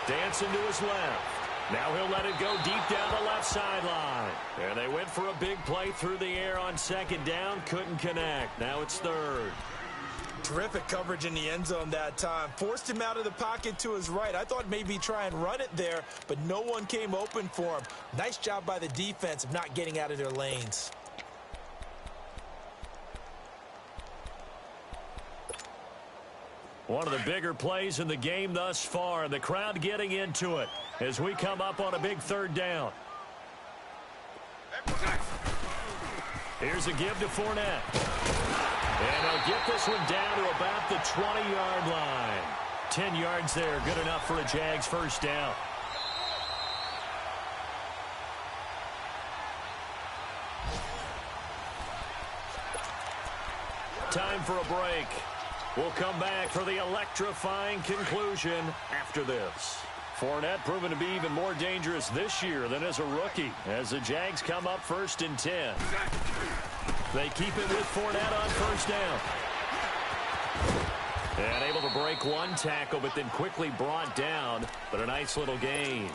Dancing to his left. Now he'll let it go deep down the left sideline. And they went for a big play through the air on 2nd down. Couldn't connect. Now it's 3rd. Terrific coverage in the end zone that time. Forced him out of the pocket to his right. I thought maybe try and run it there, but no one came open for him. Nice job by the defense of not getting out of their lanes. One of the bigger plays in the game thus far. The crowd getting into it as we come up on a big 3rd down. Here's a give to Fournette. And they'll get this one down to about the 20-yard line. 10 yards there, good enough for a Jags 1st down. Time for a break. We'll come back for the electrifying conclusion after this. Fournette proven to be even more dangerous this year than as a rookie as the Jags come up 1st and 10. They keep it with Fournette on 1st down. And able to break one tackle, but then quickly brought down. But a nice little gain.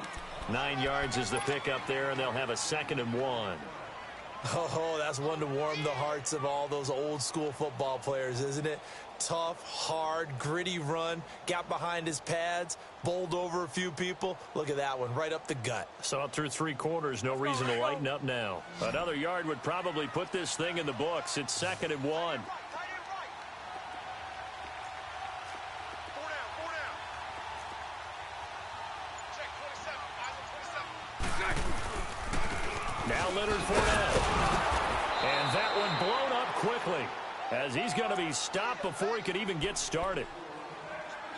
9 yards is the pickup there, and they'll have a 2nd and 1. Oh, that's one to warm the hearts of all those old school football players, isn't it? Tough, hard, gritty run. Got behind his pads, bowled over a few people. Look at that one, right up the gut. Saw it through 3 quarters. No reason to lighten up now. Another yard would probably put this thing in the books. It's 2nd and 1. Now Leonard Fournette. And that one blown up quickly, as he's going to be stopped before he could even get started.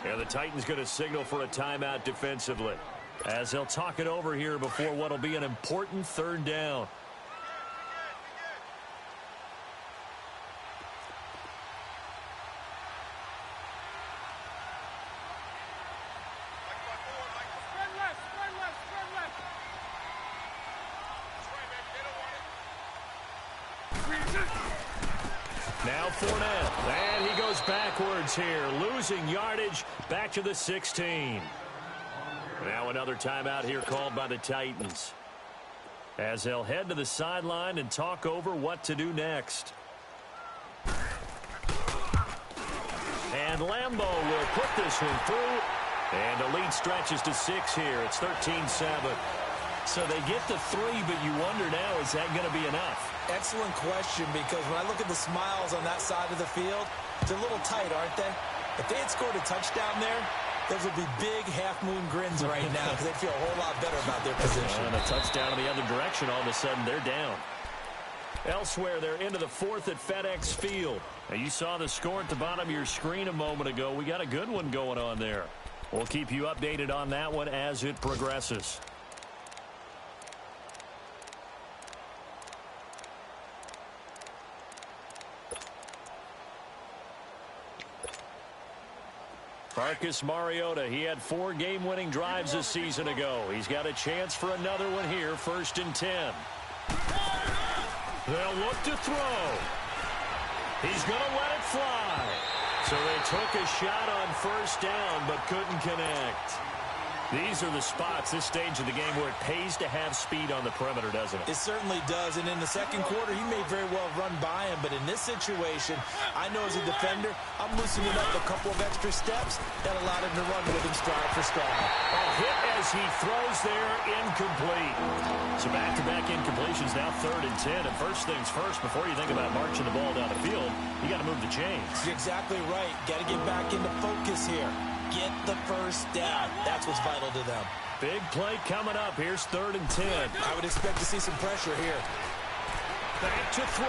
And the Titans going to signal for a timeout defensively, as they'll talk it over here before what will be an important 3rd down. Now Fournette, and he goes backwards here, losing yardage back to the 16. Now another timeout here called by the Titans, as they'll head to the sideline and talk over what to do next. And Lambeau will put this one through, and the lead stretches to 6 here. It's 13-7. So they get the 3, but you wonder now, is that going to be enough? Excellent question, because when I look at the smiles on that side of the field, they're a little tight, aren't they? If they had scored a touchdown there, those would be big half-moon grins right now, because they'd feel a whole lot better about their position. And a touchdown in the other direction, all of a sudden they're down. Elsewhere, they're into the 4th at FedEx Field. Now, you saw the score at the bottom of your screen a moment ago. We got a good one going on there. We'll keep you updated on that one as it progresses. Marcus Mariota, he had 4 game-winning drives a season ago. He's got a chance for another one here, 1st and 10. They'll look to throw. He's going to let it fly. So they took a shot on 1st down, but couldn't connect. These are the spots, this stage of the game, where it pays to have speed on the perimeter, doesn't it? It certainly does, and in the 2nd quarter, he may very well run by him, but in this situation, I know as a defender, I'm loosening up a couple of extra steps that allowed him to run with him stride for stride. A hit as he throws there, incomplete. So back-to-back incompletions, now 3rd and 10, and first things first, before you think about marching the ball down the field, you got to move the chains. You're exactly right. Got to get back into focus here. Get the 1st down. That's what's vital to them. Big play coming up. Here's 3rd and 10. I would expect to see some pressure here. Back to throw.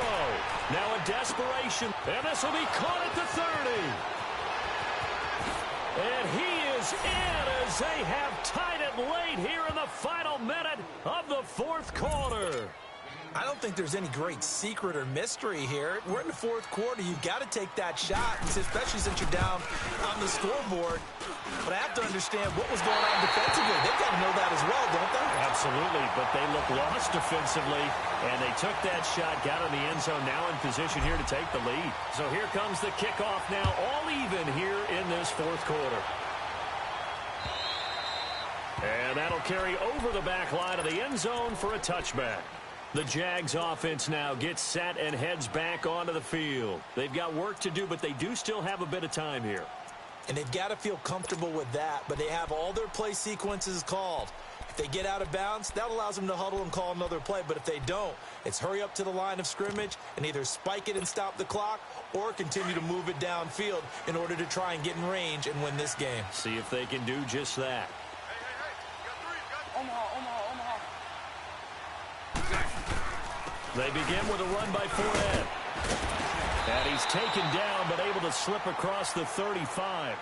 Now a desperation. And this will be caught at the 30. And he is in as they have tied it late here in the final minute of the 4th quarter. I don't think there's any great secret or mystery here. We're in the 4th quarter. You've got to take that shot, especially since you're down on the scoreboard. But I have to understand what was going on defensively. They've got to know that as well, don't they? Absolutely, but they look lost defensively, and they took that shot, got in the end zone, now in position here to take the lead. So here comes the kickoff now, all even here in this 4th quarter. And that'll carry over the back line of the end zone for a touchback. The Jags offense now gets set and heads back onto the field. They've got work to do, but they do still have a bit of time here. And they've got to feel comfortable with that, but they have all their play sequences called. If they get out of bounds, that allows them to huddle and call another play. But if they don't, it's hurry up to the line of scrimmage and either spike it and stop the clock or continue to move it downfield in order to try and get in range and win this game. See if they can do just that. They begin with a run by Fournette. And he's taken down, but able to slip across the 35.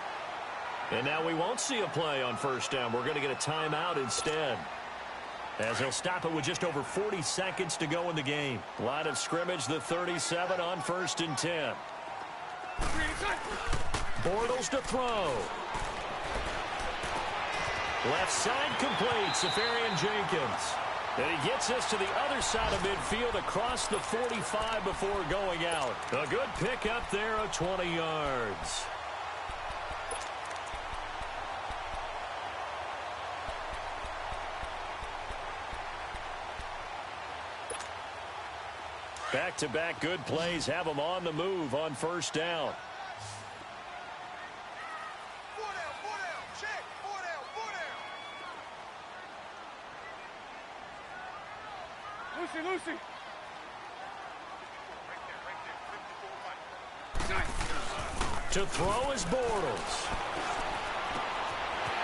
And now we won't see a play on 1st down. We're going to get a timeout instead, as they'll stop it with just over 40 seconds to go in the game. Line of scrimmage, the 37 on 1st and 10. Bortles to throw. Left side complete, Safarian Jenkins. And he gets us to the other side of midfield across the 45 before going out. A good pick up there of 20 yards. Back-to-back good plays have them on the move on 1st down. Lucy. To throw is Bortles.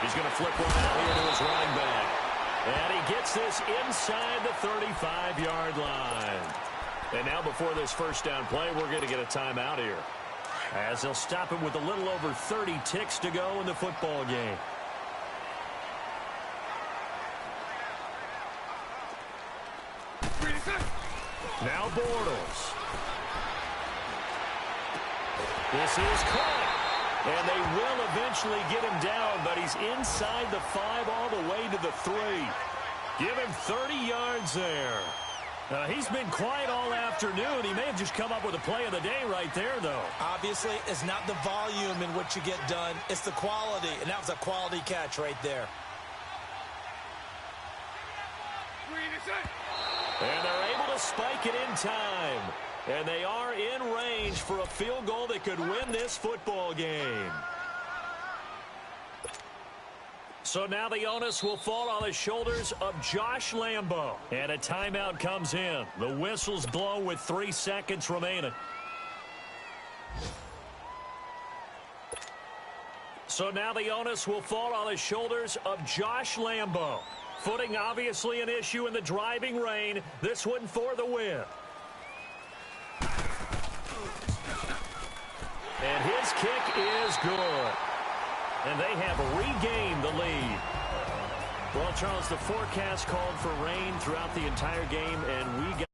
He's going to flip one out here to his running back. And he gets this inside the 35-yard line. And now before this first down play, we're going to get a timeout here, as they'll stop it with a little over 30 ticks to go in the football game. Now Bortles. This is caught. And they will eventually get him down, but he's inside the 5 all the way to the 3. Give him 30 yards there. He's been quiet all afternoon. He may have just come up with a play of the day right there, though. Obviously, it's not the volume in which you get done. It's the quality, and that was a quality catch right there. And they're able to spike it in time. And they are in range for a field goal that could win this football game. So now the onus will fall on the shoulders of Josh Lambo. And a timeout comes in. The whistles blow with 3 seconds remaining. So now the onus will fall on the shoulders of Josh Lambo. Footing obviously an issue in the driving rain. This one for the win. And his kick is good. And they have regained the lead. Well, Charles, the forecast called for rain throughout the entire game, and we got